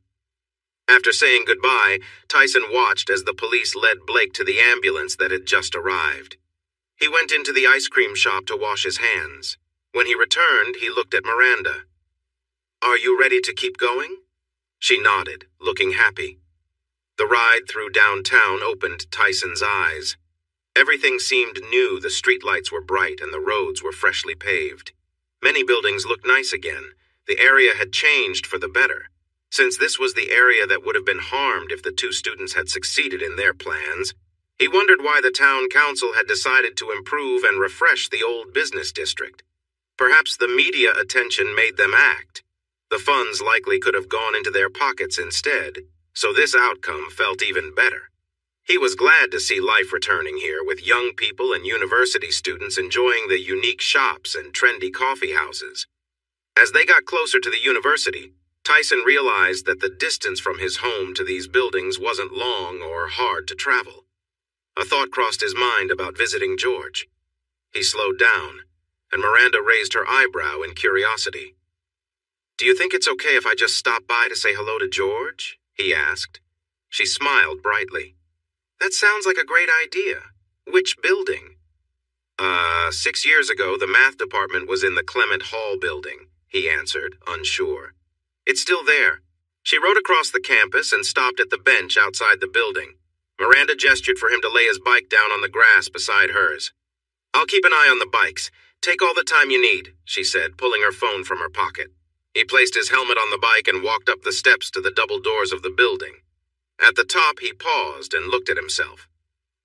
After saying goodbye, Tyson watched as the police led Blake to the ambulance that had just arrived. He went into the ice cream shop to wash his hands. When he returned, he looked at Miranda. Are you ready to keep going? She nodded, looking happy. The ride through downtown opened Tyson's eyes. Everything seemed new. The streetlights were bright and the roads were freshly paved. Many buildings looked nice again. The area had changed for the better. Since this was the area that would have been harmed if the two students had succeeded in their plans, he wondered why the town council had decided to improve and refresh the old business district. Perhaps the media attention made them act. The funds likely could have gone into their pockets instead, so this outcome felt even better. He was glad to see life returning here, with young people and university students enjoying the unique shops and trendy coffee houses. As they got closer to the university, Tyson realized that the distance from his home to these buildings wasn't long or hard to travel. A thought crossed his mind about visiting George. He slowed down, and Miranda raised her eyebrow in curiosity. Do you think it's okay if I just stop by to say hello to George? He asked. She smiled brightly. That sounds like a great idea. Which building? 6 years ago, the math department was in the Clement Hall building, he answered, unsure. It's still there. She rode across the campus and stopped at the bench outside the building. Miranda gestured for him to lay his bike down on the grass beside hers. I'll keep an eye on the bikes. Take all the time you need, she said, pulling her phone from her pocket. He placed his helmet on the bike and walked up the steps to the double doors of the building. At the top, he paused and looked at himself.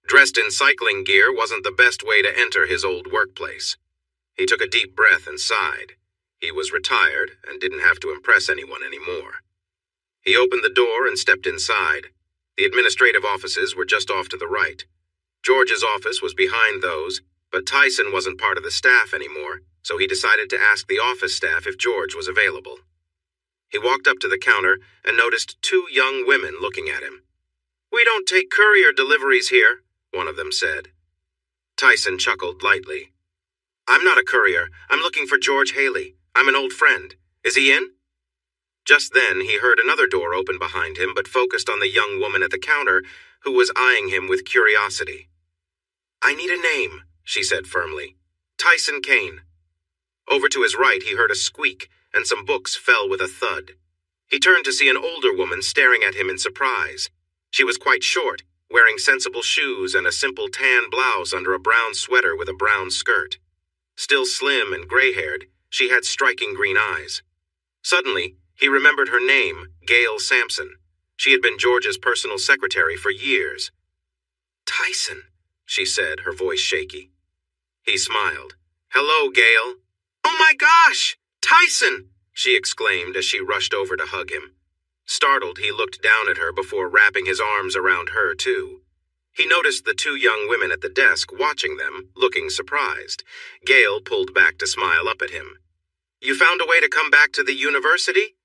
Dressed in cycling gear wasn't the best way to enter his old workplace. He took a deep breath and sighed. He was retired and didn't have to impress anyone anymore. He opened the door and stepped inside. The administrative offices were just off to the right. George's office was behind those, but Tyson wasn't part of the staff anymore, so he decided to ask the office staff if George was available. He walked up to the counter and noticed 2 young women looking at him. We don't take courier deliveries here, one of them said. Tyson chuckled lightly. I'm not a courier. I'm looking for George Haley. I'm an old friend. Is he in? Just then, he heard another door open behind him, but focused on the young woman at the counter, who was eyeing him with curiosity. I need a name, she said firmly. Tyson Kane. Over to his right, he heard a squeak, and some books fell with a thud. He turned to see an older woman staring at him in surprise. She was quite short, wearing sensible shoes and a simple tan blouse under a brown sweater with a brown skirt. Still slim and gray-haired, she had striking green eyes. Suddenly, he remembered her name, Gail Sampson. She had been George's personal secretary for years. Tyson, she said, her voice shaky. He smiled. Hello, Gail. Oh my gosh! Tyson! She exclaimed as she rushed over to hug him. Startled, he looked down at her before wrapping his arms around her, too. He noticed the 2 young women at the desk watching them, looking surprised. Gail pulled back to smile up at him. You found a way to come back to the university?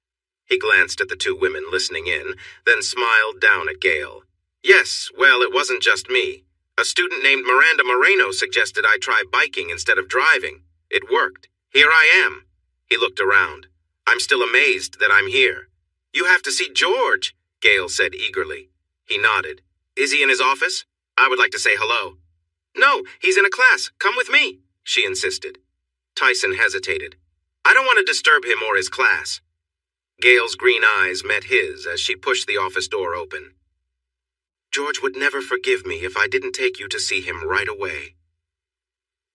He glanced at the 2 women listening in, then smiled down at Gail. Yes, well, it wasn't just me. A student named Miranda Moreno suggested I try biking instead of driving. It worked. Here I am. He looked around. I'm still amazed that I'm here. You have to see George, Gail said eagerly. He nodded. Is he in his office? I would like to say hello. No, he's in a class. Come with me, she insisted. Tyson hesitated. I don't want to disturb him or his class. Gail's green eyes met his as she pushed the office door open. George would never forgive me if I didn't take you to see him right away.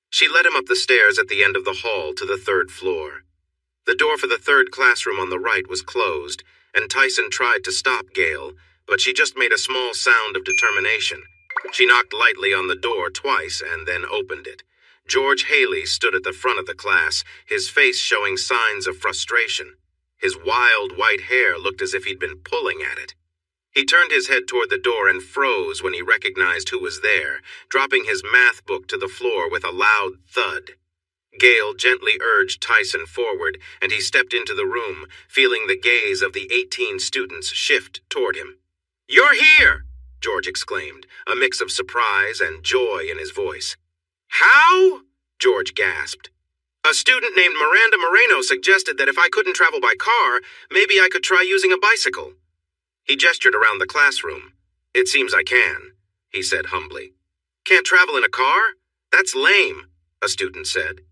She led him up the stairs at the end of the hall to the 3rd floor. The door for the 3rd classroom on the right was closed, and Tyson tried to stop Gail, but she just made a small sound of determination. She knocked lightly on the door twice and then opened it. George Haley stood at the front of the class, his face showing signs of frustration. His wild white hair looked as if he'd been pulling at it. He turned his head toward the door and froze when he recognized who was there, dropping his math book to the floor with a loud thud. Gale gently urged Tyson forward, and he stepped into the room, feeling the gaze of the 18 students shift toward him. "You're here!" George exclaimed, a mix of surprise and joy in his voice. "How?" George gasped. "A student named Miranda Moreno suggested that if I couldn't travel by car, maybe I could try using a bicycle." He gestured around the classroom. "It seems I can," he said humbly. "Can't travel in a car? That's lame," a student said.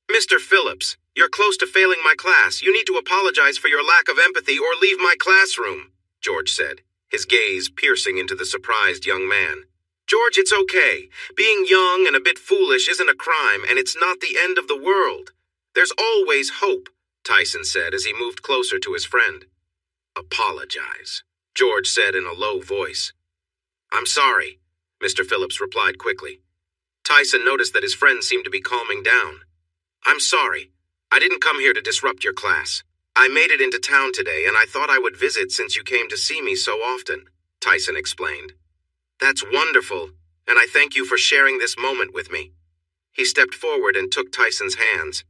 "Mr. Phillips, you're close to failing my class. You need to apologize for your lack of empathy or leave my classroom," George said, his gaze piercing into the surprised young man. "George, it's okay. Being young and a bit foolish isn't a crime, and it's not the end of the world. There's always hope," Tyson said as he moved closer to his friend. "Apologize," George said in a low voice. "I'm sorry," Mr. Phillips replied quickly. Tyson noticed that his friend seemed to be calming down. "I'm sorry. I didn't come here to disrupt your class. I made it into town today, and I thought I would visit since you came to see me so often," Tyson explained. "That's wonderful, and I thank you for sharing this moment with me." He stepped forward and took Tyson's hands.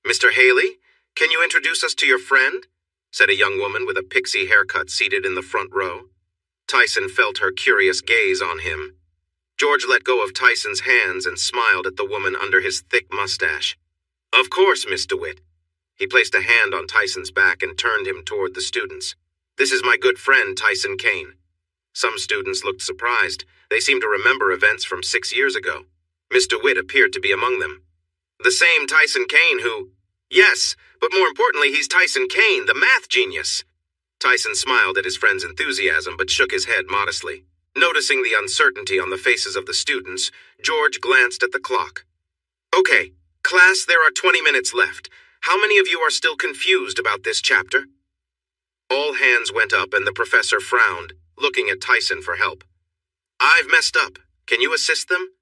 "Mr. Haley, can you introduce us to your friend?" said a young woman with a pixie haircut seated in the front row. Tyson felt her curious gaze on him. George let go of Tyson's hands and smiled at the woman under his thick mustache. "Of course, Miss DeWitt." He placed a hand on Tyson's back and turned him toward the students. "This is my good friend, Tyson Kane." Some students looked surprised. They seemed to remember events from 6 years ago. Miss DeWitt appeared to be among them. "The same Tyson Kane who—" "Yes, but more importantly, he's Tyson Kane, the math genius." Tyson smiled at his friend's enthusiasm but shook his head modestly. Noticing the uncertainty on the faces of the students, George glanced at the clock. "Okay, class, there are 20 minutes left. How many of you are still confused about this chapter?" All hands went up and the professor frowned, looking at Tyson for help. "I've messed up. Can you assist them?"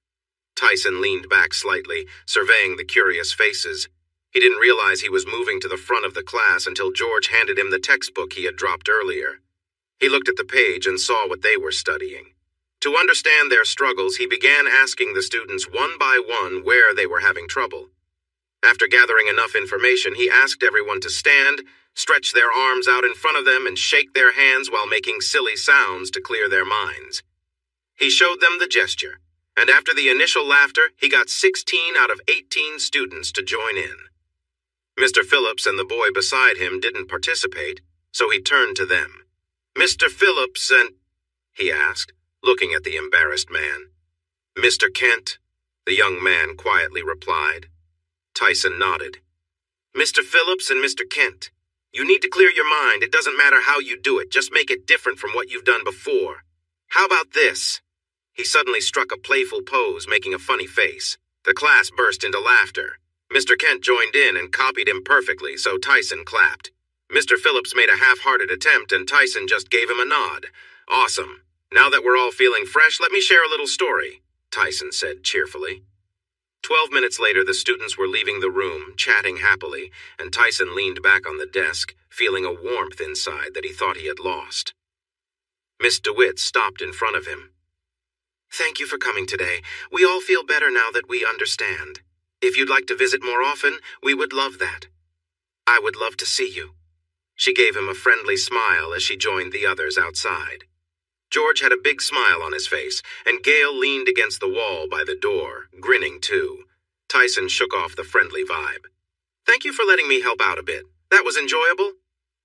Tyson leaned back slightly, surveying the curious faces. He didn't realize he was moving to the front of the class until George handed him the textbook he had dropped earlier. He looked at the page and saw what they were studying. To understand their struggles, he began asking the students one by one where they were having trouble. After gathering enough information, he asked everyone to stand, stretch their arms out in front of them, and shake their hands while making silly sounds to clear their minds. He showed them the gesture, and after the initial laughter, he got 16 out of 18 students to join in. Mr. Phillips and the boy beside him didn't participate, so he turned to them. "Mr. Phillips and—" he asked, looking at the embarrassed man. "Mr. Kent," the young man quietly replied. Tyson nodded. "Mr. Phillips and Mr. Kent, you need to clear your mind. It doesn't matter how you do it, just make it different from what you've done before. How about this?" He suddenly struck a playful pose, making a funny face. The class burst into laughter. Mr. Kent joined in and copied him perfectly, so Tyson clapped. Mr. Phillips made a half-hearted attempt, and Tyson just gave him a nod. "Awesome. Now that we're all feeling fresh, let me share a little story," Tyson said cheerfully. 12 minutes later, the students were leaving the room, chatting happily, and Tyson leaned back on the desk, feeling a warmth inside that he thought he had lost. Miss DeWitt stopped in front of him. "Thank you for coming today. We all feel better now that we understand. If you'd like to visit more often, we would love that. I would love to see you." She gave him a friendly smile as she joined the others outside. George had a big smile on his face, and Gale leaned against the wall by the door, grinning too. Tyson shook off the friendly vibe. "Thank you for letting me help out a bit. That was enjoyable?"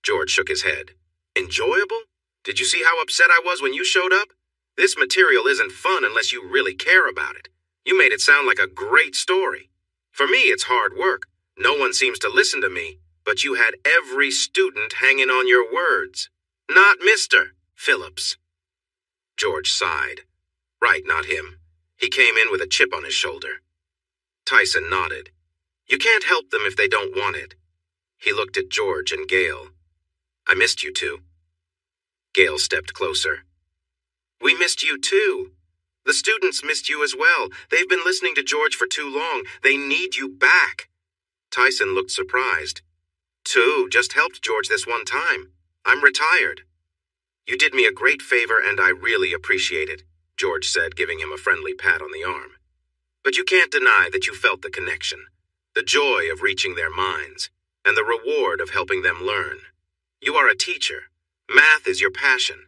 George shook his head. "Enjoyable? Did you see how upset I was when you showed up? This material isn't fun unless you really care about it. You made it sound like a great story. For me, it's hard work. No one seems to listen to me, but you had every student hanging on your words. Not Mr. Phillips." George sighed. Right, not him. He came in with a chip on his shoulder. Tyson nodded. "You can't help them if they don't want it." He looked at George and Gale. "I missed you two." Gale stepped closer. We missed you too. The students missed you as well. They've been listening to George for too long. They need you back. Tyson looked surprised. Just helped George this one time. I'm retired. You did me a great favor and I really appreciate it, George said, giving him a friendly pat on the arm. But you can't deny that you felt the connection, the joy of reaching their minds, and the reward of helping them learn. You are a teacher. Math is your passion.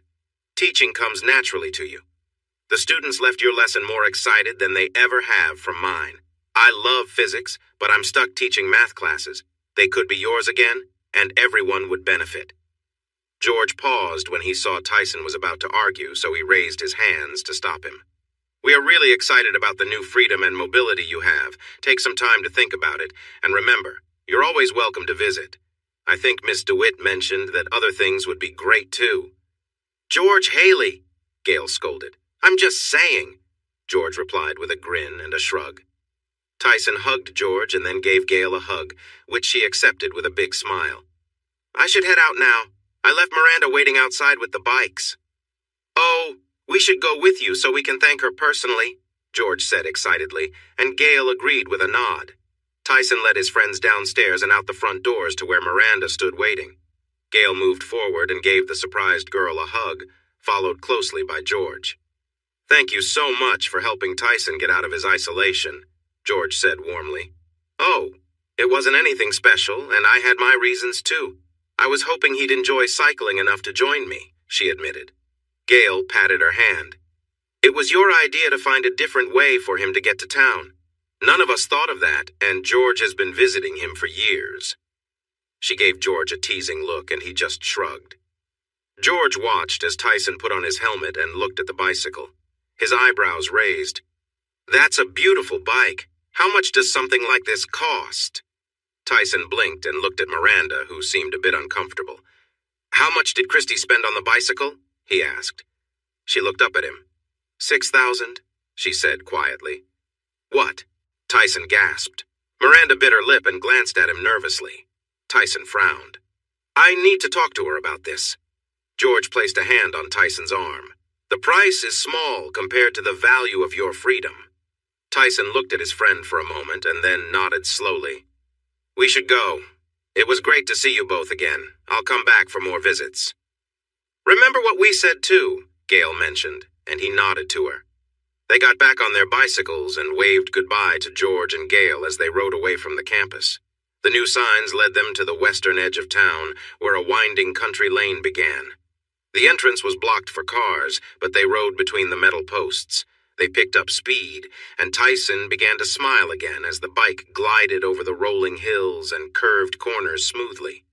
Teaching comes naturally to you. The students left your lesson more excited than they ever have from mine. I love physics, but I'm stuck teaching math classes. They could be yours again, and everyone would benefit. George paused when he saw Tyson was about to argue, so he raised his hands to stop him. We are really excited about the new freedom and mobility you have. Take some time to think about it, and remember, you're always welcome to visit. I think Miss DeWitt mentioned that other things would be great too. George Haley, Gail scolded. I'm just saying, George replied with a grin and a shrug. Tyson hugged George and then gave Gail a hug, which she accepted with a big smile. I should head out now. I left Miranda waiting outside with the bikes. Oh, we should go with you so we can thank her personally, George said excitedly, and Gail agreed with a nod. Tyson led his friends downstairs and out the front doors to where Miranda stood waiting. Gail moved forward and gave the surprised girl a hug, followed closely by George. Thank you so much for helping Tyson get out of his isolation, George said warmly. Oh, it wasn't anything special, and I had my reasons too. I was hoping he'd enjoy cycling enough to join me, she admitted. Gail patted her hand. It was your idea to find a different way for him to get to town. None of us thought of that, and George has been visiting him for years. She gave George a teasing look, and he just shrugged. George watched as Tyson put on his helmet and looked at the bicycle. His eyebrows raised. That's a beautiful bike. How much does something like this cost? Tyson blinked and looked at Miranda, who seemed a bit uncomfortable. How much did Christy spend on the bicycle? He asked. She looked up at him. 6,000, she said quietly. What? Tyson gasped. Miranda bit her lip and glanced at him nervously. Tyson frowned. I need to talk to her about this. George placed a hand on Tyson's arm. The price is small compared to the value of your freedom. Tyson looked at his friend for a moment and then nodded slowly. We should go. It was great to see you both again. I'll come back for more visits. Remember what we said too, Gail mentioned, and he nodded to her. They got back on their bicycles and waved goodbye to George and Gail as they rode away from the campus. The new signs led them to the western edge of town, where a winding country lane began. The entrance was blocked for cars, but they rode between the metal posts. They picked up speed, and Tyson began to smile again as the bike glided over the rolling hills and curved corners smoothly.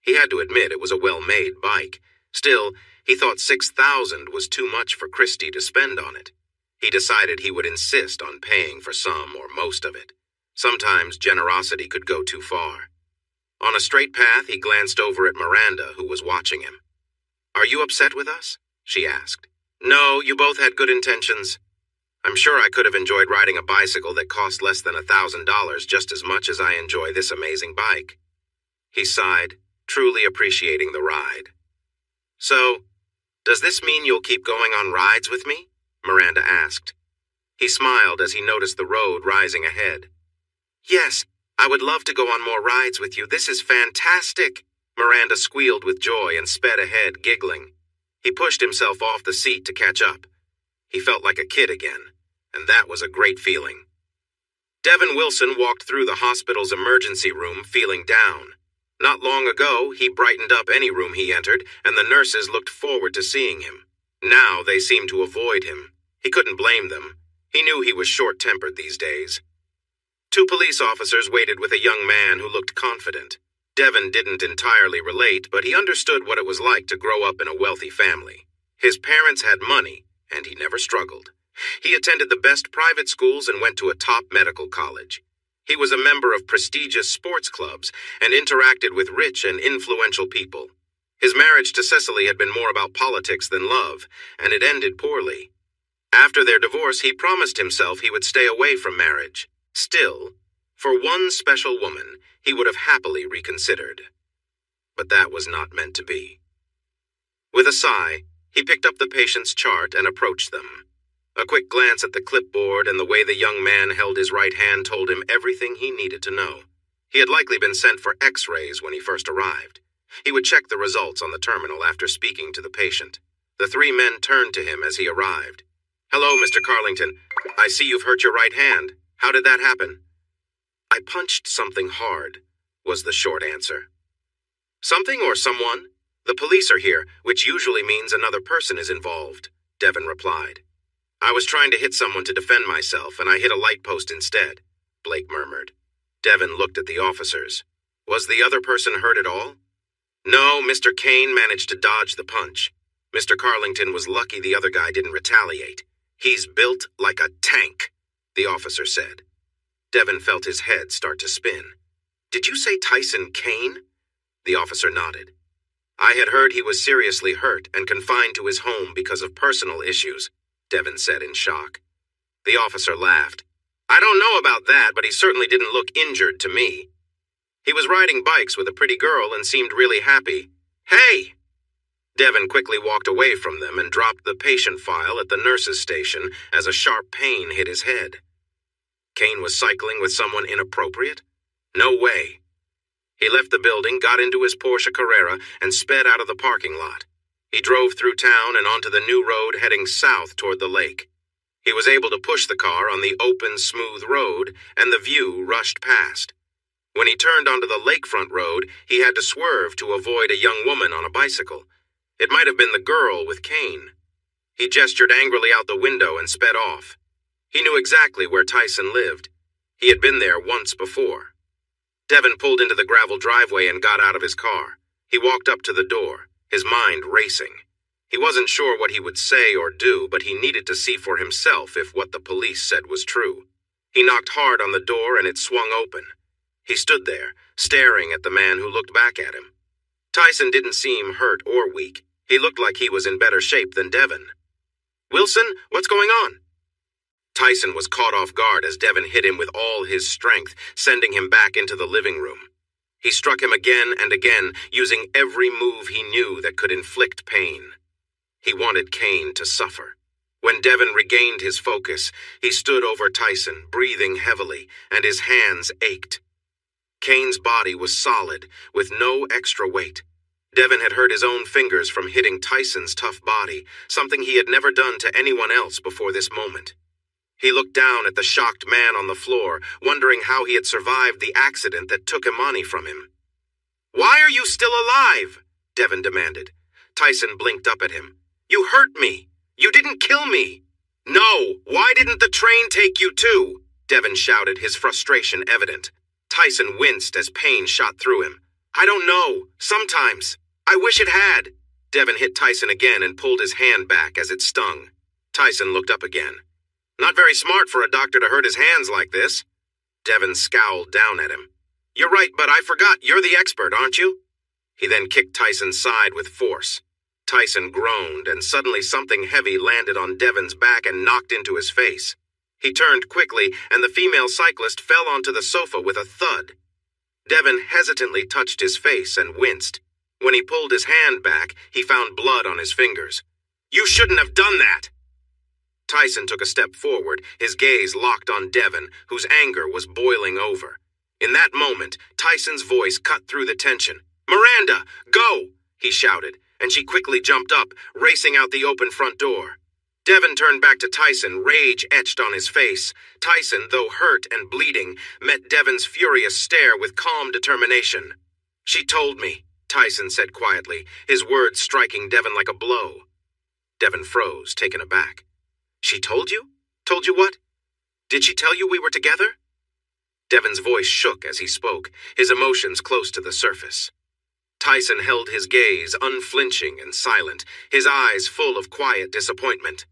He had to admit it was a well-made bike. Still, he thought 6,000 was too much for Christy to spend on it. He decided he would insist on paying for some or most of it. Sometimes generosity could go too far. On a straight path, he glanced over at Miranda, who was watching him. Are you upset with us? She asked. No, you both had good intentions. I'm sure I could have enjoyed riding a bicycle that cost less than $1,000 just as much as I enjoy this amazing bike. He sighed, truly appreciating the ride. So, does this mean you'll keep going on rides with me? Miranda asked. He smiled as he noticed the road rising ahead. Yes, I would love to go on more rides with you. This is fantastic. Miranda squealed with joy and sped ahead, giggling. He pushed himself off the seat to catch up. He felt like a kid again, and that was a great feeling. Devin Wilson walked through the hospital's emergency room feeling down. Not long ago, he brightened up any room he entered, and the nurses looked forward to seeing him. Now they seemed to avoid him. He couldn't blame them. He knew he was short-tempered these days. 2 police officers waited with a young man who looked confident. Devin didn't entirely relate, but he understood what it was like to grow up in a wealthy family. His parents had money, and he never struggled. He attended the best private schools and went to a top medical college. He was a member of prestigious sports clubs and interacted with rich and influential people. His marriage to Cecily had been more about politics than love, and it ended poorly. After their divorce, he promised himself he would stay away from marriage. Still, for one special woman, he would have happily reconsidered. But that was not meant to be. With a sigh, He picked up the patient's chart and approached them. A quick glance at the clipboard and the way the young man held his right hand told him everything he needed to know. He had likely been sent for X-rays when he first arrived. He would check the results on the terminal after speaking to the patient. The three men turned to him as he arrived. "Hello, Mr. Carlington. I see you've hurt your right hand. How did that happen?" "I punched something hard," was the short answer. "Something or someone? The police are here, which usually means another person is involved," Devin replied. "I was trying to hit someone to defend myself, and I hit a light post instead," Blake murmured. Devin looked at the officers. "Was the other person hurt at all?" "No, Mr. Kane managed to dodge the punch. Mr. Carlington was lucky the other guy didn't retaliate. He's built like a tank," the officer said. Devin felt his head start to spin. "Did you say Tyson Kane?" The officer nodded. "I had heard he was seriously hurt and confined to his home because of personal issues," Devin said in shock. The officer laughed. "I don't know about that, but he certainly didn't look injured to me. He was riding bikes with a pretty girl and seemed really happy. Hey!" Devin quickly walked away from them and dropped the patient file at the nurse's station as a sharp pain hit his head. Kane was cycling with someone inappropriate? No way. He left the building, got into his Porsche Carrera, and sped out of the parking lot. He drove through town and onto the new road heading south toward the lake. He was able to push the car on the open, smooth road, and the view rushed past. When he turned onto the lakefront road, he had to swerve to avoid a young woman on a bicycle. It might have been the girl with Kane. He gestured angrily out the window and sped off. He knew exactly where Tyson lived. He had been there once before. Devin pulled into the gravel driveway and got out of his car. He walked up to the door, his mind racing. He wasn't sure what he would say or do, but he needed to see for himself if what the police said was true. He knocked hard on the door and it swung open. He stood there, staring at the man who looked back at him. Tyson didn't seem hurt or weak. He looked like he was in better shape than Devin. "Wilson, what's going on?" Tyson was caught off guard as Devin hit him with all his strength, sending him back into the living room. He struck him again and again, using every move he knew that could inflict pain. He wanted Kane to suffer. When Devin regained his focus, he stood over Tyson, breathing heavily, and his hands ached. Kane's body was solid, with no extra weight. Devin had hurt his own fingers from hitting Tyson's tough body, something he had never done to anyone else before this moment. He looked down at the shocked man on the floor, wondering how he had survived the accident that took Imani from him. "Why are you still alive?" Devin demanded. Tyson blinked up at him. "You hurt me. You didn't kill me." "No, why didn't the train take you too?" Devin shouted, his frustration evident. Tyson winced as pain shot through him. "I don't know. Sometimes. I wish it had." Devin hit Tyson again and pulled his hand back as it stung. Tyson looked up again. "Not very smart for a doctor to hurt his hands like this." Devin scowled down at him. "You're right, but I forgot. You're the expert, aren't you?" He then kicked Tyson's side with force. Tyson groaned, and suddenly something heavy landed on Devin's back and knocked into his face. He turned quickly, and the female cyclist fell onto the sofa with a thud. Devin hesitantly touched his face and winced. When he pulled his hand back, he found blood on his fingers. "You shouldn't have done that!" Tyson took a step forward, his gaze locked on Devin, whose anger was boiling over. In that moment, Tyson's voice cut through the tension. "Miranda, go!" he shouted, and she quickly jumped up, racing out the open front door. Devin turned back to Tyson, rage etched on his face. Tyson, though hurt and bleeding, met Devin's furious stare with calm determination. "She told me," Tyson said quietly, his words striking Devin like a blow. Devin froze, taken aback. "She told you? Told you what? Did she tell you we were together?" Devin's voice shook as he spoke, his emotions close to the surface. Tyson held his gaze, unflinching and silent, his eyes full of quiet disappointment.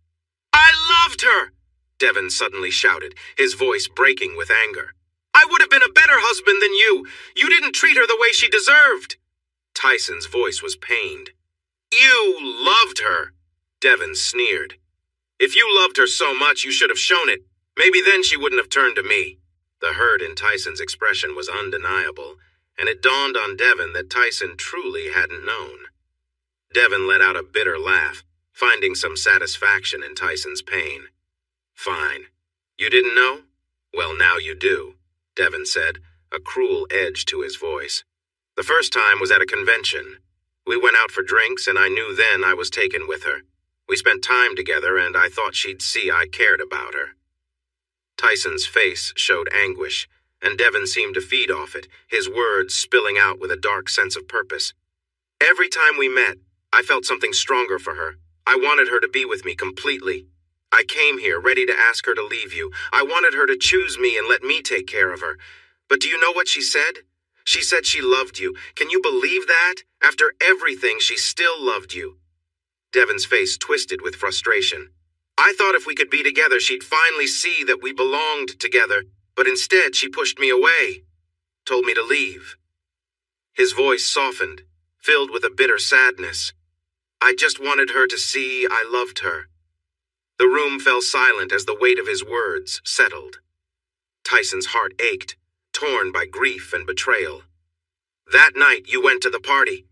"I loved her!" Devin suddenly shouted, his voice breaking with anger. "I would have been a better husband than you! You didn't treat her the way she deserved!" Tyson's voice was pained. "You loved her!" Devin sneered. "If you loved her so much, you should have shown it. Maybe then she wouldn't have turned to me." The hurt in Tyson's expression was undeniable, and it dawned on Devin that Tyson truly hadn't known. Devin let out a bitter laugh. finding some satisfaction in Tyson's pain. "Fine. You didn't know? Well, now you do," Devon said, a cruel edge to his voice. "The first time was at a convention. We went out for drinks, and I knew then I was taken with her. We spent time together, and I thought she'd see I cared about her." Tyson's face showed anguish, and Devon seemed to feed off it, his words spilling out with a dark sense of purpose. "Every time we met, I felt something stronger for her. I wanted her to be with me completely. I came here ready to ask her to leave you. I wanted her to choose me and let me take care of her. But do you know what she said? She said she loved you. Can you believe that? After everything, she still loved you." Devon's face twisted with frustration. "I thought if we could be together, she'd finally see that we belonged together, but instead she pushed me away, told me to leave." His voice softened, filled with a bitter sadness. "I just wanted her to see I loved her." The room fell silent as the weight of his words settled. Tyson's heart ached, torn by grief and betrayal. "That night you went to the party."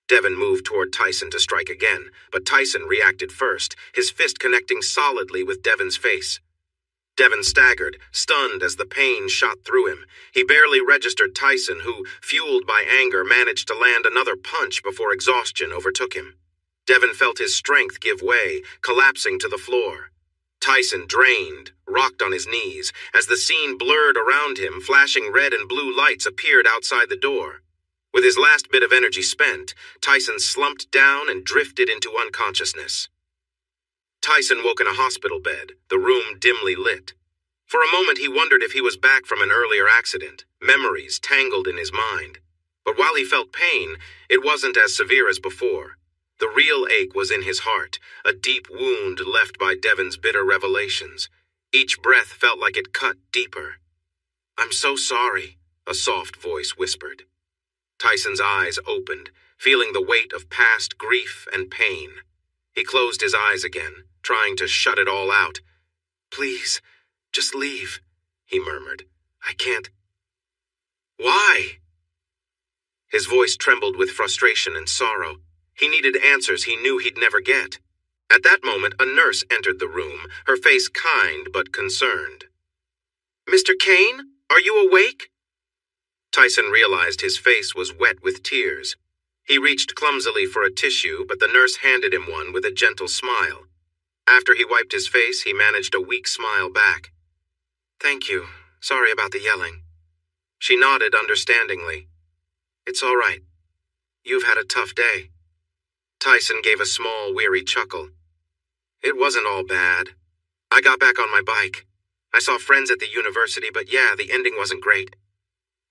Devon moved toward Tyson to strike again, but Tyson reacted first, his fist connecting solidly with Devon's face. Devon staggered, stunned as the pain shot through him. He barely registered Tyson, who, fueled by anger, managed to land another punch before exhaustion overtook him. Devon felt his strength give way, collapsing to the floor. Tyson, drained, rocked on his knees. As the scene blurred around him, flashing red and blue lights appeared outside the door. With his last bit of energy spent, Tyson slumped down and drifted into unconsciousness. Tyson woke in a hospital bed, the room dimly lit. For a moment he wondered if he was back from an earlier accident, memories tangled in his mind. But while he felt pain, it wasn't as severe as before. The real ache was in his heart, a deep wound left by Devon's bitter revelations. Each breath felt like it cut deeper. "I'm so sorry," a soft voice whispered. Tyson's eyes opened, feeling the weight of past grief and pain. He closed his eyes again, trying to shut it all out. "Please, just leave," he murmured. "I can't." "Why?" His voice trembled with frustration and sorrow. He needed answers he knew he'd never get. At that moment, a nurse entered the room, her face kind but concerned. "Mr. Kane, are you awake?" Tyson realized his face was wet with tears. He reached clumsily for a tissue, but the nurse handed him one with a gentle smile. After he wiped his face, he managed a weak smile back. "Thank you. Sorry about the yelling." She nodded understandingly. "It's all right. You've had a tough day." Tyson gave a small, weary chuckle. "It wasn't all bad. I got back on my bike. I saw friends at the university, but yeah, the ending wasn't great."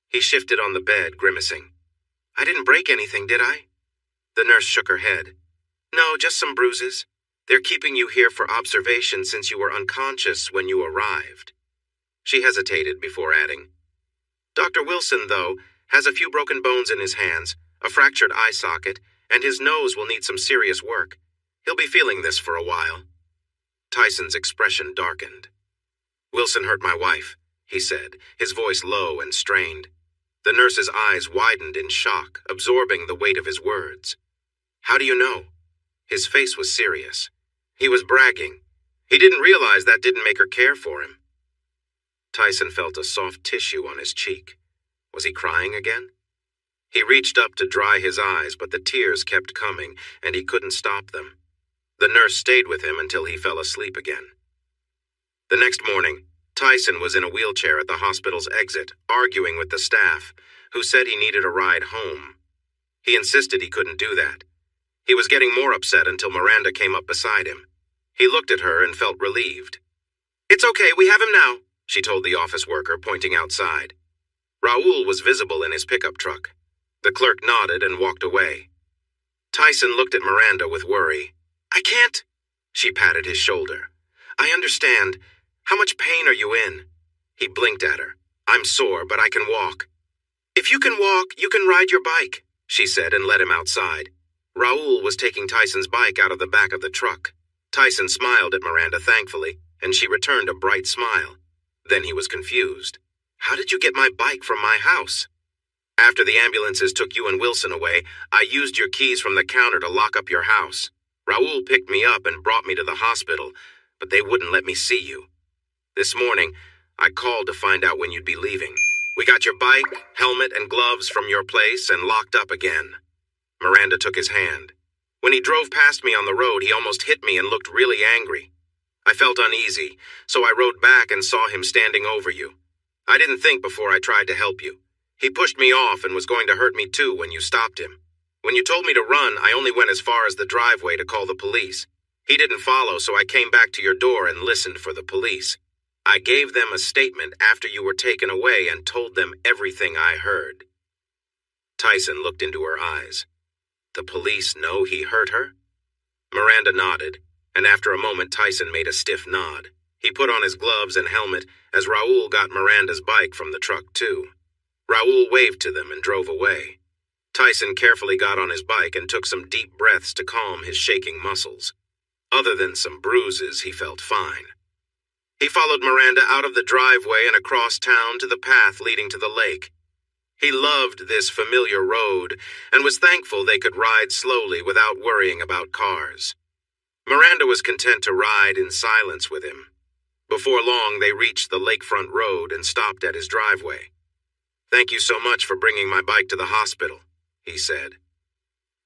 He shifted on the bed, grimacing. "I didn't break anything, did I?" The nurse shook her head. "No, just some bruises. They're keeping you here for observation since you were unconscious when you arrived." She hesitated before adding, "Dr. Wilson, though, has a few broken bones in his hands, a fractured eye socket, and his nose will need some serious work. He'll be feeling this for a while." Tyson's expression darkened. "Wilson hurt my wife," he said, his voice low and strained. The nurse's eyes widened in shock, absorbing the weight of his words. "How do you know?" His face was serious. He was bragging. He didn't realize that didn't make her care for him. Tyson felt a soft tissue on his cheek. Was he crying again? He reached up to dry his eyes, but the tears kept coming, and he couldn't stop them. The nurse stayed with him until he fell asleep again. The next morning, Tyson was in a wheelchair at the hospital's exit, arguing with the staff, who said he needed a ride home. He insisted he couldn't do that. He was getting more upset until Miranda came up beside him. He looked at her and felt relieved. "It's okay, we have him now," she told the office worker, pointing outside. Raoul was visible in his pickup truck. The clerk nodded and walked away. Tyson looked at Miranda with worry. "I can't." She patted his shoulder. "I understand. How much pain are you in?" He blinked at her. "I'm sore, but I can walk." "If you can walk, you can ride your bike," she said and led him outside. Raoul was taking Tyson's bike out of the back of the truck. Tyson smiled at Miranda thankfully, and she returned a bright smile. Then he was confused. "How did you get my bike from my house?" "After the ambulances took you and Wilson away, I used your keys from the counter to lock up your house." Raoul picked me up and brought me to the hospital, but they wouldn't let me see you. This morning, I called to find out when you'd be leaving. We got your bike, helmet, and gloves from your place and locked up again." Miranda took his hand. "When he drove past me on the road, he almost hit me and looked really angry. I felt uneasy, so I rode back and saw him standing over you. I didn't think before I tried to help you. He pushed me off and was going to hurt me too when you stopped him. When you told me to run, I only went as far as the driveway to call the police. He didn't follow, so I came back to your door and listened for the police. I gave them a statement after you were taken away and told them everything I heard." Tyson looked into her eyes. "The police know he hurt her?" Miranda nodded, and after a moment Tyson made a stiff nod. He put on his gloves and helmet as Raoul got Miranda's bike from the truck too. Raoul waved to them and drove away. Tyson carefully got on his bike and took some deep breaths to calm his shaking muscles. Other than some bruises, he felt fine. He followed Miranda out of the driveway and across town to the path leading to the lake. He loved this familiar road and was thankful they could ride slowly without worrying about cars. Miranda was content to ride in silence with him. Before long, they reached the lakefront road and stopped at his driveway. "Thank you so much for bringing my bike to the hospital," he said.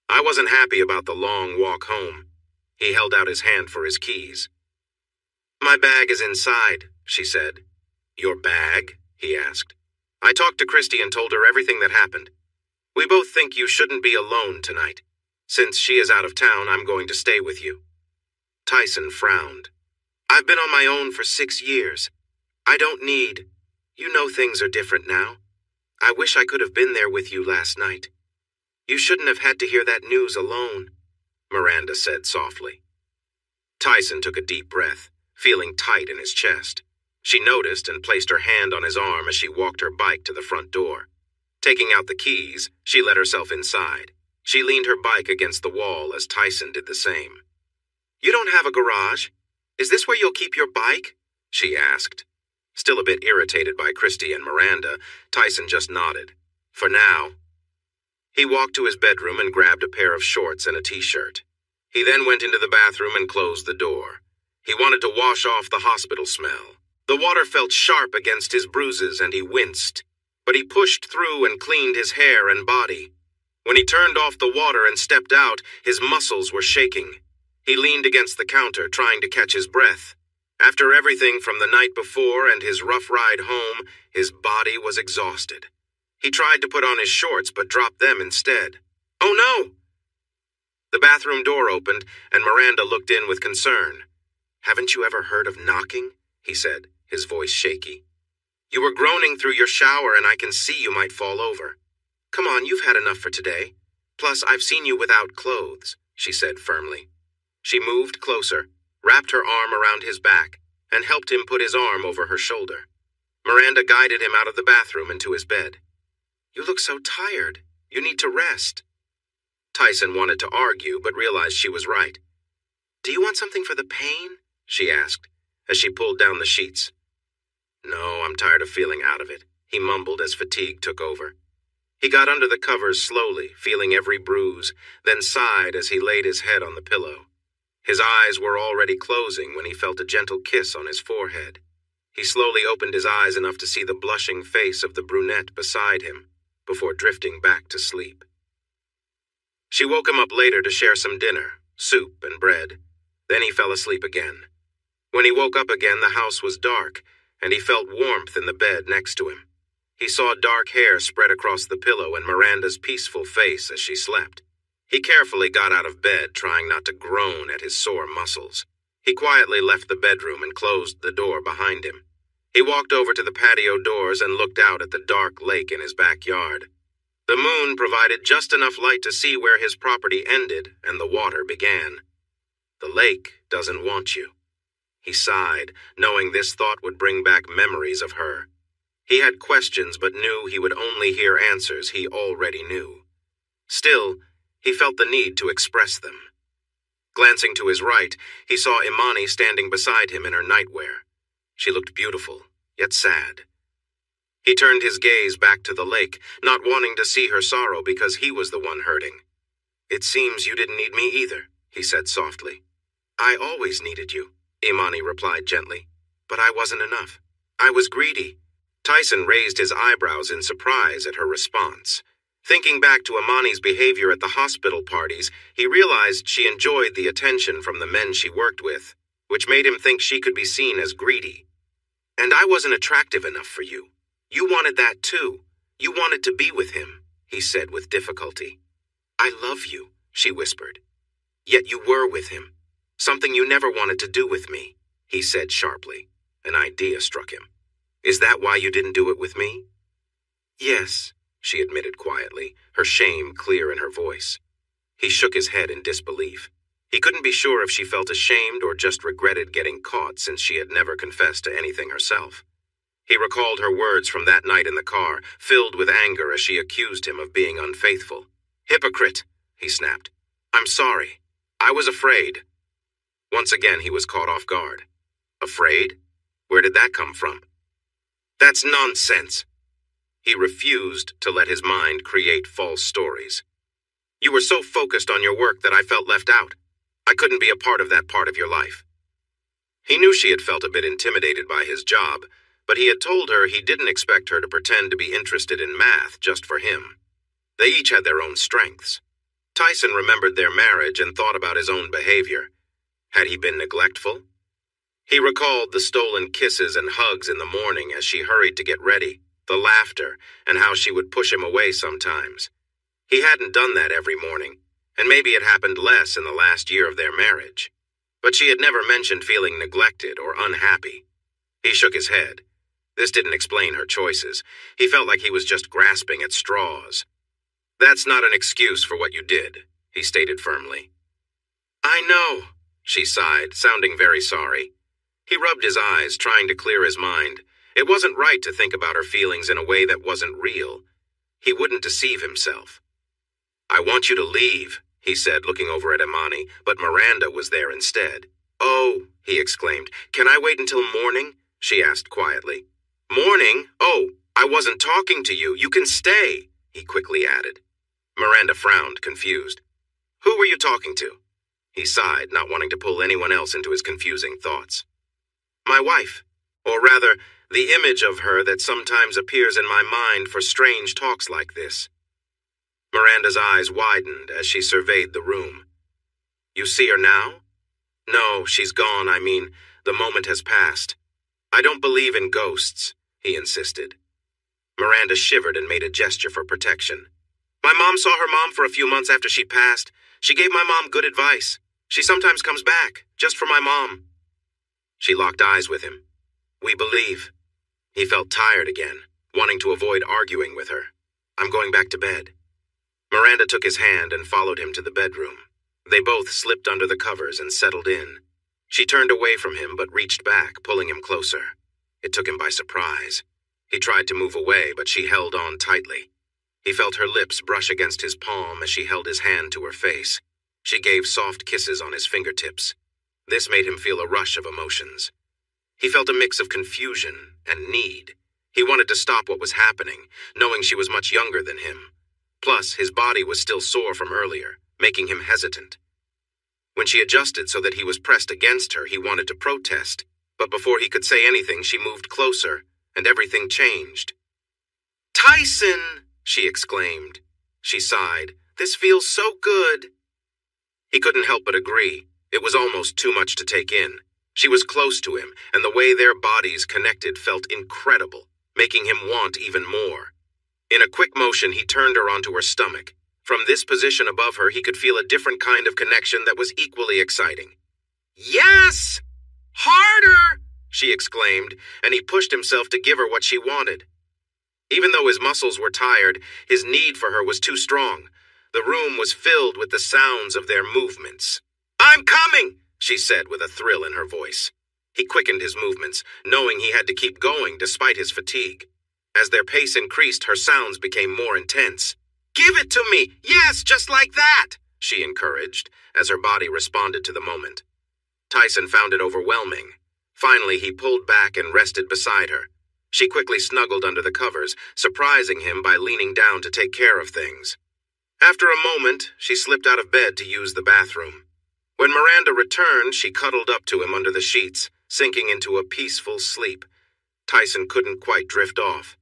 "I wasn't happy about the long walk home." He held out his hand for his keys. "My bag is inside," she said. "Your bag?" he asked. "I talked to Christy and told her everything that happened. We both think you shouldn't be alone tonight. Since she is out of town, I'm going to stay with you." Tyson frowned. "I've been on my own for 6 years. I don't need. You know things are different now. I wish I could have been there with you last night. You shouldn't have had to hear that news alone," Miranda said softly. Tyson took a deep breath, feeling tight in his chest. She noticed and placed her hand on his arm as she walked her bike to the front door. Taking out the keys, she let herself inside. She leaned her bike against the wall as Tyson did the same. "You don't have a garage? Is this where you'll keep your bike?" she asked. Still a bit irritated by Christy and Miranda, Tyson just nodded. "For now." He walked to his bedroom and grabbed a pair of shorts and a t-shirt. He then went into the bathroom and closed the door. He wanted to wash off the hospital smell. The water felt sharp against his bruises and he winced. But he pushed through and cleaned his hair and body. When he turned off the water and stepped out, his muscles were shaking. He leaned against the counter, trying to catch his breath. After everything from the night before and his rough ride home, his body was exhausted. He tried to put on his shorts but dropped them instead. "Oh no!" The bathroom door opened and Miranda looked in with concern. "Haven't you ever heard of knocking?" he said, his voice shaky. "You were groaning through your shower and I can see you might fall over. Come on, you've had enough for today. Plus, I've seen you without clothes," she said firmly. She moved closer, wrapped her arm around his back, and helped him put his arm over her shoulder. Miranda guided him out of the bathroom and to his bed. "You look so tired. You need to rest." Tyson wanted to argue, but realized she was right. "Do you want something for the pain?" she asked, as she pulled down the sheets. "No, I'm tired of feeling out of it," he mumbled as fatigue took over. He got under the covers slowly, feeling every bruise, then sighed as he laid his head on the pillow. His eyes were already closing when he felt a gentle kiss on his forehead. He slowly opened his eyes enough to see the blushing face of the brunette beside him, before drifting back to sleep. She woke him up later to share some dinner, soup and bread. Then he fell asleep again. When he woke up again, the house was dark, and he felt warmth in the bed next to him. He saw dark hair spread across the pillow and Miranda's peaceful face as she slept. He carefully got out of bed, trying not to groan at his sore muscles. He quietly left the bedroom and closed the door behind him. He walked over to the patio doors and looked out at the dark lake in his backyard. The moon provided just enough light to see where his property ended and the water began. "The lake doesn't want you." He sighed, knowing this thought would bring back memories of her. He had questions but knew he would only hear answers he already knew. Still, he felt the need to express them. Glancing to his right, he saw Imani standing beside him in her nightwear. She looked beautiful, yet sad. He turned his gaze back to the lake, not wanting to see her sorrow because he was the one hurting. "It seems you didn't need me either," he said softly. I always needed you, Imani replied gently. But I wasn't enough. I was greedy. Tyson raised his eyebrows in surprise at her response. Thinking back to Imani's behavior at the hospital parties, he realized she enjoyed the attention from the men she worked with, which made him think she could be seen as greedy. And I wasn't attractive enough for you. You wanted that too. You wanted to be with him, he said with difficulty. I love you, she whispered. Yet you were with him. Something you never wanted to do with me, he said sharply. An idea struck him. Is that why you didn't do it with me? Yes, she admitted quietly, her shame clear in her voice. He shook his head in disbelief. He couldn't be sure if she felt ashamed or just regretted getting caught since she had never confessed to anything herself. He recalled her words from that night in the car, filled with anger as she accused him of being unfaithful. Hypocrite, he snapped. I'm sorry. I was afraid. Once again he was caught off guard. Afraid? Where did that come from? That's nonsense. He refused to let his mind create false stories. You were so focused on your work that I felt left out. I couldn't be a part of that part of your life. He knew she had felt a bit intimidated by his job, but he had told her he didn't expect her to pretend to be interested in math just for him. They each had their own strengths. Tyson remembered their marriage and thought about his own behavior. Had he been neglectful? He recalled the stolen kisses and hugs in the morning as she hurried to get ready, the laughter, and how she would push him away sometimes. He hadn't done that every morning, and maybe it happened less in the last year of their marriage. But she had never mentioned feeling neglected or unhappy. He shook his head. This didn't explain her choices. He felt like he was just grasping at straws. That's not an excuse for what you did, he stated firmly. I know, she sighed, sounding very sorry. He rubbed his eyes, trying to clear his mind. It wasn't right to think about her feelings in a way that wasn't real. He wouldn't deceive himself. I want you to leave, he said, looking over at Imani, but Miranda was there instead. Oh, he exclaimed. Can I wait until morning? She asked quietly. Morning? Oh, I wasn't talking to you. You can stay, he quickly added. Miranda frowned, confused. Who were you talking to? He sighed, not wanting to pull anyone else into his confusing thoughts. My wife, or rather, the image of her that sometimes appears in my mind for strange talks like this. Miranda's eyes widened as she surveyed the room. You see her now? No, she's gone. I mean, the moment has passed. I don't believe in ghosts, he insisted. Miranda shivered and made a gesture for protection. My mom saw her mom for a few months after she passed. She gave my mom good advice. She sometimes comes back, just for my mom. She locked eyes with him. We believe. He felt tired again, wanting to avoid arguing with her. I'm going back to bed. Miranda took his hand and followed him to the bedroom. They both slipped under the covers and settled in. She turned away from him but reached back, pulling him closer. It took him by surprise. He tried to move away, but she held on tightly. He felt her lips brush against his palm as she held his hand to her face. She gave soft kisses on his fingertips. This made him feel a rush of emotions. He felt a mix of confusion and need. He wanted to stop what was happening, knowing she was much younger than him. Plus, his body was still sore from earlier, making him hesitant. When she adjusted so that he was pressed against her, he wanted to protest. But before he could say anything, she moved closer, and everything changed. Tyson! She exclaimed. She sighed. This feels so good. He couldn't help but agree. It was almost too much to take in. She was close to him, and the way their bodies connected felt incredible, making him want even more. In a quick motion, he turned her onto her stomach. From this position above her, he could feel a different kind of connection that was equally exciting. Yes! Harder! She exclaimed, and he pushed himself to give her what she wanted. Even though his muscles were tired, his need for her was too strong. The room was filled with the sounds of their movements. I'm coming, she said with a thrill in her voice. He quickened his movements, knowing he had to keep going despite his fatigue. As their pace increased, her sounds became more intense. Give it to me! Yes, just like that! She encouraged, as her body responded to the moment. Tyson found it overwhelming. Finally, he pulled back and rested beside her. She quickly snuggled under the covers, surprising him by leaning down to take care of things. After a moment, she slipped out of bed to use the bathroom. When Miranda returned, she cuddled up to him under the sheets, sinking into a peaceful sleep. Tyson couldn't quite drift off.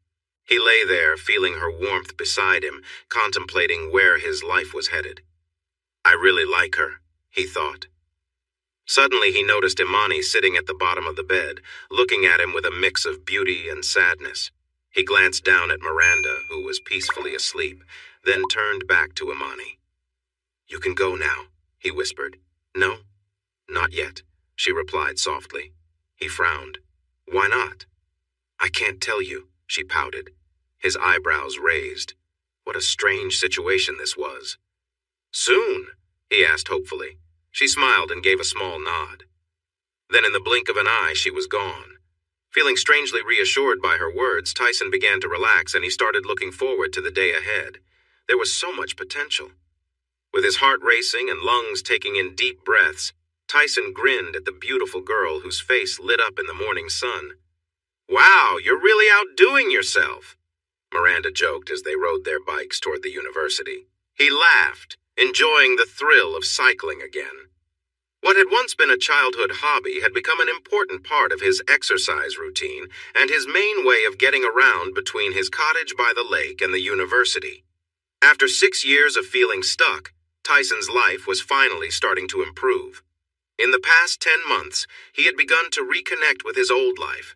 He lay there, feeling her warmth beside him, contemplating where his life was headed. I really like her, he thought. Suddenly he noticed Imani sitting at the bottom of the bed, looking at him with a mix of beauty and sadness. He glanced down at Miranda, who was peacefully asleep, then turned back to Imani. You can go now, he whispered. No, not yet, she replied softly. He frowned. Why not? I can't tell you, she pouted. His eyebrows raised. What a strange situation this was. Soon? He asked hopefully. She smiled and gave a small nod. Then in the blink of an eye, she was gone. Feeling strangely reassured by her words, Tyson began to relax and he started looking forward to the day ahead. There was so much potential. With his heart racing and lungs taking in deep breaths, Tyson grinned at the beautiful girl whose face lit up in the morning sun. Wow, you're really outdoing yourself, Miranda joked as they rode their bikes toward the university. He laughed, enjoying the thrill of cycling again. What had once been a childhood hobby had become an important part of his exercise routine and his main way of getting around between his cottage by the lake and the university. After 6 years of feeling stuck, Tyson's life was finally starting to improve. In the past 10 months, he had begun to reconnect with his old life.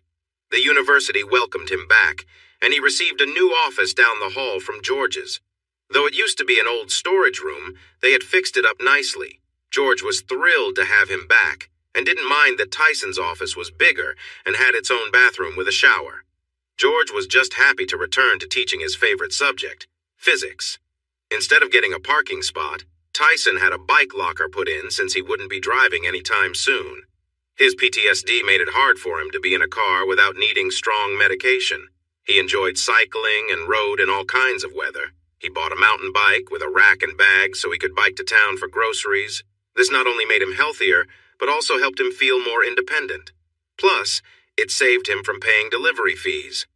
The university welcomed him back, and he received a new office down the hall from George's. Though it used to be an old storage room, they had fixed it up nicely. George was thrilled to have him back, and didn't mind that Tyson's office was bigger and had its own bathroom with a shower. George was just happy to return to teaching his favorite subject, physics. Instead of getting a parking spot, Tyson had a bike locker put in since he wouldn't be driving anytime soon. His PTSD made it hard for him to be in a car without needing strong medication. He enjoyed cycling and rode in all kinds of weather. He bought a mountain bike with a rack and bag so he could bike to town for groceries. This not only made him healthier, but also helped him feel more independent. Plus, it saved him from paying delivery fees.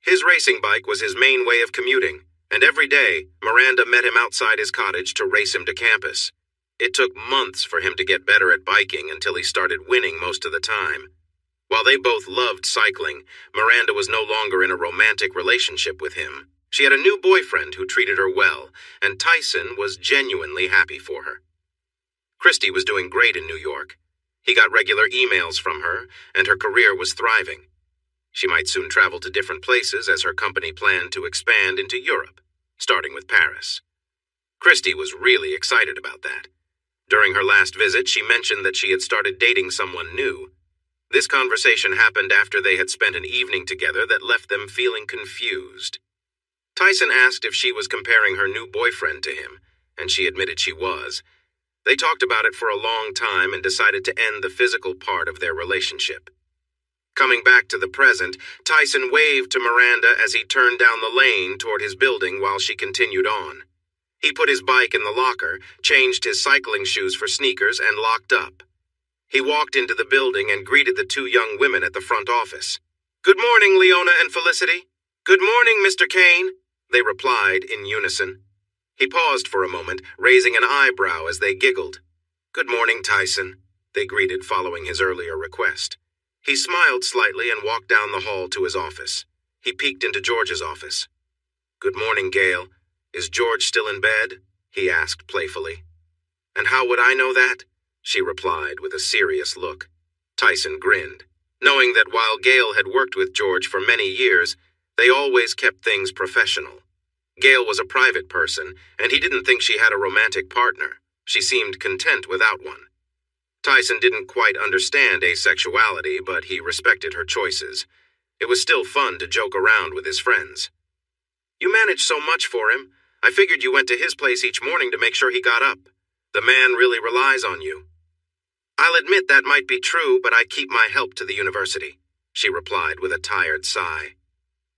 His racing bike was his main way of commuting, and every day, Miranda met him outside his cottage to race him to campus. It took months for him to get better at biking until he started winning most of the time. While they both loved cycling, Miranda was no longer in a romantic relationship with him. She had a new boyfriend who treated her well, and Tyson was genuinely happy for her. Christy was doing great in New York. He got regular emails from her, and her career was thriving. She might soon travel to different places as her company planned to expand into Europe, starting with Paris. Christy was really excited about that. During her last visit, she mentioned that she had started dating someone new. This conversation happened after they had spent an evening together that left them feeling confused. Tyson asked if she was comparing her new boyfriend to him, and she admitted she was. They talked about it for a long time and decided to end the physical part of their relationship. Coming back to the present, Tyson waved to Miranda as he turned down the lane toward his building while she continued on. He put his bike in the locker, changed his cycling shoes for sneakers, and locked up. He walked into the building and greeted the two young women at the front office. "Good morning, Leona and Felicity." "Good morning, Mr. Kane," they replied in unison. He paused for a moment, raising an eyebrow as they giggled. "Good morning, Tyson," they greeted following his earlier request. He smiled slightly and walked down the hall to his office. He peeked into George's office. "Good morning, Gail. Is George still in bed?" he asked playfully. "And how would I know that?" she replied with a serious look. Tyson grinned, knowing that while Gail had worked with George for many years, they always kept things professional. Gail was a private person, and he didn't think she had a romantic partner. She seemed content without one. Tyson didn't quite understand asexuality, but he respected her choices. It was still fun to joke around with his friends. "You manage so much for him. I figured you went to his place each morning to make sure he got up. The man really relies on you." "I'll admit that might be true, but I keep my help to the university," she replied with a tired sigh.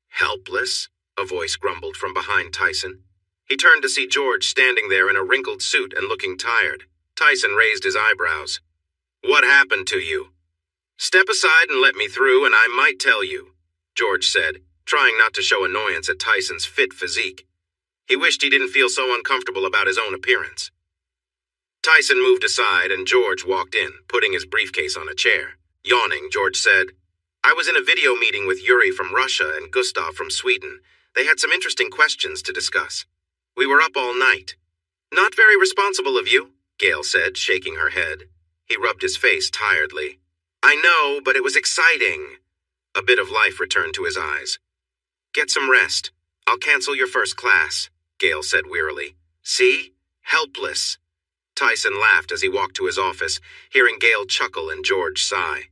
"Helpless?" a voice grumbled from behind Tyson. He turned to see George standing there in a wrinkled suit and looking tired. Tyson raised his eyebrows. "What happened to you?" "Step aside and let me through, and I might tell you," George said, trying not to show annoyance at Tyson's fit physique. He wished he didn't feel so uncomfortable about his own appearance. Tyson moved aside and George walked in, putting his briefcase on a chair. Yawning, George said, "I was in a video meeting with Yuri from Russia and Gustav from Sweden. They had some interesting questions to discuss. We were up all night." "Not very responsible of you," Gail said, shaking her head. He rubbed his face tiredly. "I know, but it was exciting." A bit of life returned to his eyes. "Get some rest. I'll cancel your first class," Gail said wearily. "See? Helpless." Tyson laughed as he walked to his office, hearing Gail chuckle and George sigh.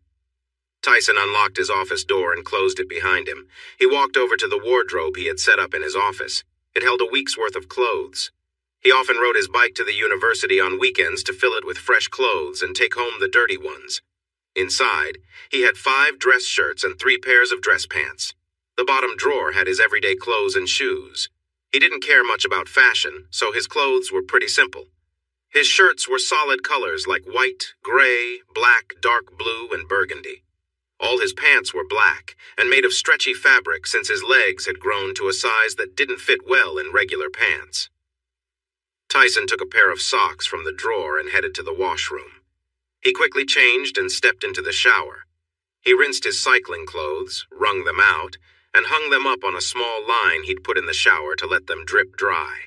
Tyson unlocked his office door and closed it behind him. He walked over to the wardrobe he had set up in his office. It held a week's worth of clothes. He often rode his bike to the university on weekends to fill it with fresh clothes and take home the dirty ones. Inside, he had 5 dress shirts and 3 pairs of dress pants. The bottom drawer had his everyday clothes and shoes. He didn't care much about fashion, so his clothes were pretty simple. His shirts were solid colors like white, gray, black, dark blue, and burgundy. All his pants were black and made of stretchy fabric since his legs had grown to a size that didn't fit well in regular pants. Tyson took a pair of socks from the drawer and headed to the washroom. He quickly changed and stepped into the shower. He rinsed his cycling clothes, wrung them out, and hung them up on a small line he'd put in the shower to let them drip dry.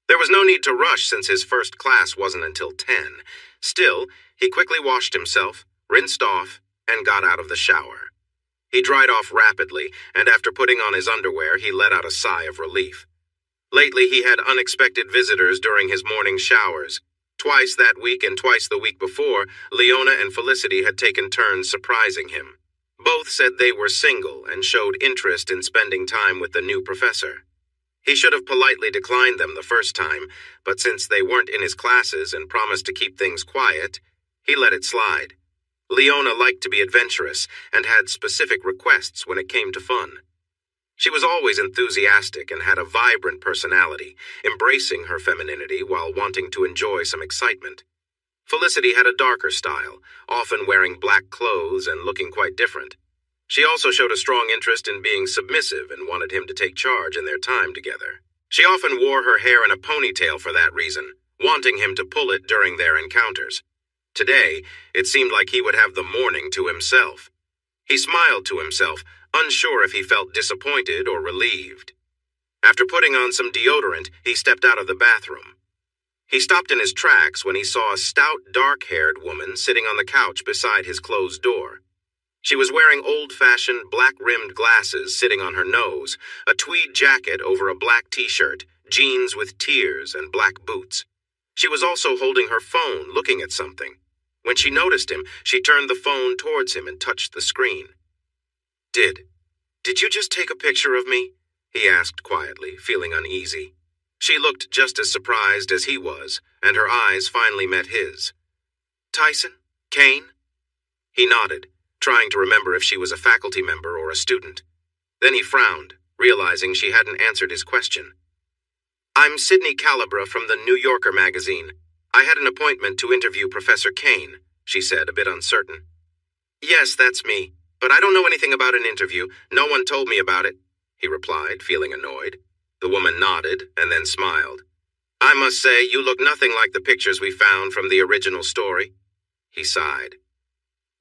There was no need to rush since his first class wasn't until 10. Still, he quickly washed himself, rinsed off, and got out of the shower. He dried off rapidly, and after putting on his underwear, he let out a sigh of relief. Lately, he had unexpected visitors during his morning showers. Twice that week and twice the week before, Leona and Felicity had taken turns surprising him. Both said they were single and showed interest in spending time with the new professor. He should have politely declined them the first time, but since they weren't in his classes and promised to keep things quiet, he let it slide. Leona liked to be adventurous and had specific requests when it came to fun. She was always enthusiastic and had a vibrant personality, embracing her femininity while wanting to enjoy some excitement. Felicity had a darker style, often wearing black clothes and looking quite different. She also showed a strong interest in being submissive and wanted him to take charge in their time together. She often wore her hair in a ponytail for that reason, wanting him to pull it during their encounters. Today, it seemed like he would have the morning to himself. He smiled to himself, unsure if he felt disappointed or relieved. After putting on some deodorant, he stepped out of the bathroom. He stopped in his tracks when he saw a stout, dark-haired woman sitting on the couch beside his closed door. She was wearing old-fashioned, black-rimmed glasses sitting on her nose, a tweed jacket over a black t-shirt, jeans with tears, and black boots. She was also holding her phone, looking at something. When she noticed him, she turned the phone towards him and touched the screen. Did you just take a picture of me?" he asked quietly, feeling uneasy. She looked just as surprised as he was, and her eyes finally met his. "Tyson? Kane?" He nodded, trying to remember if she was a faculty member or a student. Then he frowned, realizing she hadn't answered his question. "I'm Sydney Calabra from the New Yorker magazine. I had an appointment to interview Professor Kane," she said, a bit uncertain. "Yes, that's me, but I don't know anything about an interview. No one told me about it," he replied, feeling annoyed. The woman nodded and then smiled. "I must say, you look nothing like the pictures we found from the original story." He sighed.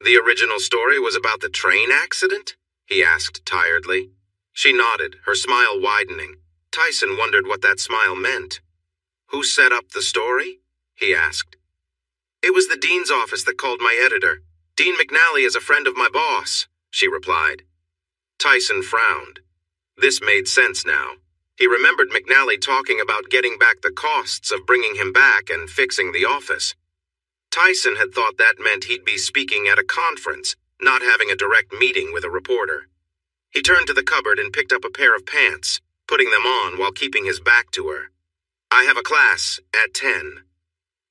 "The original story was about the train accident?" he asked tiredly. She nodded, her smile widening. Tyson wondered what that smile meant. "Who set up the story?" he asked. "It was the dean's office that called my editor. Dean McNally is a friend of my boss," she replied. Tyson frowned. This made sense now. He remembered McNally talking about getting back the costs of bringing him back and fixing the office. Tyson had thought that meant he'd be speaking at a conference, not having a direct meeting with a reporter. He turned to the cupboard and picked up a pair of pants, putting them on while keeping his back to her. "I have a class at 10.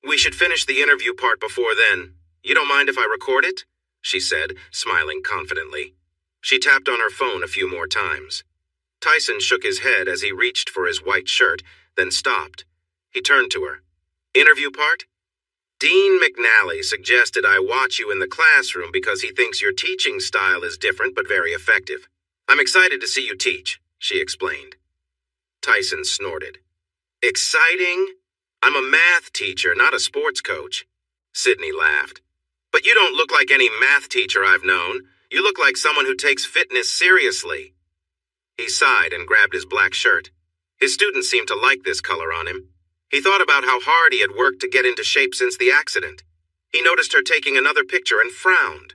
We should finish the interview part before then. You don't mind if I record it?" she said, smiling confidently. She tapped on her phone a few more times. Tyson shook his head as he reached for his white shirt, then stopped. He turned to her. "Interview part? Dean McNally suggested I watch you in the classroom because he thinks your teaching style is different but very effective. I'm excited to see you teach," she explained. Tyson snorted. "Exciting? I'm a math teacher, not a sports coach. Sydney laughed. But you don't look like any math teacher I've known. You look like someone who takes fitness seriously. He sighed and grabbed his black shirt. His students seemed to like this color on him. He thought about how hard he had worked to get into shape since the accident. He noticed her taking another picture and frowned.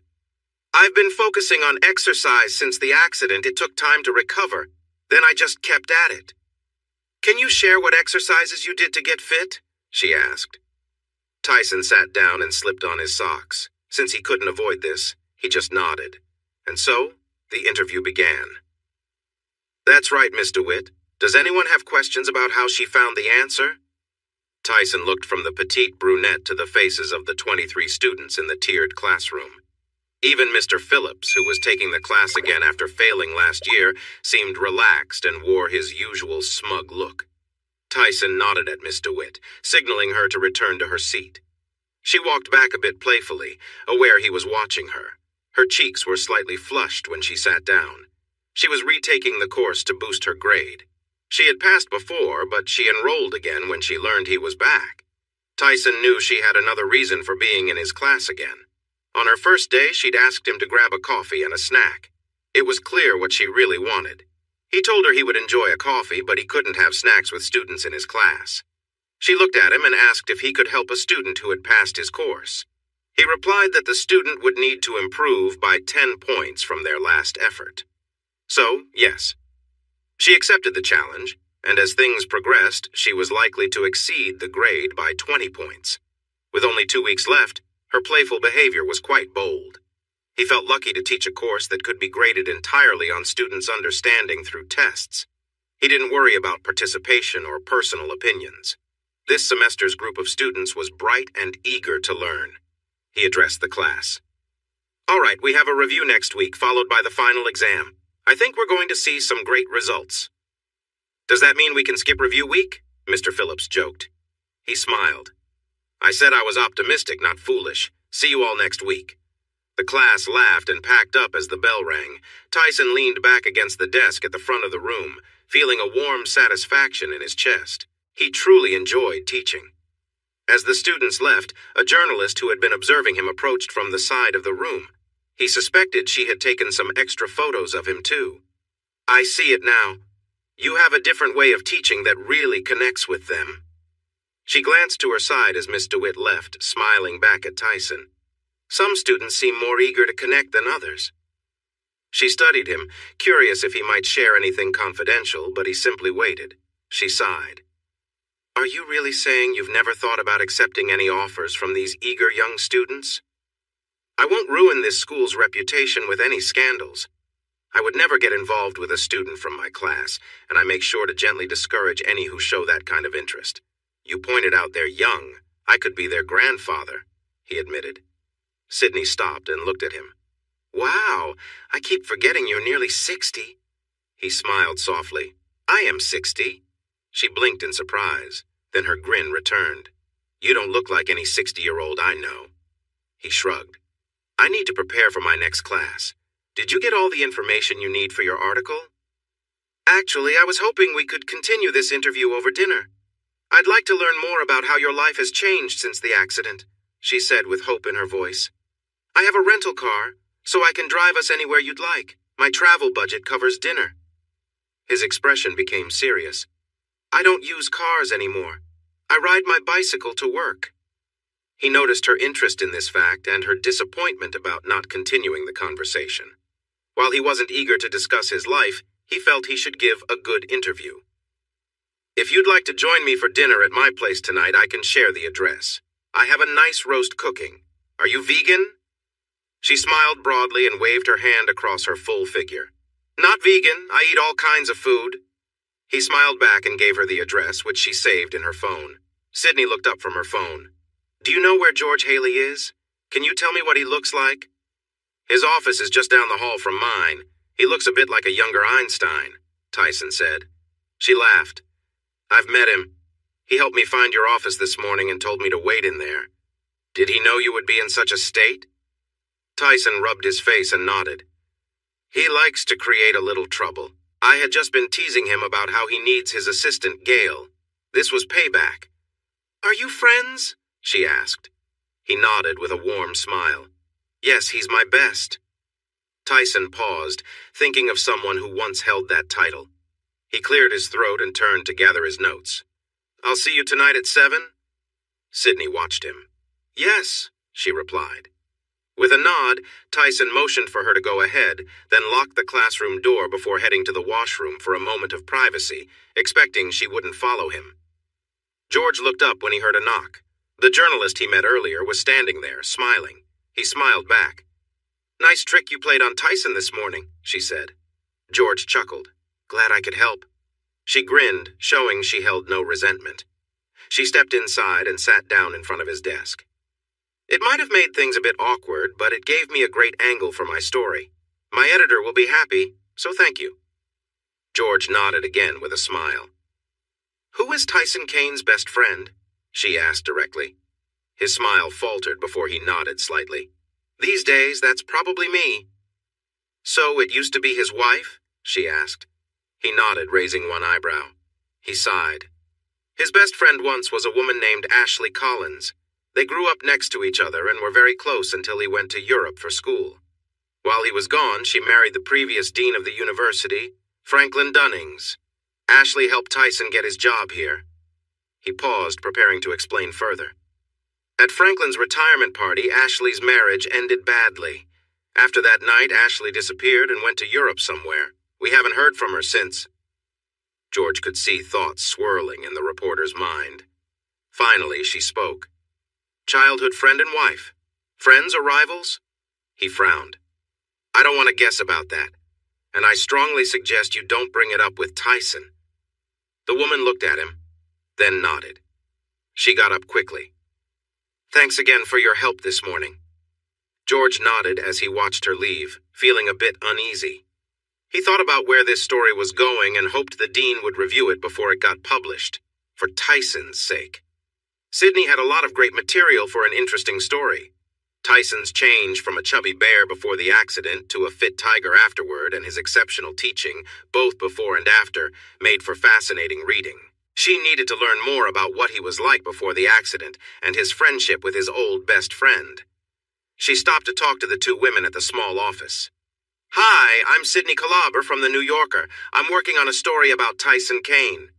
I've been focusing on exercise since the accident. It took time to recover. Then I just kept at it. Can you share what exercises you did to get fit? She asked. Tyson sat down and slipped on his socks. Since he couldn't avoid this, he just nodded. And so, the interview began. That's right, Miss DeWitt. Does anyone have questions about how she found the answer? Tyson looked from the petite brunette to the faces of the 23 students in the tiered classroom. Even Mr. Phillips, who was taking the class again after failing last year, seemed relaxed and wore his usual smug look. Tyson nodded at Miss DeWitt, signaling her to return to her seat. She walked back a bit playfully, aware he was watching her. Her cheeks were slightly flushed when she sat down. She was retaking the course to boost her grade. She had passed before, but she enrolled again when she learned he was back. Tyson knew she had another reason for being in his class again. On her first day, she'd asked him to grab a coffee and a snack. It was clear what she really wanted. He told her he would enjoy a coffee, but he couldn't have snacks with students in his class. She looked at him and asked if he could help a student who had passed his course. He replied that the student would need to improve by 10 points from their last effort. So, yes. She accepted the challenge, and as things progressed, she was likely to exceed the grade by 20 points. With only 2 weeks left, her playful behavior was quite bold. He felt lucky to teach a course that could be graded entirely on students' understanding through tests. He didn't worry about participation or personal opinions. This semester's group of students was bright and eager to learn. He addressed the class. All right, we have a review next week, followed by the final exam. I think we're going to see some great results. Does that mean we can skip review week? Mr. Phillips joked. He smiled. I said I was optimistic, not foolish. See you all next week. The class laughed and packed up as the bell rang. Tyson leaned back against the desk at the front of the room, feeling a warm satisfaction in his chest. He truly enjoyed teaching. As the students left, a journalist who had been observing him approached from the side of the room. He suspected she had taken some extra photos of him, too. I see it now. You have a different way of teaching that really connects with them. She glanced to her side as Miss DeWitt left, smiling back at Tyson. Some students seem more eager to connect than others. She studied him, curious if he might share anything confidential, but he simply waited. She sighed. Are you really saying you've never thought about accepting any offers from these eager young students? I won't ruin this school's reputation with any scandals. I would never get involved with a student from my class, and I make sure to gently discourage any who show that kind of interest. You pointed out they're young. I could be their grandfather, he admitted. Sydney stopped and looked at him. Wow, I keep forgetting you're nearly 60. He smiled softly. I am 60. She blinked in surprise. Then her grin returned. You don't look like any 60-year-old I know. He shrugged. I need to prepare for my next class. Did you get all the information you need for your article? Actually, I was hoping we could continue this interview over dinner. I'd like to learn more about how your life has changed since the accident, she said with hope in her voice. I have a rental car, so I can drive us anywhere you'd like. My travel budget covers dinner. His expression became serious. I don't use cars anymore. I ride my bicycle to work. He noticed her interest in this fact and her disappointment about not continuing the conversation. While he wasn't eager to discuss his life, he felt he should give a good interview. If you'd like to join me for dinner at my place tonight, I can share the address. I have a nice roast cooking. Are you vegan? She smiled broadly and waved her hand across her full figure. Not vegan. I eat all kinds of food. He smiled back and gave her the address, which she saved in her phone. Sydney looked up from her phone. Do you know where George Haley is? Can you tell me what he looks like? His office is just down the hall from mine. He looks a bit like a younger Einstein, Tyson said. She laughed. I've met him. He helped me find your office this morning and told me to wait in there. Did he know you would be in such a state? Tyson rubbed his face and nodded. He likes to create a little trouble. I had just been teasing him about how he needs his assistant, Gail. This was payback. "Are you friends?" she asked. He nodded with a warm smile. "Yes, he's my best." Tyson paused, thinking of someone who once held that title. He cleared his throat and turned to gather his notes. "I'll see you tonight at 7? Sydney watched him. "Yes," she replied. With a nod, Tyson motioned for her to go ahead, then locked the classroom door before heading to the washroom for a moment of privacy, expecting she wouldn't follow him. George looked up when he heard a knock. The journalist he met earlier was standing there, smiling. He smiled back. "Nice trick you played on Tyson this morning," she said. George chuckled. "Glad I could help." She grinned, showing she held no resentment. She stepped inside and sat down in front of his desk. "It might have made things a bit awkward, but it gave me a great angle for my story. My editor will be happy, so thank you." George nodded again with a smile. "Who is Tyson Kane's best friend?" she asked directly. His smile faltered before he nodded slightly. "These days, that's probably me." "So it used to be his wife?" she asked. He nodded, raising one eyebrow. He sighed. "His best friend once was a woman named Ashley Collins. They grew up next to each other and were very close until he went to Europe for school. While he was gone, she married the previous dean of the university, Franklin Dunnings. Ashley helped Tyson get his job here." He paused, preparing to explain further. "At Franklin's retirement party, Ashley's marriage ended badly. After that night, Ashley disappeared and went to Europe somewhere. We haven't heard from her since." George could see thoughts swirling in the reporter's mind. Finally, she spoke. "Childhood friend and wife. Friends or rivals?" He frowned. "I don't want to guess about that, and I strongly suggest you don't bring it up with Tyson." The woman looked at him, then nodded. She got up quickly. "Thanks again for your help this morning." George nodded as he watched her leave, feeling a bit uneasy. He thought about where this story was going and hoped the dean would review it before it got published, for Tyson's sake. Sydney had a lot of great material for an interesting story. Tyson's change from a chubby bear before the accident to a fit tiger afterward and his exceptional teaching, both before and after, made for fascinating reading. She needed to learn more about what he was like before the accident and his friendship with his old best friend. She stopped to talk to the two women at the small office. "Hi, I'm Sydney Calaber from The New Yorker. I'm working on a story about Tyson Kane."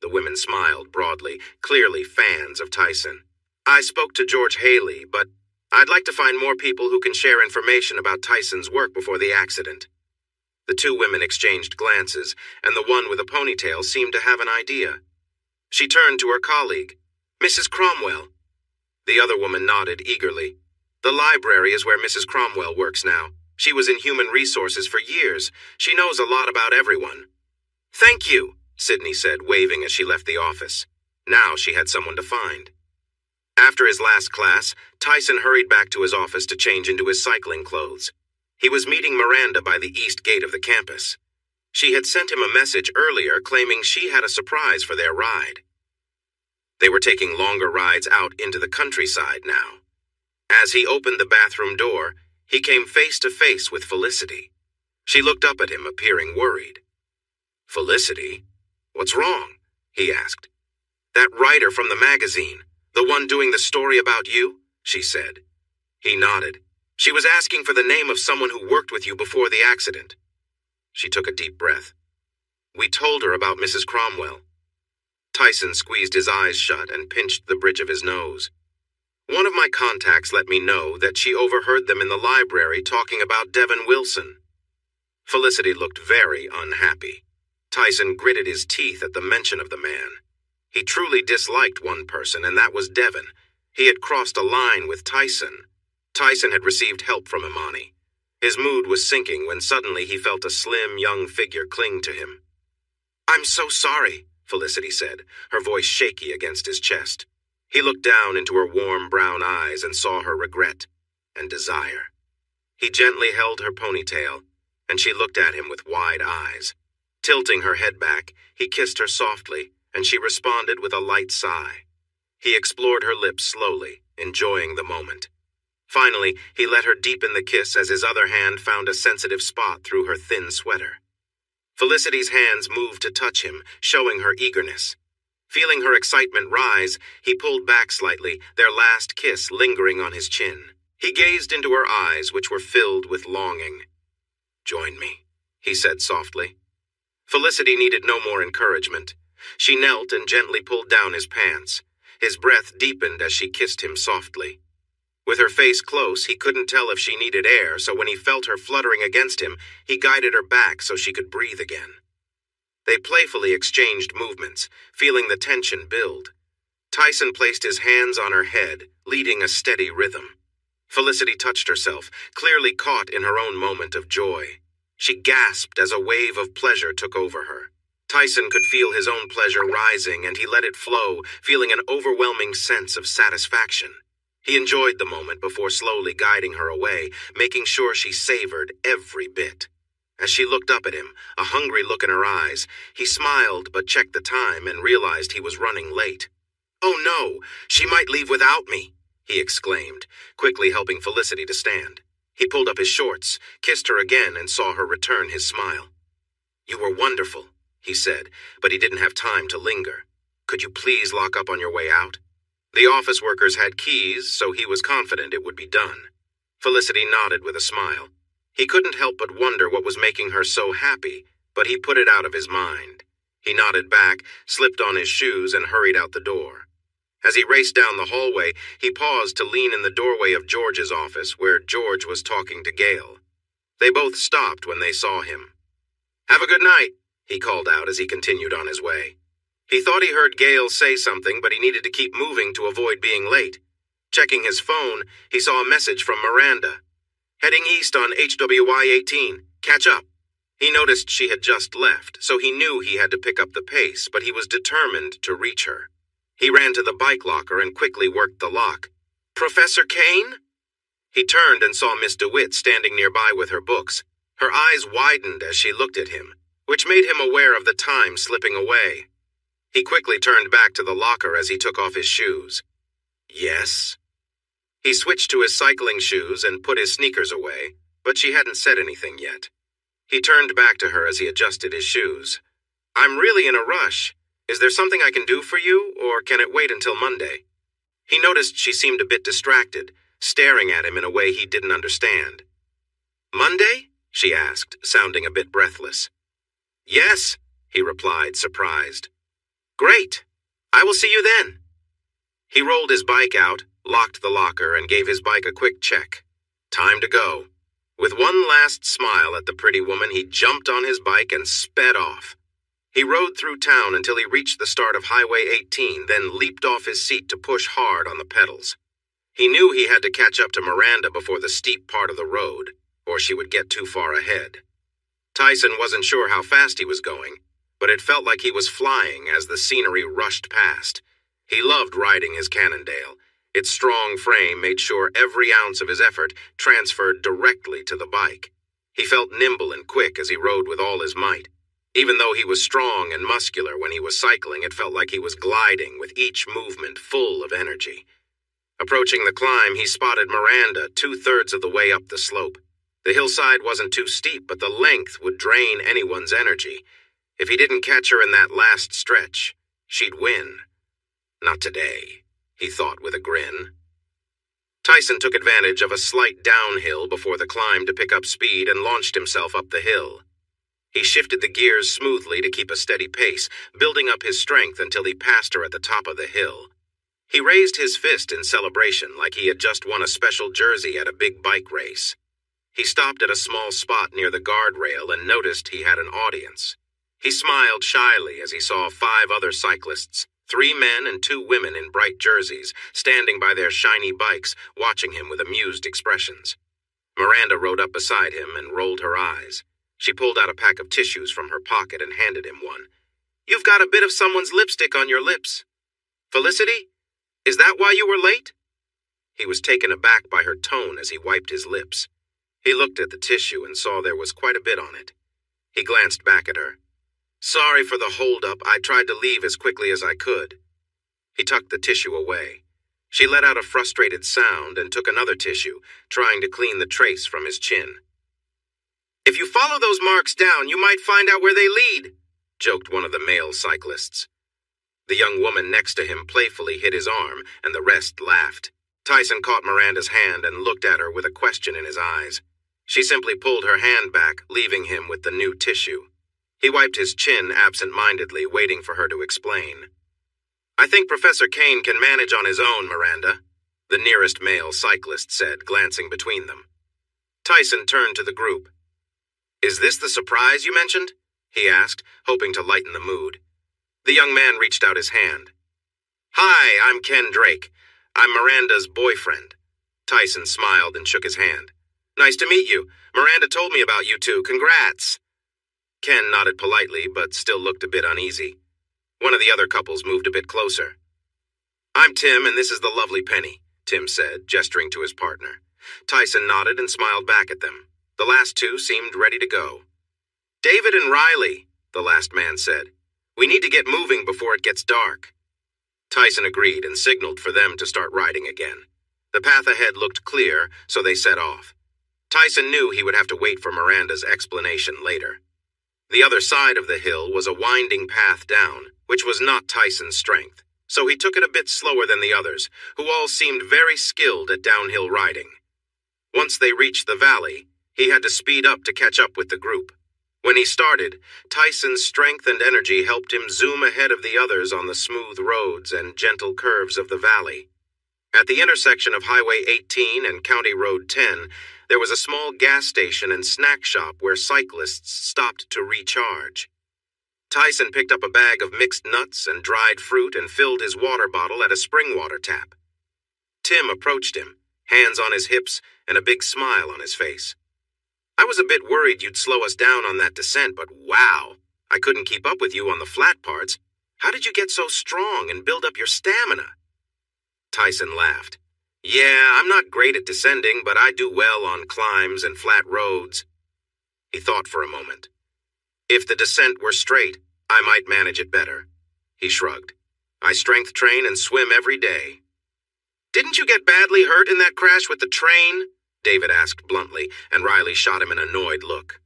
The women smiled broadly, clearly fans of Tyson. "I spoke to George Haley, but I'd like to find more people who can share information about Tyson's work before the accident." The two women exchanged glances, and the one with a ponytail seemed to have an idea. She turned to her colleague. "Mrs. Cromwell." The other woman nodded eagerly. "The library is where Mrs. Cromwell works now. She was in human resources for years. She knows a lot about everyone." "Thank you," Sydney said, waving as she left the office. Now she had someone to find. After his last class, Tyson hurried back to his office to change into his cycling clothes. He was meeting Miranda by the east gate of the campus. She had sent him a message earlier claiming she had a surprise for their ride. They were taking longer rides out into the countryside now. As he opened the bathroom door, he came face to face with Felicity. She looked up at him, appearing worried. "Felicity? What's wrong?" he asked. "That writer from the magazine, the one doing the story about you?" she said. He nodded. "She was asking for the name of someone who worked with you before the accident." She took a deep breath. "We told her about Mrs. Cromwell." Tyson squeezed his eyes shut and pinched the bridge of his nose. "One of my contacts let me know that she overheard them in the library talking about Devin Wilson." Felicity looked very unhappy. Tyson gritted his teeth at the mention of the man. He truly disliked one person, and that was Devin. He had crossed a line with Tyson. Tyson had received help from Imani. His mood was sinking when suddenly he felt a slim, young figure cling to him. "I'm so sorry," Felicity said, her voice shaky against his chest. He looked down into her warm brown eyes and saw her regret and desire. He gently held her ponytail, and she looked at him with wide eyes. Tilting her head back, he kissed her softly, and she responded with a light sigh. He explored her lips slowly, enjoying the moment. Finally, he let her deepen the kiss as his other hand found a sensitive spot through her thin sweater. Felicity's hands moved to touch him, showing her eagerness. Feeling her excitement rise, he pulled back slightly, their last kiss lingering on his chin. He gazed into her eyes, which were filled with longing. "Join me," he said softly. Felicity needed no more encouragement. She knelt and gently pulled down his pants. His breath deepened as she kissed him softly. With her face close, he couldn't tell if she needed air, so when he felt her fluttering against him, he guided her back so she could breathe again. They playfully exchanged movements, feeling the tension build. Tyson placed his hands on her head, leading a steady rhythm. Felicity touched herself, clearly caught in her own moment of joy. She gasped as a wave of pleasure took over her. Tyson could feel his own pleasure rising, and he let it flow, feeling an overwhelming sense of satisfaction. He enjoyed the moment before slowly guiding her away, making sure she savored every bit. As she looked up at him, a hungry look in her eyes, he smiled but checked the time and realized he was running late. "Oh no, she might leave without me," he exclaimed, quickly helping Felicity to stand. He pulled up his shorts, kissed her again, and saw her return his smile. "You were wonderful," he said, but he didn't have time to linger. "Could you please lock up on your way out?" The office workers had keys, so he was confident it would be done. Felicity nodded with a smile. He couldn't help but wonder what was making her so happy, but he put it out of his mind. He nodded back, slipped on his shoes, and hurried out the door. As he raced down the hallway, he paused to lean in the doorway of George's office, where George was talking to Gail. They both stopped when they saw him. "Have a good night," he called out as he continued on his way. He thought he heard Gail say something, but he needed to keep moving to avoid being late. Checking his phone, he saw a message from Miranda. "Heading east on HWY 18. Catch up." He noticed she had just left, so he knew he had to pick up the pace, but he was determined to reach her. He ran to the bike locker and quickly worked the lock. "Professor Kane?" He turned and saw Miss DeWitt standing nearby with her books. Her eyes widened as she looked at him, which made him aware of the time slipping away. He quickly turned back to the locker as he took off his shoes. "Yes?" He switched to his cycling shoes and put his sneakers away, but she hadn't said anything yet. He turned back to her as he adjusted his shoes. "I'm really in a rush. Is there something I can do for you, or can it wait until Monday?" He noticed she seemed a bit distracted, staring at him in a way he didn't understand. "Monday?" she asked, sounding a bit breathless. "Yes," he replied, surprised. "Great. I will see you then." He rolled his bike out, locked the locker, and gave his bike a quick check. Time to go. With one last smile at the pretty woman, he jumped on his bike and sped off. He rode through town until he reached the start of Highway 18, then leaped off his seat to push hard on the pedals. He knew he had to catch up to Miranda before the steep part of the road, or she would get too far ahead. Tyson wasn't sure how fast he was going, but it felt like he was flying as the scenery rushed past. He loved riding his Cannondale. Its strong frame made sure every ounce of his effort transferred directly to the bike. He felt nimble and quick as he rode with all his might. Even though he was strong and muscular when he was cycling, it felt like he was gliding with each movement full of energy. Approaching the climb, he spotted Miranda 2/3 of the way up the slope. The hillside wasn't too steep, but the length would drain anyone's energy. If he didn't catch her in that last stretch, she'd win. Not today, he thought with a grin. Tyson took advantage of a slight downhill before the climb to pick up speed and launched himself up the hill. He shifted the gears smoothly to keep a steady pace, building up his strength until he passed her at the top of the hill. He raised his fist in celebration like he had just won a special jersey at a big bike race. He stopped at a small spot near the guardrail and noticed he had an audience. He smiled shyly as he saw 5 other cyclists, 3 men and 2 women in bright jerseys, standing by their shiny bikes, watching him with amused expressions. Miranda rode up beside him and rolled her eyes. She pulled out a pack of tissues from her pocket and handed him one. "You've got a bit of someone's lipstick on your lips. Felicity, is that why you were late?" He was taken aback by her tone as he wiped his lips. He looked at the tissue and saw there was quite a bit on it. He glanced back at her. "Sorry for the holdup. I tried to leave as quickly as I could." He tucked the tissue away. She let out a frustrated sound and took another tissue, trying to clean the trace from his chin. "If you follow those marks down, you might find out where they lead," joked one of the male cyclists. The young woman next to him playfully hit his arm, and the rest laughed. Tyson caught Miranda's hand and looked at her with a question in his eyes. She simply pulled her hand back, leaving him with the new tissue. He wiped his chin absent-mindedly, waiting for her to explain. "I think Professor Kane can manage on his own, Miranda," the nearest male cyclist said, glancing between them. Tyson turned to the group. "Is this the surprise you mentioned?" he asked, hoping to lighten the mood. The young man reached out his hand. "Hi, I'm Ken Drake. I'm Miranda's boyfriend." Tyson smiled and shook his hand. "Nice to meet you. Miranda told me about you two. Congrats." Ken nodded politely, but still looked a bit uneasy. One of the other couples moved a bit closer. "I'm Tim, and this is the lovely Penny," Tim said, gesturing to his partner. Tyson nodded and smiled back at them. The last two seemed ready to go. "David and Riley," the last man said. "We need to get moving before it gets dark." Tyson agreed and signaled for them to start riding again. The path ahead looked clear, so they set off. Tyson knew he would have to wait for Miranda's explanation later. The other side of the hill was a winding path down, which was not Tyson's strength, so he took it a bit slower than the others, who all seemed very skilled at downhill riding. Once they reached the valley, he had to speed up to catch up with the group. When he started, Tyson's strength and energy helped him zoom ahead of the others on the smooth roads and gentle curves of the valley. At the intersection of Highway 18 and County Road 10, there was a small gas station and snack shop where cyclists stopped to recharge. Tyson picked up a bag of mixed nuts and dried fruit and filled his water bottle at a spring water tap. Tim approached him, hands on his hips and a big smile on his face. "I was a bit worried you'd slow us down on that descent, but wow, I couldn't keep up with you on the flat parts. How did you get so strong and build up your stamina?" Tyson laughed. "Yeah, I'm not great at descending, but I do well on climbs and flat roads." He thought for a moment. "If the descent were straight, I might manage it better." He shrugged. "I strength train and swim every day." "Didn't you get badly hurt in that crash with the train?" David asked bluntly, and Riley shot him an annoyed look.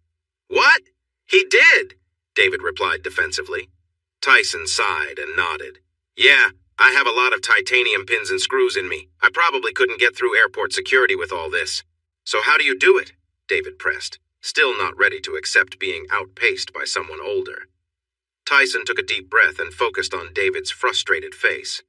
"What? He did," David replied defensively. Tyson sighed and nodded. "Yeah, I have a lot of titanium pins and screws in me. I probably couldn't get through airport security with all this." "So how do you do it?" David pressed, still not ready to accept being outpaced by someone older. Tyson took a deep breath and focused on David's frustrated face.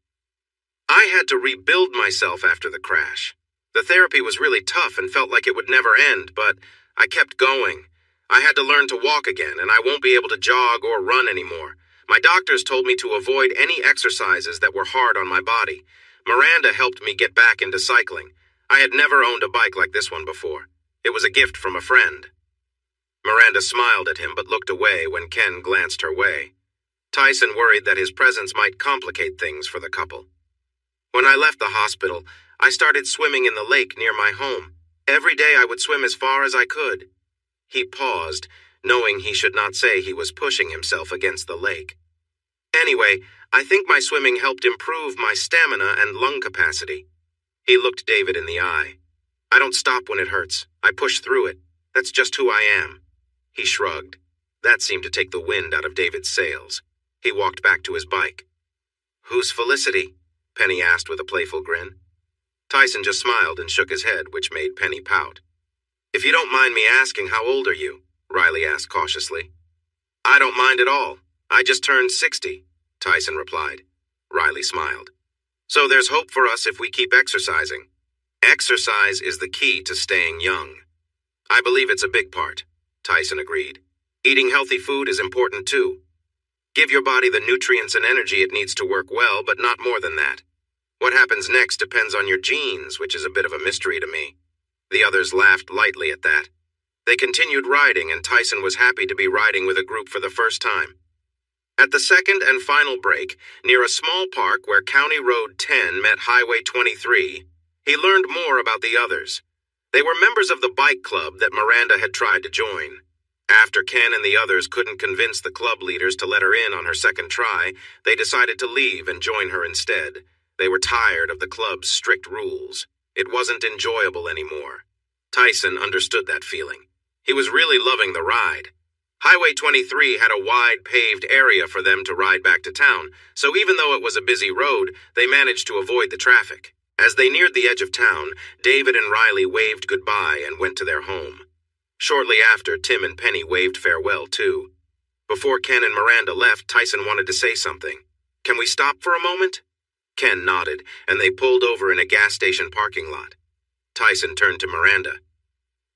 "I had to rebuild myself after the crash. The therapy was really tough and felt like it would never end, but I kept going. I had to learn to walk again, and I won't be able to jog or run anymore. My doctors told me to avoid any exercises that were hard on my body. Miranda helped me get back into cycling. I had never owned a bike like this one before. It was a gift from a friend." Miranda smiled at him but looked away when Ken glanced her way. Tyson worried that his presence might complicate things for the couple. "When I left the hospital, I started swimming in the lake near my home. Every day I would swim as far as I could." He paused, knowing he should not say he was pushing himself against the lake. "Anyway, I think my swimming helped improve my stamina and lung capacity." He looked David in the eye. "I don't stop when it hurts. I push through it. That's just who I am." He shrugged. That seemed to take the wind out of David's sails. He walked back to his bike. "Who's Felicity?" Penny asked with a playful grin. Tyson just smiled and shook his head, which made Penny pout. "If you don't mind me asking, how old are you?" Riley asked cautiously. "I don't mind at all. I just turned 60, Tyson replied. Riley smiled. "So there's hope for us if we keep exercising. Exercise is the key to staying young." "I believe it's a big part," Tyson agreed. "Eating healthy food is important too. Give your body the nutrients and energy it needs to work well, but not more than that. What happens next depends on your genes, which is a bit of a mystery to me." The others laughed lightly at that. They continued riding, and Tyson was happy to be riding with a group for the first time. At the second and final break, near a small park where County Road 10 met Highway 23, he learned more about the others. They were members of the bike club that Miranda had tried to join. After Ken and the others couldn't convince the club leaders to let her in on her second try, they decided to leave and join her instead. They were tired of the club's strict rules. It wasn't enjoyable anymore. Tyson understood that feeling. He was really loving the ride. Highway 23 had a wide paved area for them to ride back to town, so even though it was a busy road, they managed to avoid the traffic. As they neared the edge of town, David and Riley waved goodbye and went to their home. Shortly after, Tim and Penny waved farewell, too. Before Ken and Miranda left, Tyson wanted to say something. "Can we stop for a moment?" Ken nodded, and they pulled over in a gas station parking lot. Tyson turned to Miranda.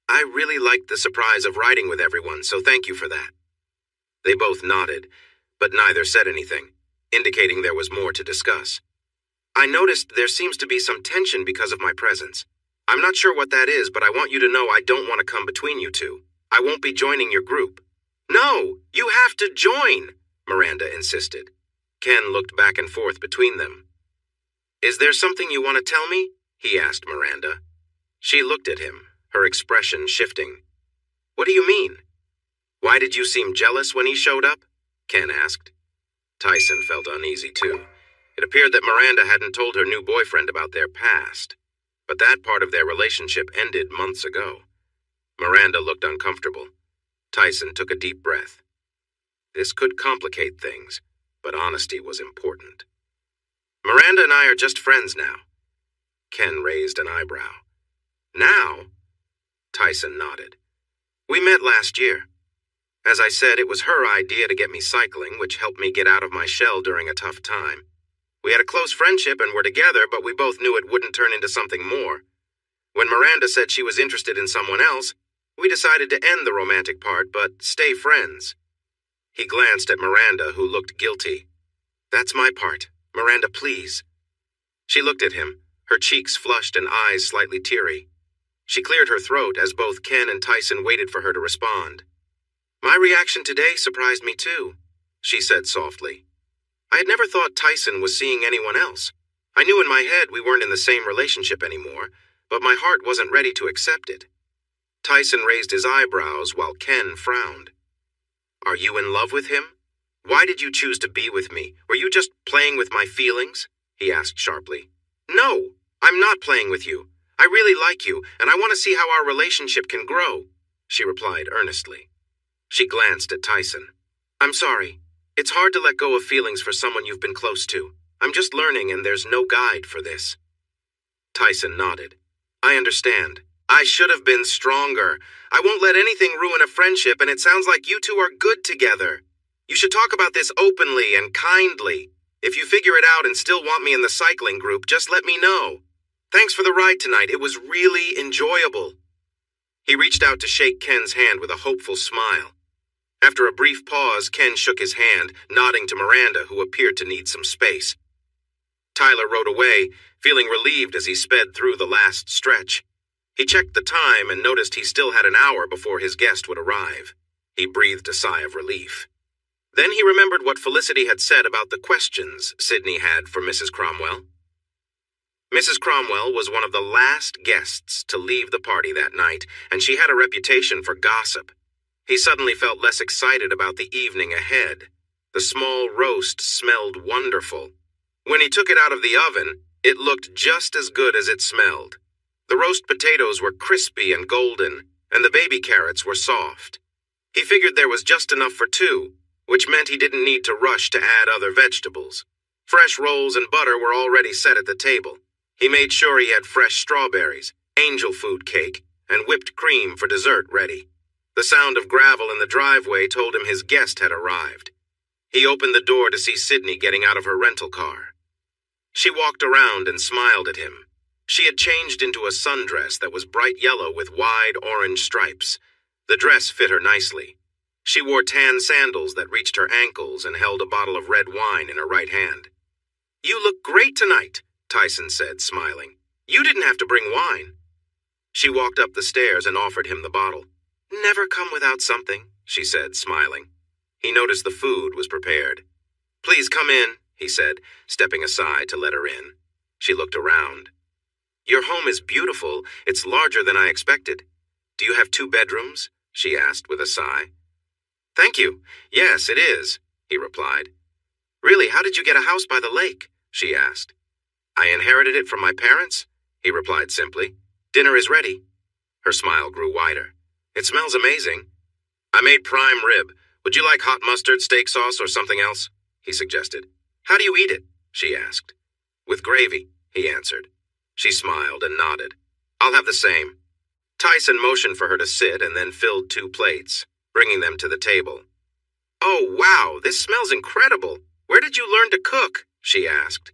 "I really liked the surprise of riding with everyone, so thank you for that." They both nodded, but neither said anything, indicating there was more to discuss. "I noticed there seems to be some tension because of my presence. I'm not sure what that is, but I want you to know I don't want to come between you two. I won't be joining your group." "No, you have to join," Miranda insisted. Ken looked back and forth between them. "Is there something you want to tell me?" he asked Miranda. She looked at him, her expression shifting. "What do you mean?" "Why did you seem jealous when he showed up?" Ken asked. Tyson felt uneasy too. It appeared that Miranda hadn't told her new boyfriend about their past, but that part of their relationship ended months ago. Miranda looked uncomfortable. Tyson took a deep breath. This could complicate things, but honesty was important. "Miranda and I are just friends now." Ken raised an eyebrow. "Now?" Tyson nodded. "We met last year. As I said, it was her idea to get me cycling, which helped me get out of my shell during a tough time. We had a close friendship and were together, but we both knew it wouldn't turn into something more. When Miranda said she was interested in someone else, we decided to end the romantic part, but stay friends." He glanced at Miranda, who looked guilty. "That's my part. Miranda, please." She looked at him, her cheeks flushed and eyes slightly teary. She cleared her throat as both Ken and Tyson waited for her to respond. "My reaction today surprised me too," she said softly. "I had never thought Tyson was seeing anyone else. I knew in my head we weren't in the same relationship anymore, but my heart wasn't ready to accept it." Tyson raised his eyebrows while Ken frowned. "Are you in love with him? Why did you choose to be with me? Were you just playing with my feelings?" he asked sharply. "No, I'm not playing with you. I really like you, and I want to see how our relationship can grow," she replied earnestly. She glanced at Tyson. "I'm sorry. It's hard to let go of feelings for someone you've been close to. I'm just learning, and there's no guide for this." Tyson nodded. "I understand. I should have been stronger. I won't let anything ruin a friendship, and it sounds like you two are good together. You should talk about this openly and kindly. If you figure it out and still want me in the cycling group, just let me know. Thanks for the ride tonight. It was really enjoyable." He reached out to shake Ken's hand with a hopeful smile. After a brief pause, Ken shook his hand, nodding to Miranda, who appeared to need some space. Tyler rode away, feeling relieved as he sped through the last stretch. He checked the time and noticed he still had an hour before his guest would arrive. He breathed a sigh of relief. Then he remembered what Felicity had said about the questions Sydney had for Mrs. Cromwell. Mrs. Cromwell was one of the last guests to leave the party that night, and she had a reputation for gossip. He suddenly felt less excited about the evening ahead. The small roast smelled wonderful. When he took it out of the oven, it looked just as good as it smelled. The roast potatoes were crispy and golden, and the baby carrots were soft. He figured there was just enough for two, which meant he didn't need to rush to add other vegetables. Fresh rolls and butter were already set at the table. He made sure he had fresh strawberries, angel food cake, and whipped cream for dessert ready. The sound of gravel in the driveway told him his guest had arrived. He opened the door to see Sydney getting out of her rental car. She walked around and smiled at him. She had changed into a sundress that was bright yellow with wide orange stripes. The dress fit her nicely. She wore tan sandals that reached her ankles and held a bottle of red wine in her right hand. "You look great tonight," Tyson said, smiling. "You didn't have to bring wine." She walked up the stairs and offered him the bottle. "Never come without something," she said, smiling. He noticed the food was prepared. "Please come in," he said, stepping aside to let her in. She looked around. "Your home is beautiful. It's larger than I expected. Do you have 2 bedrooms?" she asked with a sigh. "Thank you. Yes, it is," he replied. "Really, how did you get a house by the lake?" she asked. "I inherited it from my parents," he replied simply. "Dinner is ready." Her smile grew wider. "It smells amazing." I made prime rib. Would you like hot mustard, steak sauce, or something else? He suggested. How do you eat it? She asked. With gravy, he answered. She smiled and nodded. I'll have the same. Tyson motioned for her to sit and then filled 2 plates, bringing them to the table. Oh, wow, this smells incredible. Where did you learn to cook? She asked.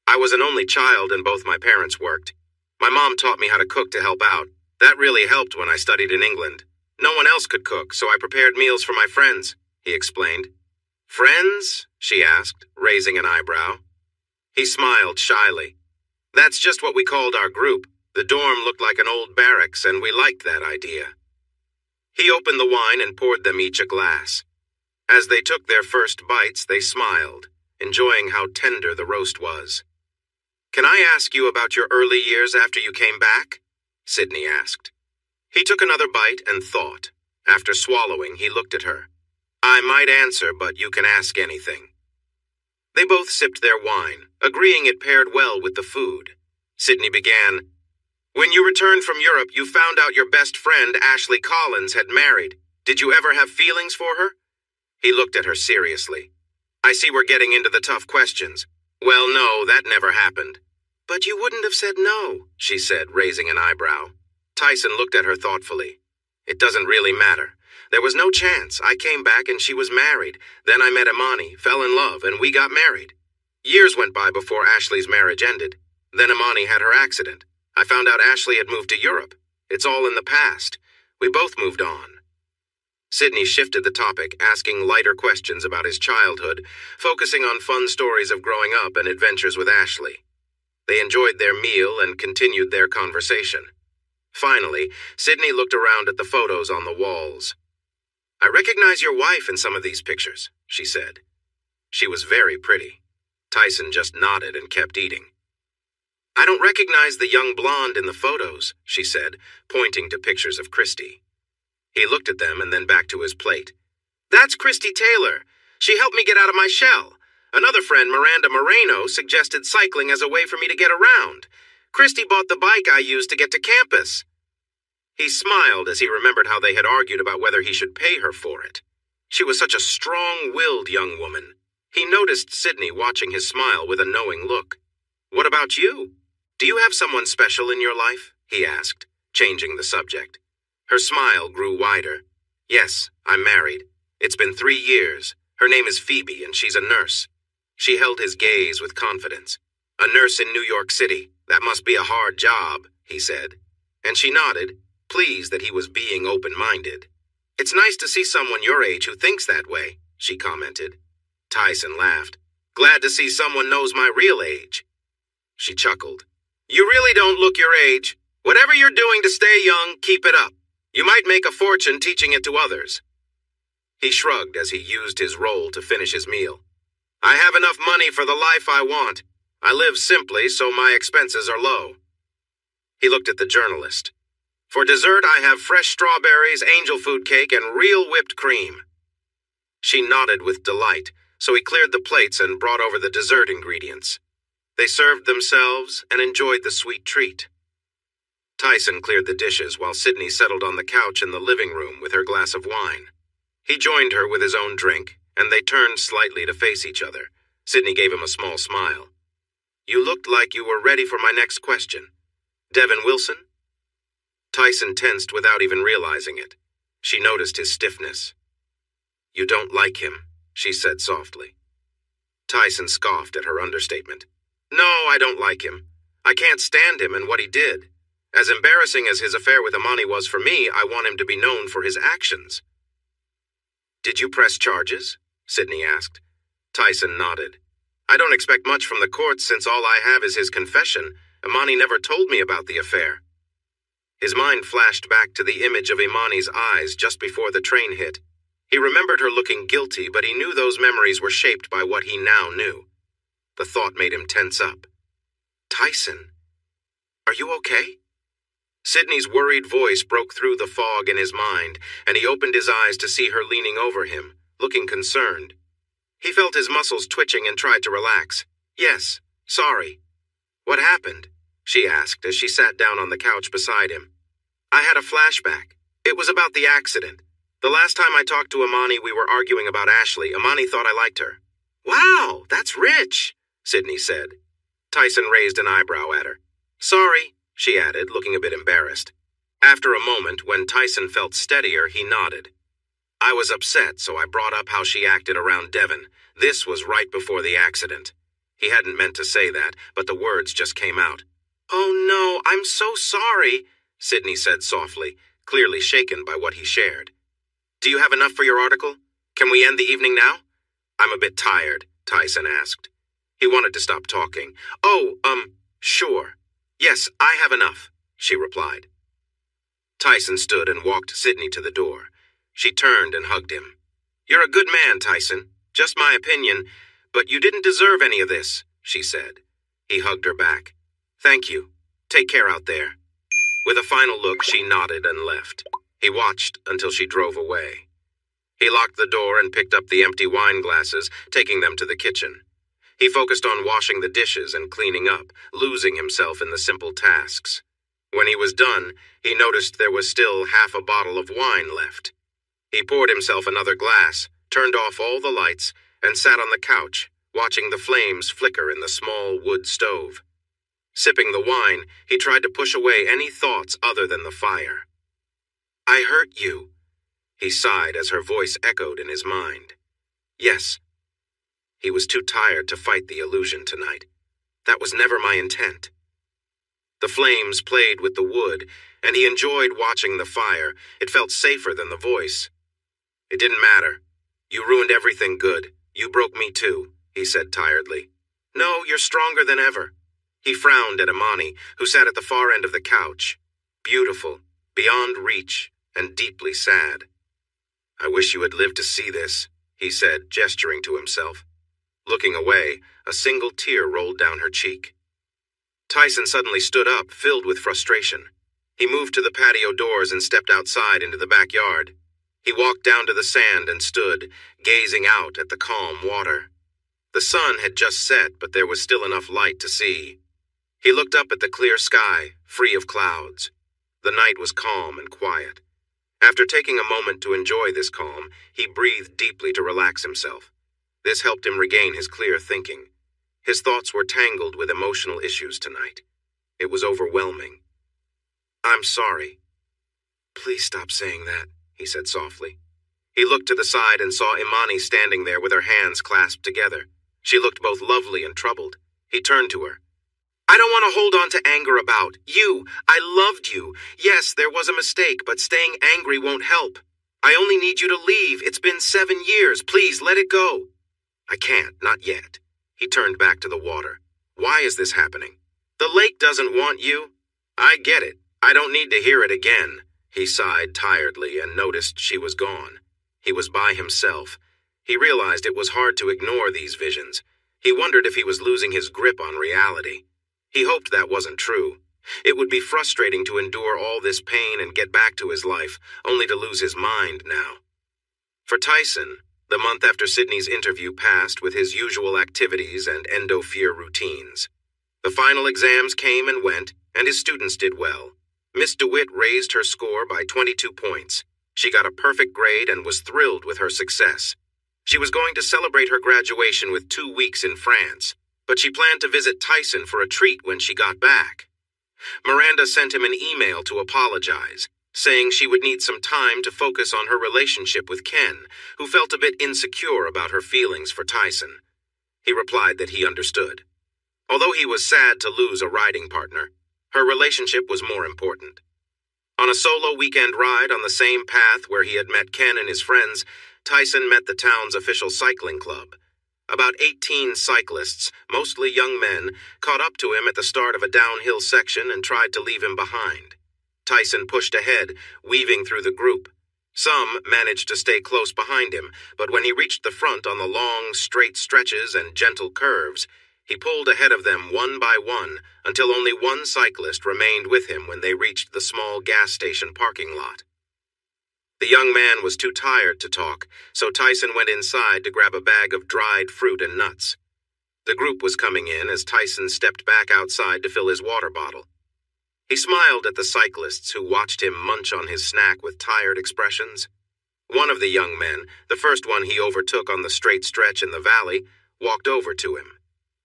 I was an only child and both my parents worked. My mom taught me how to cook to help out. That really helped when I studied in England. No one else could cook, so I prepared meals for my friends, he explained. Friends? She asked, raising an eyebrow. He smiled shyly. That's just what we called our group. The dorm looked like an old barracks, and we liked that idea. He opened the wine and poured them each a glass. As they took their first bites, they smiled, enjoying how tender the roast was. Can I ask you about your early years after you came back? Sydney asked. He took another bite and thought. After swallowing, he looked at her. I might answer, but you can ask anything. They both sipped their wine, agreeing it paired well with the food. Sydney began. When you returned from Europe, you found out your best friend, Ashley Collins, had married. Did you ever have feelings for her? He looked at her seriously. I see we're getting into the tough questions. Well, no, that never happened. But you wouldn't have said no, she said, raising an eyebrow. Tyson looked at her thoughtfully. It doesn't really matter. There was no chance. I came back and she was married. Then I met Imani, fell in love, and we got married. Years went by before Ashley's marriage ended. Then Imani had her accident. I found out Ashley had moved to Europe. It's all in the past. We both moved on. Sydney shifted the topic, asking lighter questions about his childhood, focusing on fun stories of growing up and adventures with Ashley. They enjoyed their meal and continued their conversation. Finally, Sydney looked around at the photos on the walls. I recognize your wife in some of these pictures, she said. She was very pretty. Tyson just nodded and kept eating. I don't recognize the young blonde in the photos, she said, pointing to pictures of Christy. He looked at them and then back to his plate. That's Christy Taylor. She helped me get out of my shell. Another friend, Miranda Moreno, suggested cycling as a way for me to get around. Christy bought the bike I used to get to campus. He smiled as he remembered how they had argued about whether he should pay her for it. She was such a strong-willed young woman. He noticed Sydney watching his smile with a knowing look. What about you? Do you have someone special in your life? He asked, changing the subject. Her smile grew wider. Yes, I'm married. It's been 3 years. Her name is Phoebe, and she's a nurse. She held his gaze with confidence. A nurse in New York City. That must be a hard job, he said. And she nodded, pleased that he was being open-minded. It's nice to see someone your age who thinks that way, she commented. Tyson laughed. Glad to see someone knows my real age. She chuckled. You really don't look your age. Whatever you're doing to stay young, keep it up. You might make a fortune teaching it to others. He shrugged as he used his roll to finish his meal. I have enough money for the life I want. I live simply, so my expenses are low. He looked at the journalist. For dessert, I have fresh strawberries, angel food cake, and real whipped cream. She nodded with delight, so he cleared the plates and brought over the dessert ingredients. They served themselves and enjoyed the sweet treat. Tyson cleared the dishes while Sydney settled on the couch in the living room with her glass of wine. He joined her with his own drink, and they turned slightly to face each other. Sydney gave him a small smile. You looked like you were ready for my next question. Devin Wilson? Tyson tensed without even realizing it. She noticed his stiffness. You don't like him, she said softly. Tyson scoffed at her understatement. No, I don't like him. I can't stand him and what he did. As embarrassing as his affair with Imani was for me, I want him to be known for his actions. Did you press charges? Sydney asked. Tyson nodded. I don't expect much from the courts since all I have is his confession. Imani never told me about the affair. His mind flashed back to the image of Imani's eyes just before the train hit. He remembered her looking guilty, but he knew those memories were shaped by what he now knew. The thought made him tense up. Tyson, are you okay? Sydney's worried voice broke through the fog in his mind, and he opened his eyes to see her leaning over him, looking concerned. He felt his muscles twitching and tried to relax. Yes, sorry. What happened? She asked as she sat down on the couch beside him. I had a flashback. It was about the accident. The last time I talked to Imani, we were arguing about Ashley. Imani thought I liked her. Wow, that's rich, Sydney said. Tyson raised an eyebrow at her. Sorry, she added, looking a bit embarrassed. After a moment, when Tyson felt steadier, he nodded. I was upset, so I brought up how she acted around Devon. This was right before the accident. He hadn't meant to say that, but the words just came out. Oh no, I'm so sorry, Sydney said softly, clearly shaken by what he shared. Do you have enough for your article? Can we end the evening now? I'm a bit tired, Tyson asked. He wanted to stop talking. Oh, sure. Yes, I have enough, she replied. Tyson stood and walked Sydney to the door. She turned and hugged him. You're a good man, Tyson. Just my opinion, but you didn't deserve any of this, she said. He hugged her back. Thank you. Take care out there. With a final look, she nodded and left. He watched until she drove away. He locked the door and picked up the empty wine glasses, taking them to the kitchen. He focused on washing the dishes and cleaning up, losing himself in the simple tasks. When he was done, he noticed there was still half a bottle of wine left. He poured himself another glass, turned off all the lights, and sat on the couch, watching the flames flicker in the small wood stove. Sipping the wine, he tried to push away any thoughts other than the fire. I hurt you, he sighed as her voice echoed in his mind. Yes. He was too tired to fight the illusion tonight. That was never my intent. The flames played with the wood, and he enjoyed watching the fire. It felt safer than the voice. It didn't matter. You ruined everything good. You broke me too, he said tiredly. No, you're stronger than ever. He frowned at Imani, who sat at the far end of the couch. Beautiful, beyond reach, and deeply sad. I wish you had lived to see this, he said, gesturing to himself. Looking away, a single tear rolled down her cheek. Tyson suddenly stood up, filled with frustration. He moved to the patio doors and stepped outside into the backyard. He walked down to the sand and stood, gazing out at the calm water. The sun had just set, but there was still enough light to see. He looked up at the clear sky, free of clouds. The night was calm and quiet. After taking a moment to enjoy this calm, he breathed deeply to relax himself. This helped him regain his clear thinking. His thoughts were tangled with emotional issues tonight. It was overwhelming. I'm sorry. Please stop saying that, he said softly. He looked to the side and saw Imani standing there with her hands clasped together. She looked both lovely and troubled. He turned to her. I don't want to hold on to anger about you. I loved you. Yes, there was a mistake, but staying angry won't help. I only need you to leave. It's been 7 years. Please let it go. I can't, not yet. He turned back to the water. Why is this happening? The lake doesn't want you. I get it. I don't need to hear it again. He sighed tiredly and noticed she was gone. He was by himself. He realized it was hard to ignore these visions. He wondered if he was losing his grip on reality. He hoped that wasn't true. It would be frustrating to endure all this pain and get back to his life, only to lose his mind now. For Tyson, the month after Sydney's interview passed with his usual activities and endo-fear routines. The final exams came and went, and his students did well. Miss DeWitt raised her score by 22 points. She got a perfect grade and was thrilled with her success. She was going to celebrate her graduation with 2 weeks in France, but she planned to visit Tyson for a treat when she got back. Miranda sent him an email to apologize, saying she would need some time to focus on her relationship with Ken, who felt a bit insecure about her feelings for Tyson. He replied that he understood. Although he was sad to lose a riding partner, her relationship was more important. On a solo weekend ride on the same path where he had met Ken and his friends, Tyson met the town's official cycling club. About 18 cyclists, mostly young men, caught up to him at the start of a downhill section and tried to leave him behind. Tyson pushed ahead, weaving through the group. Some managed to stay close behind him, but when he reached the front on the long, straight stretches and gentle curves, he pulled ahead of them one by one until only one cyclist remained with him when they reached the small gas station parking lot. The young man was too tired to talk, so Tyson went inside to grab a bag of dried fruit and nuts. The group was coming in as Tyson stepped back outside to fill his water bottle. He smiled at the cyclists who watched him munch on his snack with tired expressions. One of the young men, the first one he overtook on the straight stretch in the valley, walked over to him.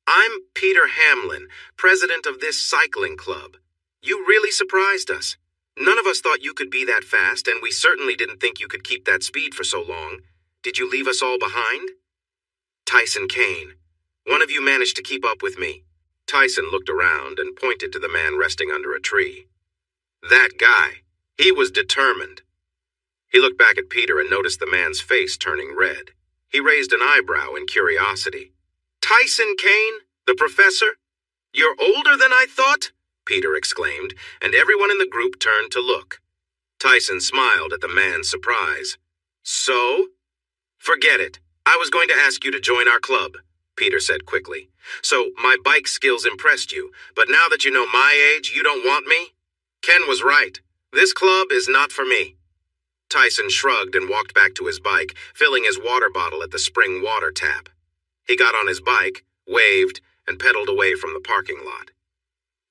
"I'm Peter Hamlin, president of this cycling club. You really surprised us. None of us thought you could be that fast, and we certainly didn't think you could keep that speed for so long. Did you leave us all behind?" "Tyson Kane. One of you managed to keep up with me." Tyson looked around and pointed to the man resting under a tree. "That guy. He was determined." He looked back at Peter and noticed the man's face turning red. He raised an eyebrow in curiosity. "Tyson Kane? The professor? You're older than I thought?" Peter exclaimed, and everyone in the group turned to look. Tyson smiled at the man's surprise. "So?" "Forget it. I was going to ask you to join our club," Peter said quickly. "So my bike skills impressed you, but now that you know my age, you don't want me? Ken was right. This club is not for me." Tyson shrugged and walked back to his bike, filling his water bottle at the spring water tap. He got on his bike, waved, and pedaled away from the parking lot.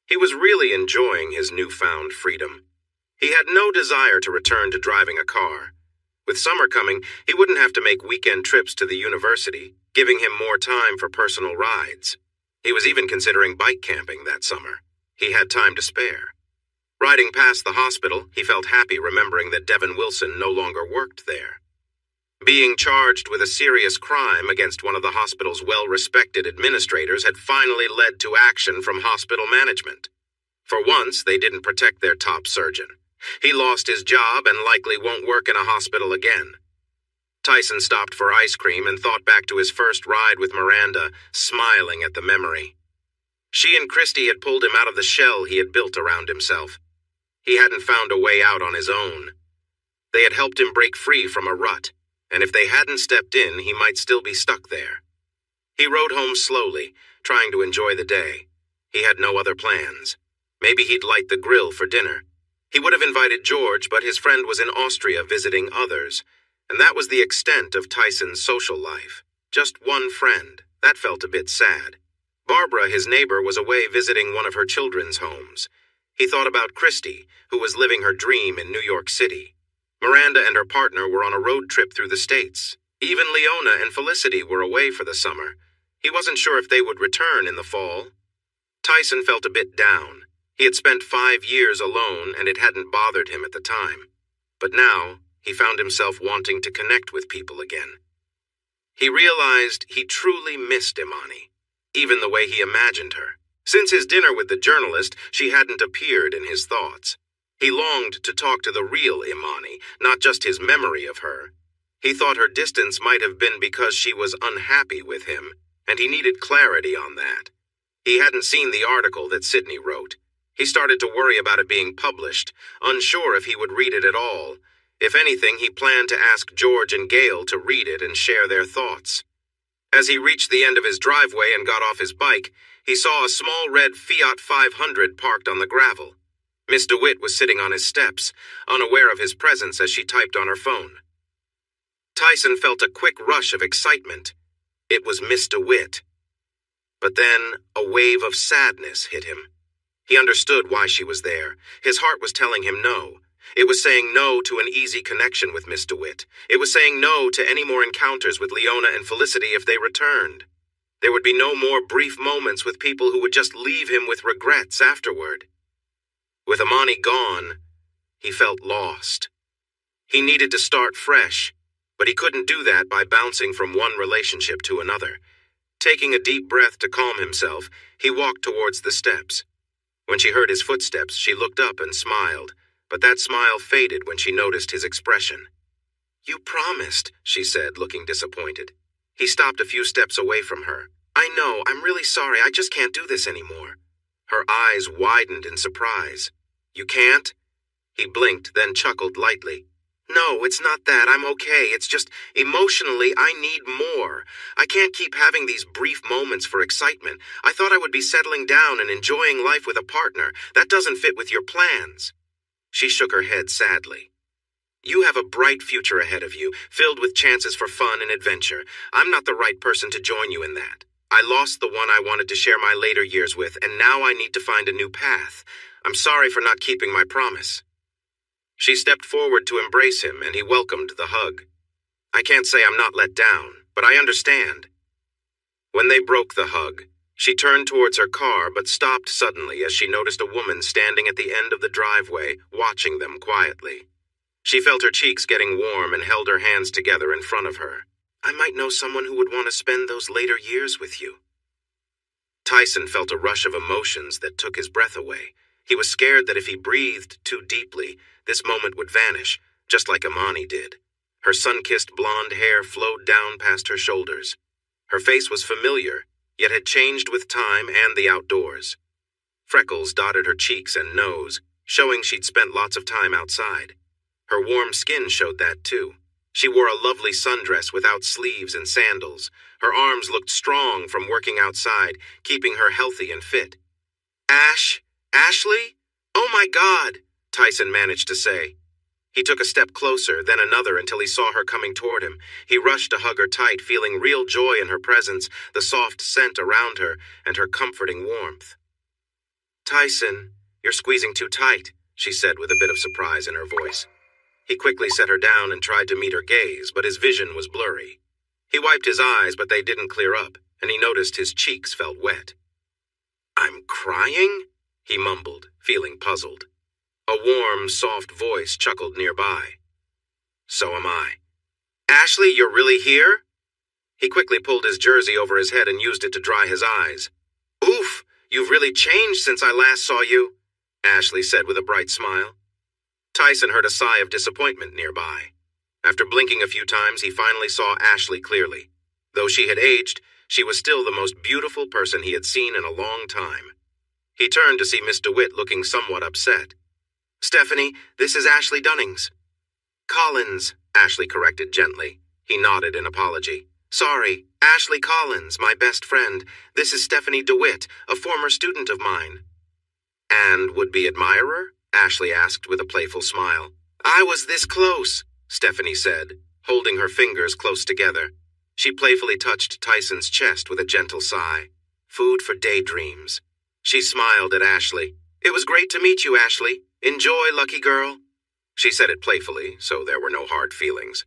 He was really enjoying his newfound freedom. He had no desire to return to driving a car. With summer coming, he wouldn't have to make weekend trips to the university, giving him more time for personal rides. He was even considering bike camping that summer. He had time to spare. Riding past the hospital, he felt happy remembering that Devin Wilson no longer worked there. Being charged with a serious crime against one of the hospital's well-respected administrators had finally led to action from hospital management. For once, they didn't protect their top surgeon. He lost his job and likely won't work in a hospital again. Tyson stopped for ice cream and thought back to his first ride with Miranda, smiling at the memory. She and Christy had pulled him out of the shell he had built around himself. He hadn't found a way out on his own. They had helped him break free from a rut, and if they hadn't stepped in, he might still be stuck there. He rode home slowly, trying to enjoy the day. He had no other plans. Maybe he'd light the grill for dinner. He would have invited George, but his friend was in Austria visiting others, and that was the extent of Tyson's social life. Just one friend. That felt a bit sad. Barbara, his neighbor, was away visiting one of her children's homes. He thought about Christy, who was living her dream in New York City. Miranda and her partner were on a road trip through the States. Even Leona and Felicity were away for the summer. He wasn't sure if they would return in the fall. Tyson felt a bit down. He had spent 5 years alone, and it hadn't bothered him at the time. But now, he found himself wanting to connect with people again. He realized he truly missed Imani, even the way he imagined her. Since his dinner with the journalist, she hadn't appeared in his thoughts. He longed to talk to the real Imani, not just his memory of her. He thought her distance might have been because she was unhappy with him, and he needed clarity on that. He hadn't seen the article that Sydney wrote. He started to worry about it being published, unsure if he would read it at all. If anything, he planned to ask George and Gail to read it and share their thoughts. As he reached the end of his driveway and got off his bike, he saw a small red Fiat 500 parked on the gravel. Miss DeWitt was sitting on his steps, unaware of his presence as she typed on her phone. Tyson felt a quick rush of excitement. It was Miss DeWitt. But then a wave of sadness hit him. He understood why she was there. His heart was telling him no. It was saying no to an easy connection with Miss DeWitt. It was saying no to any more encounters with Leona and Felicity if they returned. There would be no more brief moments with people who would just leave him with regrets afterward. With Imani gone, he felt lost. He needed to start fresh, but he couldn't do that by bouncing from one relationship to another. Taking a deep breath to calm himself, he walked towards the steps. When she heard his footsteps, she looked up and smiled, but that smile faded when she noticed his expression. "You promised," she said, looking disappointed. He stopped a few steps away from her. "I know, I'm really sorry, I just can't do this anymore." Her eyes widened in surprise. "You can't?" He blinked, then chuckled lightly. "No, it's not that. I'm okay. It's just, emotionally, I need more. I can't keep having these brief moments for excitement. I thought I would be settling down and enjoying life with a partner. That doesn't fit with your plans." She shook her head sadly. "You have a bright future ahead of you, filled with chances for fun and adventure. I'm not the right person to join you in that. I lost the one I wanted to share my later years with, and now I need to find a new path. I'm sorry for not keeping my promise." She stepped forward to embrace him, and he welcomed the hug. I can't say I'm not let down, but I understand. When they broke the hug, she turned towards her car but stopped suddenly as she noticed a woman standing at the end of the driveway, watching them quietly. She felt her cheeks getting warm and held her hands together in front of her. I might know someone who would want to spend those later years with you. Tyson felt a rush of emotions that took his breath away. He was scared that if he breathed too deeply, this moment would vanish, just like Imani did. Her sun-kissed blonde hair flowed down past her shoulders. Her face was familiar, yet had changed with time and the outdoors. Freckles dotted her cheeks and nose, showing she'd spent lots of time outside. Her warm skin showed that too. She wore a lovely sundress without sleeves and sandals. Her arms looked strong from working outside, keeping her healthy and fit. Ashley? Oh my God, Tyson managed to say. He took a step closer, then another until he saw her coming toward him. He rushed to hug her tight, feeling real joy in her presence, the soft scent around her, and her comforting warmth. Tyson, you're squeezing too tight, she said with a bit of surprise in her voice. He quickly set her down and tried to meet her gaze, but his vision was blurry. He wiped his eyes, but they didn't clear up, and he noticed his cheeks felt wet. I'm crying? He mumbled, feeling puzzled. A warm, soft voice chuckled nearby. So am I. Ashley, you're really here? He quickly pulled his jersey over his head and used it to dry his eyes. Oof, you've really changed since I last saw you, Ashley said with a bright smile. Tyson heard a sigh of disappointment nearby. After blinking a few times, he finally saw Ashley clearly. Though she had aged, she was still the most beautiful person he had seen in a long time. He turned to see Miss DeWitt looking somewhat upset. Stephanie, this is Ashley Dunnings. Collins, Ashley corrected gently. He nodded in apology. Sorry, Ashley Collins, my best friend. This is Stephanie DeWitt, a former student of mine. And would-be admirer? Ashley asked with a playful smile. I was this close, Stephanie said, holding her fingers close together. She playfully touched Tyson's chest with a gentle sigh. Food for daydreams. She smiled at Ashley. It was great to meet you, Ashley. Enjoy, lucky girl. She said it playfully, so there were no hard feelings.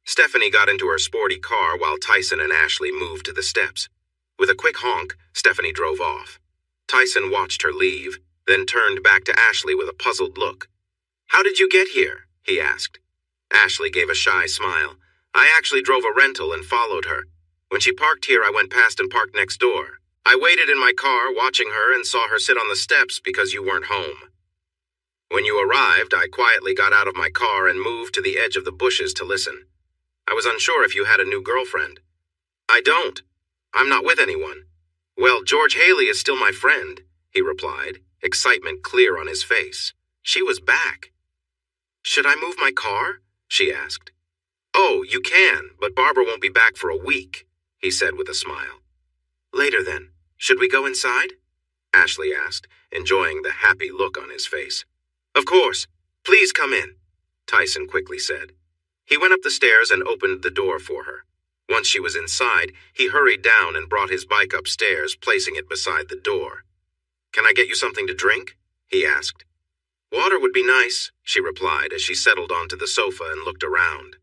Stephanie got into her sporty car while Tyson and Ashley moved to the steps. With a quick honk, Stephanie drove off. Tyson watched her leave, then turned back to Ashley with a puzzled look. How did you get here? He asked. Ashley gave a shy smile. I actually drove a rental and followed her. When she parked here, I went past and parked next door. I waited in my car watching her and saw her sit on the steps because you weren't home. When you arrived, I quietly got out of my car and moved to the edge of the bushes to listen. I was unsure if you had a new girlfriend. I don't. I'm not with anyone. Well, George Haley is still my friend, he replied, excitement clear on his face. She was back. Should I move my car? She asked. Oh, you can, but Barbara won't be back for a week, he said with a smile. Later then. Should we go inside? Ashley asked, enjoying the happy look on his face. Of course. Please come in, Tyson quickly said. He went up the stairs and opened the door for her. Once she was inside, he hurried down and brought his bike upstairs, placing it beside the door. Can I get you something to drink? He asked. Water would be nice, she replied as she settled onto the sofa and looked around.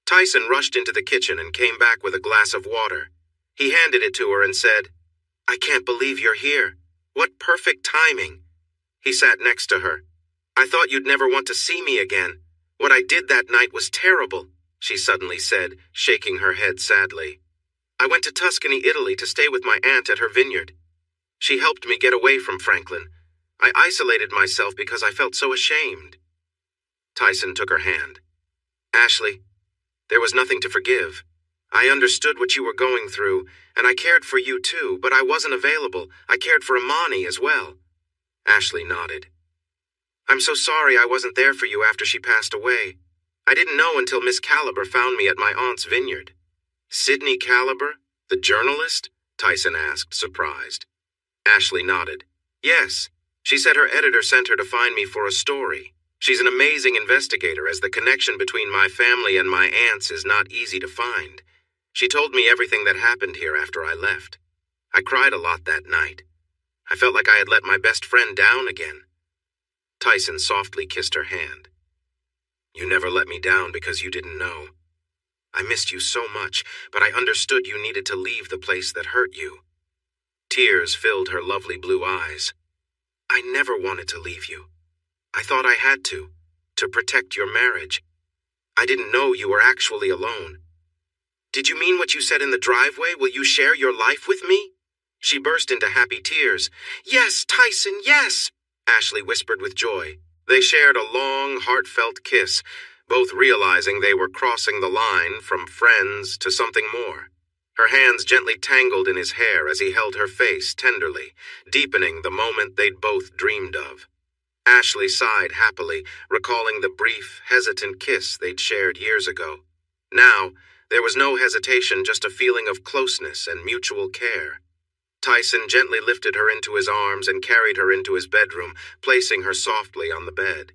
Tyson rushed into the kitchen and came back with a glass of water. He handed it to her and said, I can't believe you're here. What perfect timing. He sat next to her. I thought you'd never want to see me again. What I did that night was terrible, she suddenly said, shaking her head sadly. I went to Tuscany, Italy to stay with my aunt at her vineyard. She helped me get away from Franklin. I isolated myself because I felt so ashamed. Tyson took her hand. Ashley, there was nothing to forgive. I understood what you were going through, and I cared for you too, but I wasn't available. I cared for Imani as well. Ashley nodded. I'm so sorry I wasn't there for you after she passed away. I didn't know until Miss Caliber found me at my aunt's vineyard. Sydney Caliber, the journalist? Tyson asked, surprised. Ashley nodded. Yes, she said her editor sent her to find me for a story. She's an amazing investigator, as the connection between my family and my aunts is not easy to find. She told me everything that happened here after I left. I cried a lot that night. I felt like I had let my best friend down again. Tyson softly kissed her hand. You never let me down because you didn't know. I missed you so much, but I understood you needed to leave the place that hurt you. Tears filled her lovely blue eyes. I never wanted to leave you. I thought I had to protect your marriage. I didn't know you were actually alone. Did you mean what you said in the driveway? Will you share your life with me? She burst into happy tears. Yes, Tyson, yes, Ashley whispered with joy. They shared a long, heartfelt kiss, both realizing they were crossing the line from friends to something more. Her hands gently tangled in his hair as he held her face tenderly, deepening the moment they'd both dreamed of. Ashley sighed happily, recalling the brief, hesitant kiss they'd shared years ago. Now, there was no hesitation, just a feeling of closeness and mutual care. Tyson gently lifted her into his arms and carried her into his bedroom, placing her softly on the bed.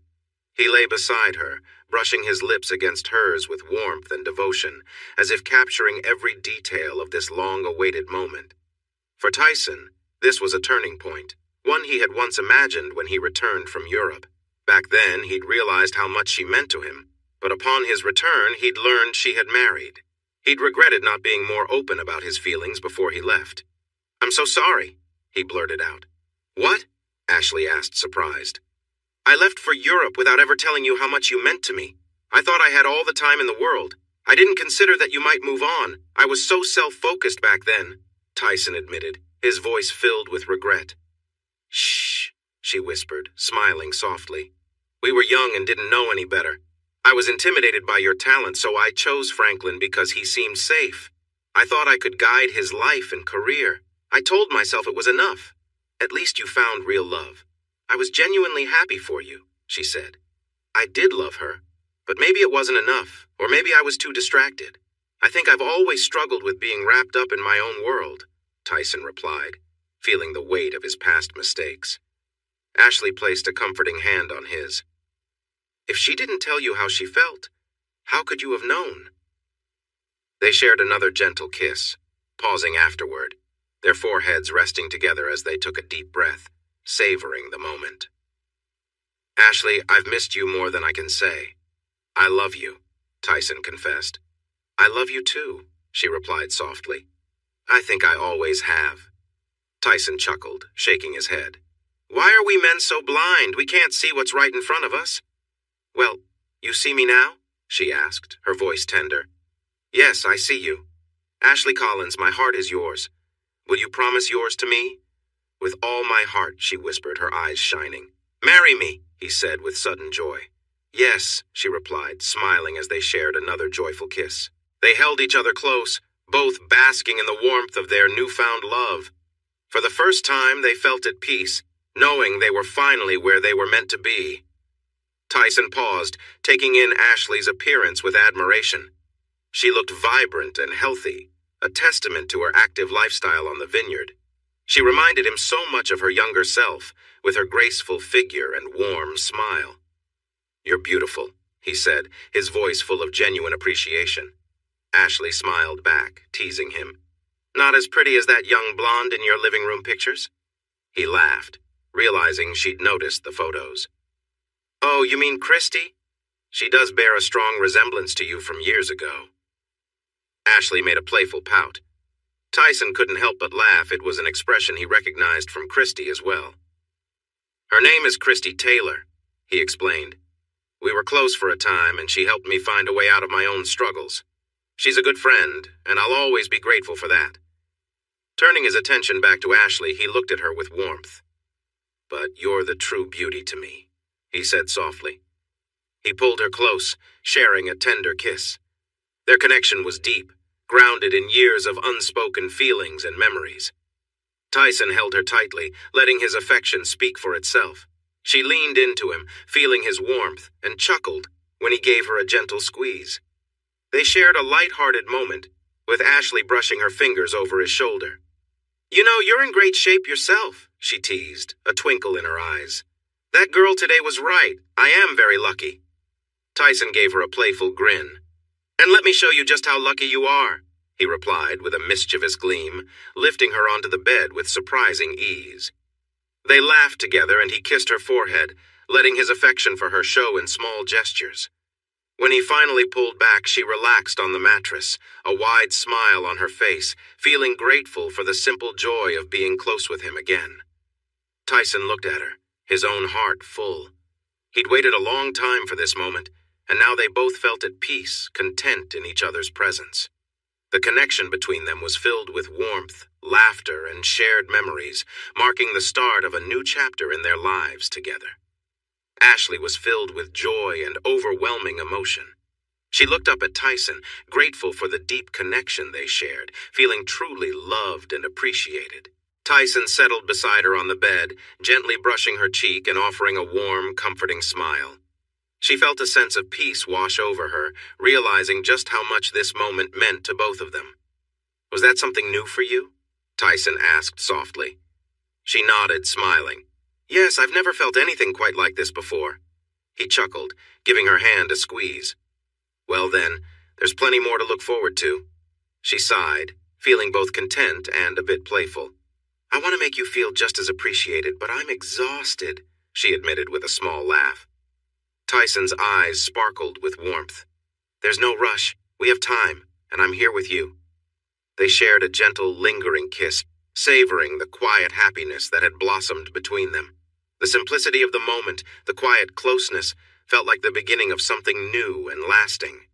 He lay beside her, brushing his lips against hers with warmth and devotion, as if capturing every detail of this long-awaited moment. For Tyson, this was a turning point, one he had once imagined when he returned from Europe. Back then, he'd realized how much she meant to him, but upon his return, he'd learned she had married. He'd regretted not being more open about his feelings before he left. I'm so sorry, he blurted out. What? Ashley asked, surprised. I left for Europe without ever telling you how much you meant to me. I thought I had all the time in the world. I didn't consider that you might move on. I was so self-focused back then, Tyson admitted, his voice filled with regret. Shh, she whispered, smiling softly. We were young and didn't know any better. I was intimidated by your talent, so I chose Franklin because he seemed safe. I thought I could guide his life and career. I told myself it was enough. At least you found real love. I was genuinely happy for you, she said. I did love her, but maybe it wasn't enough, or maybe I was too distracted. I think I've always struggled with being wrapped up in my own world, Tyson replied, feeling the weight of his past mistakes. Ashley placed a comforting hand on his. If she didn't tell you how she felt, how could you have known? They shared another gentle kiss, pausing afterward, their foreheads resting together as they took a deep breath, savoring the moment. Ashley, I've missed you more than I can say. I love you, Tyson confessed. I love you too, she replied softly. I think I always have. Tyson chuckled, shaking his head. Why are we men so blind? We can't see what's right in front of us. Well, you see me now? She asked, her voice tender. Yes, I see you. Ashley Collins, my heart is yours. Will you promise yours to me? With all my heart, she whispered, her eyes shining. Marry me, he said with sudden joy. Yes, she replied, smiling as they shared another joyful kiss. They held each other close, both basking in the warmth of their newfound love. For the first time, they felt at peace, knowing they were finally where they were meant to be. Tyson paused, taking in Ashley's appearance with admiration. She looked vibrant and healthy, a testament to her active lifestyle on the vineyard. She reminded him so much of her younger self, with her graceful figure and warm smile. You're beautiful, he said, his voice full of genuine appreciation. Ashley smiled back, teasing him. Not as pretty as that young blonde in your living room pictures? He laughed, realizing she'd noticed the photos. Oh, you mean Christy? She does bear a strong resemblance to you from years ago. Ashley made a playful pout. Tyson couldn't help but laugh. It was an expression he recognized from Christy as well. Her name is Christy Taylor, he explained. We were close for a time, and she helped me find a way out of my own struggles. She's a good friend, and I'll always be grateful for that. Turning his attention back to Ashley, he looked at her with warmth. But you're the true beauty to me, he said softly. He pulled her close, sharing a tender kiss. Their connection was deep, grounded in years of unspoken feelings and memories. Tyson held her tightly, letting his affection speak for itself. She leaned into him, feeling his warmth, and chuckled when he gave her a gentle squeeze. They shared a light-hearted moment, with Ashley brushing her fingers over his shoulder. You know, you're in great shape yourself, she teased, a twinkle in her eyes. That girl today was right. I am very lucky. Tyson gave her a playful grin. And let me show you just how lucky you are, he replied with a mischievous gleam, lifting her onto the bed with surprising ease. They laughed together, and he kissed her forehead, letting his affection for her show in small gestures. When he finally pulled back, she relaxed on the mattress, a wide smile on her face, feeling grateful for the simple joy of being close with him again. Tyson looked at her, his own heart full. He'd waited a long time for this moment, and now they both felt at peace, content in each other's presence. The connection between them was filled with warmth, laughter, and shared memories, marking the start of a new chapter in their lives together. Ashley was filled with joy and overwhelming emotion. She looked up at Tyson, grateful for the deep connection they shared, feeling truly loved and appreciated. Tyson settled beside her on the bed, gently brushing her cheek and offering a warm, comforting smile. She felt a sense of peace wash over her, realizing just how much this moment meant to both of them. "Was that something new for you?" Tyson asked softly. She nodded, smiling. "Yes, I've never felt anything quite like this before." He chuckled, giving her hand a squeeze. "Well then, there's plenty more to look forward to." She sighed, feeling both content and a bit playful. "I want to make you feel just as appreciated, but I'm exhausted," she admitted with a small laugh. Tyson's eyes sparkled with warmth. "There's no rush. We have time, and I'm here with you." They shared a gentle, lingering kiss, savoring the quiet happiness that had blossomed between them. The simplicity of the moment, the quiet closeness, felt like the beginning of something new and lasting.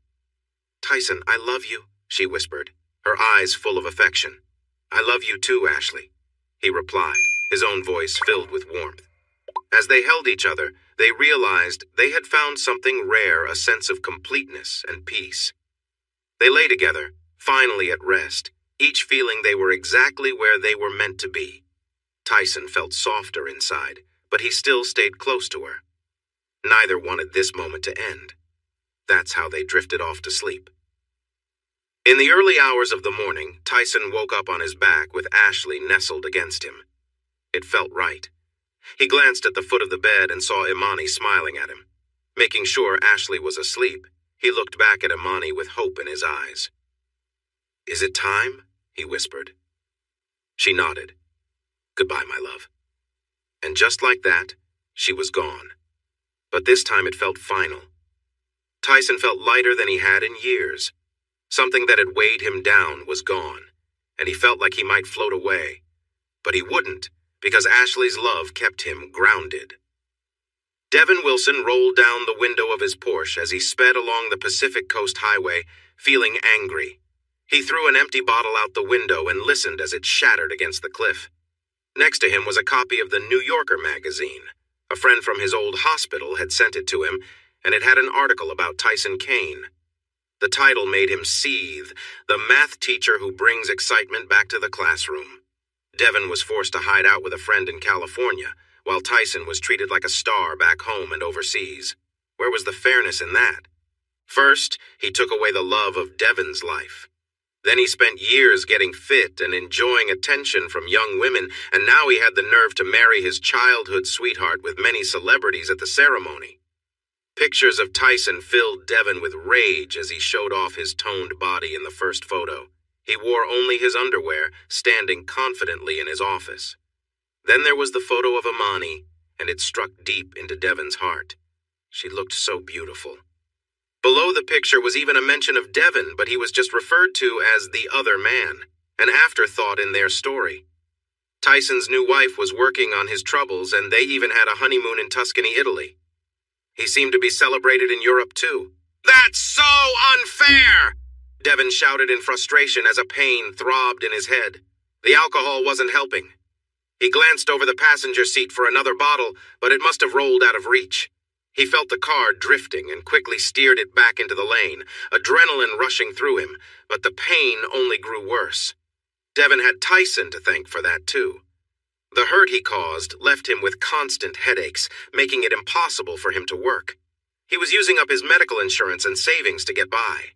"Tyson, I love you," she whispered, her eyes full of affection. "I love you too, Ashley," he replied, his own voice filled with warmth. As they held each other, they realized they had found something rare, a sense of completeness and peace. They lay together, finally at rest, each feeling they were exactly where they were meant to be. Tyson felt softer inside, but he still stayed close to her. Neither wanted this moment to end. That's how they drifted off to sleep. In the early hours of the morning, Tyson woke up on his back with Ashley nestled against him. It felt right. He glanced at the foot of the bed and saw Imani smiling at him. Making sure Ashley was asleep, he looked back at Imani with hope in his eyes. "Is it time?" he whispered. She nodded. "Goodbye, my love." And just like that, she was gone. But this time it felt final. Tyson felt lighter than he had in years. Something that had weighed him down was gone, and he felt like he might float away. But he wouldn't, because Ashley's love kept him grounded. Devin Wilson rolled down the window of his Porsche as he sped along the Pacific Coast Highway, feeling angry. He threw an empty bottle out the window and listened as it shattered against the cliff. Next to him was a copy of the New Yorker magazine. A friend from his old hospital had sent it to him, and it had an article about Tyson Kane. The title made him seethe, the math teacher who brings excitement back to the classroom. Devin was forced to hide out with a friend in California, while Tyson was treated like a star back home and overseas. Where was the fairness in that? First, he took away the love of Devin's life. Then he spent years getting fit and enjoying attention from young women, and now he had the nerve to marry his childhood sweetheart with many celebrities at the ceremony. Pictures of Tyson filled Devin with rage as he showed off his toned body in the first photo. He wore only his underwear, standing confidently in his office. Then there was the photo of Imani, and it struck deep into Devin's heart. She looked so beautiful. Below the picture was even a mention of Devin, but he was just referred to as the other man, an afterthought in their story. Tyson's new wife was working on his troubles, and they even had a honeymoon in Tuscany, Italy. He seemed to be celebrated in Europe, too. "That's so unfair!" Devin shouted in frustration as a pain throbbed in his head. The alcohol wasn't helping. He glanced over the passenger seat for another bottle, but it must have rolled out of reach. He felt the car drifting and quickly steered it back into the lane, adrenaline rushing through him, but the pain only grew worse. Devin had Tyson to thank for that, too. The hurt he caused left him with constant headaches, making it impossible for him to work. He was using up his medical insurance and savings to get by.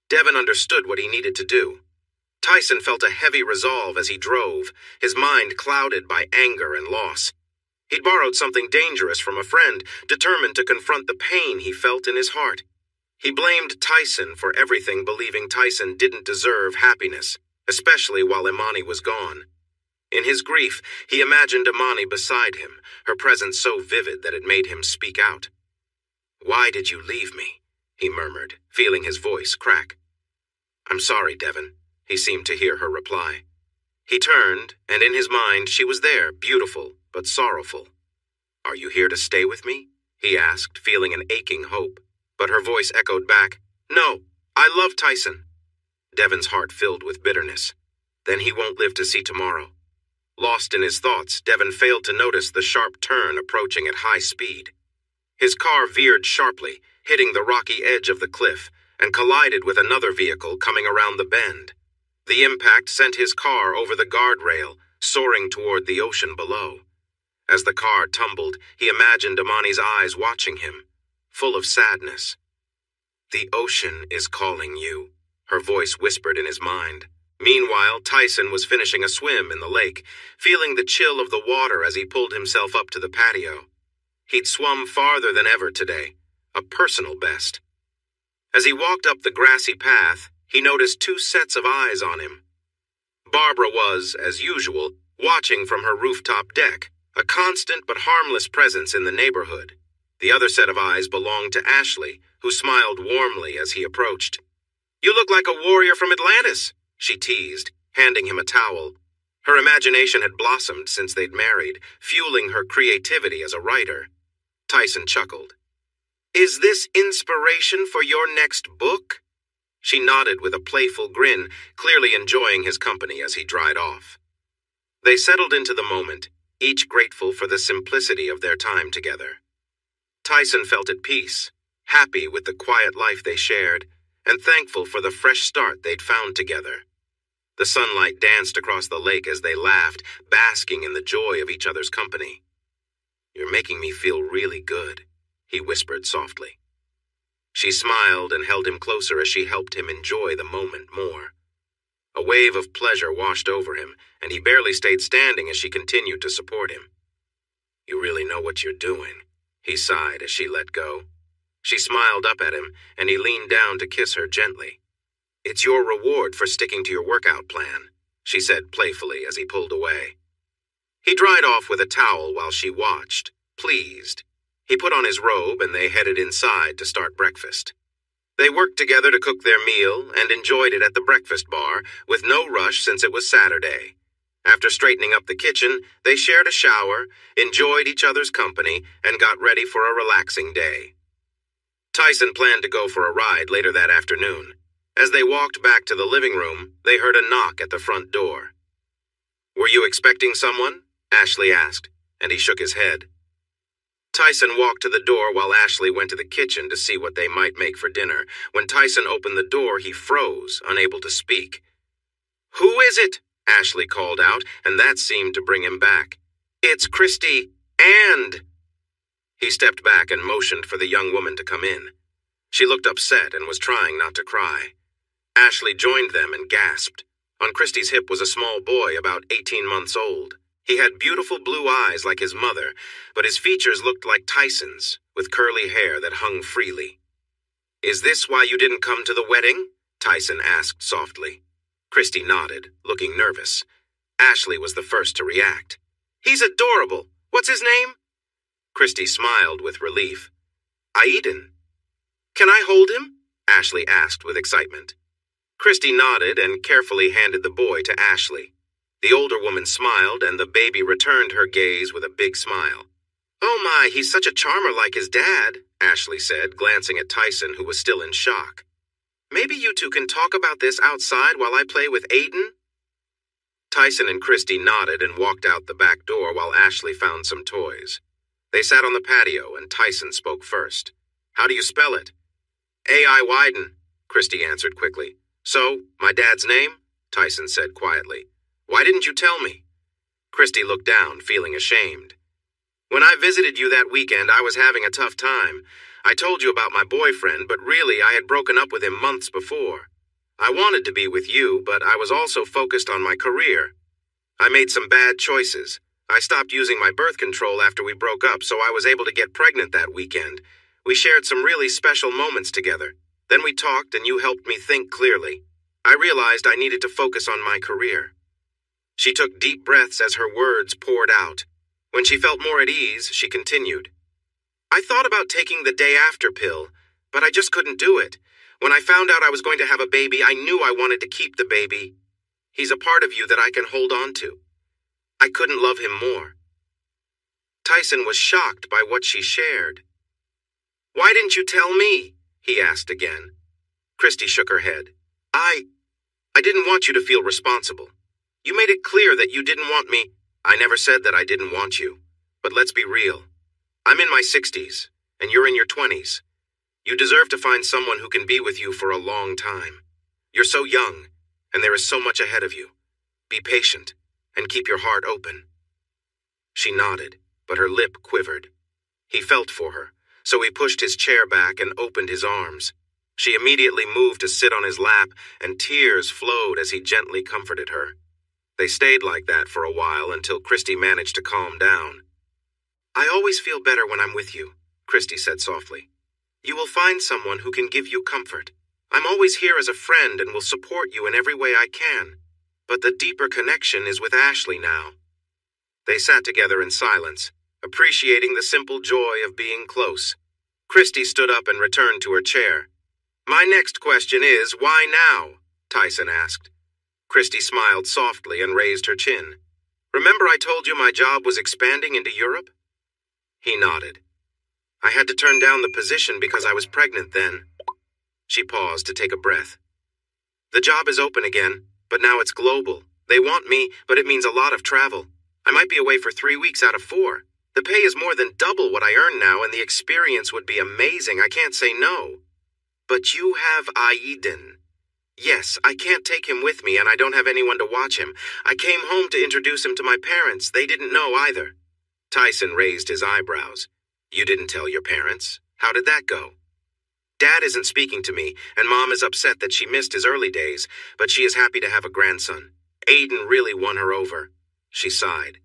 Devin understood what he needed to do. Tyson felt a heavy resolve as he drove, his mind clouded by anger and loss. He'd borrowed something dangerous from a friend, determined to confront the pain he felt in his heart. He blamed Tyson for everything, believing Tyson didn't deserve happiness, especially while Imani was gone. In his grief, he imagined Imani beside him, her presence so vivid that it made him speak out. "Why did you leave me?" he murmured, feeling his voice crack. I'm sorry, Devon, he seemed to hear her reply. He turned, and in his mind she was there, beautiful but sorrowful. Are you here to stay with me? He asked, feeling an aching hope. But her voice echoed back, No, I love Tyson. Devon's heart filled with bitterness. Then he won't live to see tomorrow. Lost in his thoughts, Devon failed to notice the sharp turn approaching at high speed. His car veered sharply, hitting the rocky edge of the cliff, and collided with another vehicle coming around the bend. The impact sent his car over the guardrail, soaring toward the ocean below. As the car tumbled, he imagined Imani's eyes watching him, full of sadness. The ocean is calling you, her voice whispered in his mind. Meanwhile, Tyson was finishing a swim in the lake, feeling the chill of the water as he pulled himself up to the patio. He'd swum farther than ever today, a personal best. As he walked up the grassy path, he noticed two sets of eyes on him. Barbara was, as usual, watching from her rooftop deck, a constant but harmless presence in the neighborhood. The other set of eyes belonged to Ashley, who smiled warmly as he approached. You look like a warrior from Atlantis, she teased, handing him a towel. Her imagination had blossomed since they'd married, fueling her creativity as a writer. Tyson chuckled. Is this inspiration for your next book? She nodded with a playful grin, clearly enjoying his company as he dried off. They settled into the moment, each grateful for the simplicity of their time together. Tyson felt at peace, happy with the quiet life they shared, and thankful for the fresh start they'd found together. The sunlight danced across the lake as they laughed, basking in the joy of each other's company. You're making me feel really good, he whispered softly. She smiled and held him closer as she helped him enjoy the moment more. A wave of pleasure washed over him, and he barely stayed standing as she continued to support him. You really know what you're doing, he sighed as she let go. She smiled up at him, and he leaned down to kiss her gently. It's your reward for sticking to your workout plan, she said playfully as he pulled away. He dried off with a towel while she watched, pleased. He put on his robe and they headed inside to start breakfast. They worked together to cook their meal and enjoyed it at the breakfast bar, with no rush since it was Saturday. After straightening up the kitchen, they shared a shower, enjoyed each other's company, and got ready for a relaxing day. Tyson planned to go for a ride later that afternoon. As they walked back to the living room, they heard a knock at the front door. Were you expecting someone? Ashley asked, and he shook his head. Tyson walked to the door while Ashley went to the kitchen to see what they might make for dinner. When Tyson opened the door, he froze, unable to speak. Who is it? Ashley called out, and that seemed to bring him back. It's Christy, and... He stepped back and motioned for the young woman to come in. She looked upset and was trying not to cry. Ashley joined them and gasped. On Christy's hip was a small boy about 18 months old. He had beautiful blue eyes like his mother, but his features looked like Tyson's, with curly hair that hung freely. Is this why you didn't come to the wedding? Tyson asked softly. Christy nodded, looking nervous. Ashley was the first to react. He's adorable. What's his name? Christy smiled with relief. Aiden. Can I hold him? Ashley asked with excitement. Christy nodded and carefully handed the boy to Ashley. The older woman smiled, and the baby returned her gaze with a big smile. Oh my, he's such a charmer like his dad, Ashley said, glancing at Tyson, who was still in shock. Maybe you two can talk about this outside while I play with Aiden? Tyson and Christy nodded and walked out the back door while Ashley found some toys. They sat on the patio, and Tyson spoke first. How do you spell it? A.I. Wyden, Christy answered quickly. So, my dad's name? Tyson said quietly. Why didn't you tell me? Christy looked down, feeling ashamed. When I visited you that weekend, I was having a tough time. I told you about my boyfriend, but really I had broken up with him months before. I wanted to be with you, but I was also focused on my career. I made some bad choices. I stopped using my birth control after we broke up, so I was able to get pregnant that weekend. We shared some really special moments together. Then we talked and you helped me think clearly. I realized I needed to focus on my career. She took deep breaths as her words poured out. When she felt more at ease, she continued. I thought about taking the day after pill, But I just couldn't do it. When I found out I was going to have a baby, I knew I wanted to keep the baby. He's a part of you that I can hold on to. I couldn't love him more. Tyson was shocked by what she shared. Why didn't you tell me? He asked again. Christy shook her head. I didn't want you to feel responsible. You made it clear that you didn't want me. I never said that I didn't want you. But let's be real. I'm in my 60s, and you're in your 20s. You deserve to find someone who can be with you for a long time. You're so young, and there is so much ahead of you. Be patient, and keep your heart open. She nodded, but her lip quivered. He felt for her, so he pushed his chair back and opened his arms. She immediately moved to sit on his lap, and tears flowed as he gently comforted her. They stayed like that for a while until Christy managed to calm down. I always feel better when I'm with you, Christy said softly. You will find someone who can give you comfort. I'm always here as a friend and will support you in every way I can. But the deeper connection is with Ashley now. They sat together in silence, appreciating the simple joy of being close. Christy stood up and returned to her chair. My next question is, why now? Tyson asked. Christy smiled softly and raised her chin. Remember I told you my job was expanding into Europe? He nodded. I had to turn down the position because I was pregnant then. She paused to take a breath. The job is open again, but now it's global. They want me, but it means a lot of travel. I might be away for 3 weeks out of 4. The pay is more than double what I earn now, and the experience would be amazing. I can't say no. But you have Aiden. Yes, I can't take him with me, and I don't have anyone to watch him. I came home to introduce him to my parents. They didn't know either. Tyson raised his eyebrows. You didn't tell your parents? How did that go? Dad isn't speaking to me, and Mom is upset that she missed his early days, but she is happy to have a grandson. Aiden really won her over. She sighed.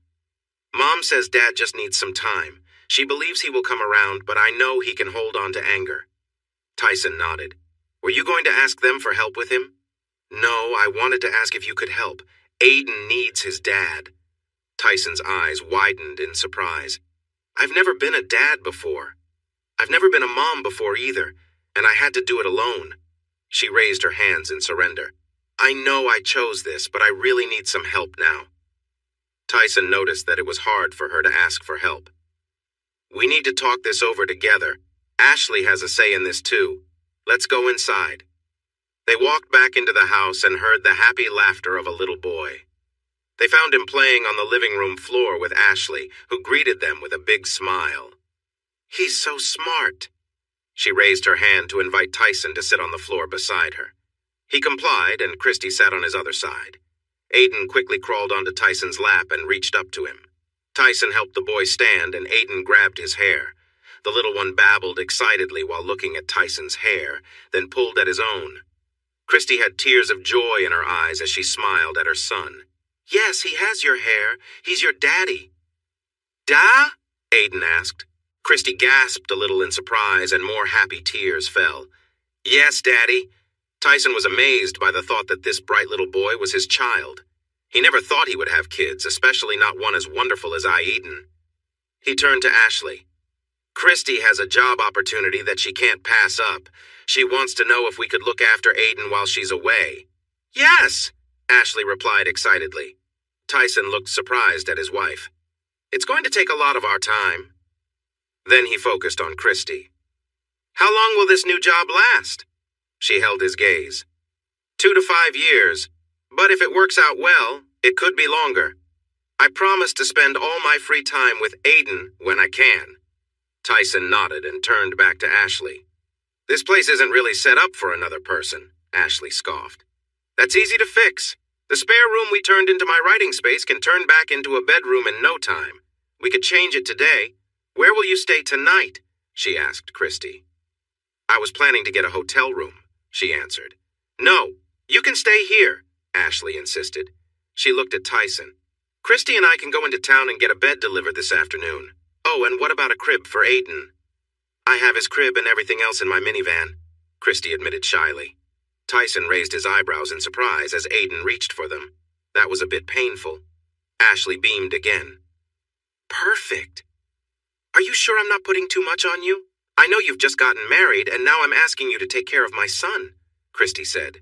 Mom says Dad just needs some time. She believes he will come around, but I know he can hold on to anger. Tyson nodded. Were you going to ask them for help with him? No, I wanted to ask if you could help. Aiden needs his dad. Tyson's eyes widened in surprise. I've never been a dad before. I've never been a mom before either, and I had to do it alone. She raised her hands in surrender. I know I chose this, but I really need some help now. Tyson noticed that it was hard for her to ask for help. We need to talk this over together. Ashley has a say in this too. Let's go inside. They walked back into the house and heard the happy laughter of a little boy. They found him playing on the living room floor with Ashley, who greeted them with a big smile. He's so smart. She raised her hand to invite Tyson to sit on the floor beside her. He complied, and Christy sat on his other side. Aiden quickly crawled onto Tyson's lap and reached up to him. Tyson helped the boy stand, and Aiden grabbed his hair. The little one babbled excitedly while looking at Tyson's hair, then pulled at his own. Christy had tears of joy in her eyes as she smiled at her son. Yes, he has your hair. He's your daddy. Da? Aiden asked. Christy gasped a little in surprise, and more happy tears fell. Yes, Daddy. Tyson was amazed by the thought that this bright little boy was his child. He never thought he would have kids, especially not one as wonderful as Aiden. He turned to Ashley. Christy has a job opportunity that she can't pass up. She wants to know if we could look after Aiden while she's away. Yes, Ashley replied excitedly. Tyson looked surprised at his wife. It's going to take a lot of our time. Then he focused on Christy. How long will this new job last? She held his gaze. 2 to 5 years, but if it works out well, it could be longer. I promise to spend all my free time with Aiden when I can. Tyson nodded and turned back to Ashley. This place isn't really set up for another person, Ashley scoffed. That's easy to fix. The spare room we turned into my writing space can turn back into a bedroom in no time. We could change it today. Where will you stay tonight? She asked Christy. I was planning to get a hotel room, she answered. No, you can stay here, Ashley insisted. She looked at Tyson. Christy and I can go into town and get a bed delivered this afternoon. Oh, and what about a crib for Aiden? I have his crib and everything else in my minivan, Christy admitted shyly. Tyson raised his eyebrows in surprise as Aiden reached for them. That was a bit painful. Ashley beamed again. Perfect. Are you sure I'm not putting too much on you? I know you've just gotten married, and now I'm asking you to take care of my son, Christy said.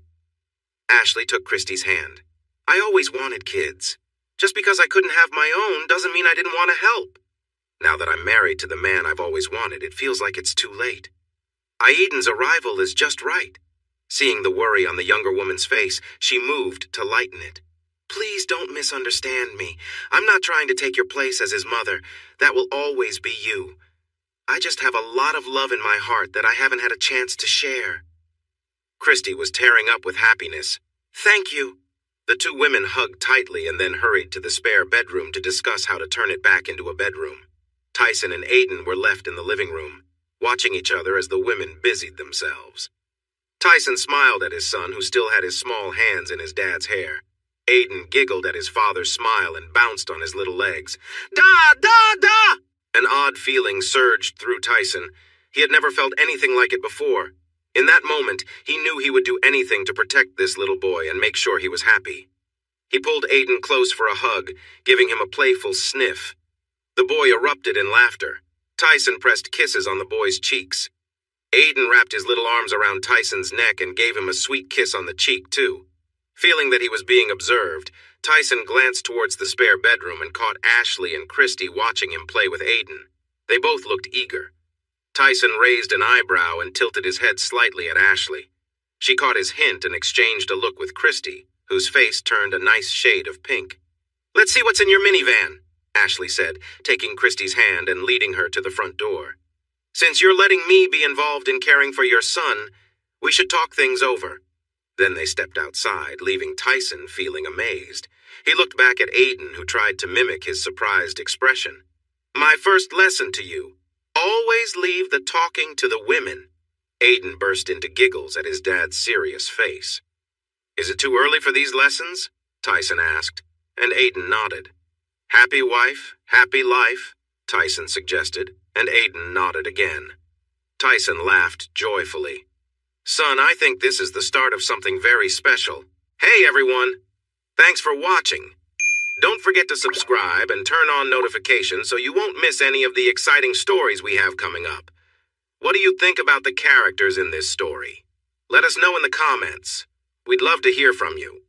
Ashley took Christy's hand. I always wanted kids. Just because I couldn't have my own doesn't mean I didn't want to help. Now that I'm married to the man I've always wanted, it feels like it's too late. Aiden's arrival is just right. Seeing the worry on the younger woman's face, she moved to lighten it. Please don't misunderstand me. I'm not trying to take your place as his mother. That will always be you. I just have a lot of love in my heart that I haven't had a chance to share. Christy was tearing up with happiness. Thank you. The two women hugged tightly and then hurried to the spare bedroom to discuss how to turn it back into a bedroom. Tyson and Aiden were left in the living room, watching each other as the women busied themselves. Tyson smiled at his son, who still had his small hands in his dad's hair. Aiden giggled at his father's smile and bounced on his little legs. Da, da, da! An odd feeling surged through Tyson. He had never felt anything like it before. In that moment, he knew he would do anything to protect this little boy and make sure he was happy. He pulled Aiden close for a hug, giving him a playful sniff. The boy erupted in laughter. Tyson pressed kisses on the boy's cheeks. Aiden wrapped his little arms around Tyson's neck and gave him a sweet kiss on the cheek, too. Feeling that he was being observed, Tyson glanced towards the spare bedroom and caught Ashley and Christy watching him play with Aiden. They both looked eager. Tyson raised an eyebrow and tilted his head slightly at Ashley. She caught his hint and exchanged a look with Christy, whose face turned a nice shade of pink. Let's see what's in your minivan, Ashley said, taking Christy's hand and leading her to the front door. Since you're letting me be involved in caring for your son, we should talk things over. Then they stepped outside, leaving Tyson feeling amazed. He looked back at Aiden, who tried to mimic his surprised expression. My first lesson to you. Always leave the talking to the women. Aiden burst into giggles at his dad's serious face. Is it too early for these lessons? Tyson asked, and Aiden nodded. Happy wife, happy life, Tyson suggested, and Aiden nodded again. Tyson laughed joyfully. Son, I think this is the start of something very special. Hey, everyone! Thanks for watching. Don't forget to subscribe and turn on notifications so you won't miss any of the exciting stories we have coming up. What do you think about the characters in this story? Let us know in the comments. We'd love to hear from you.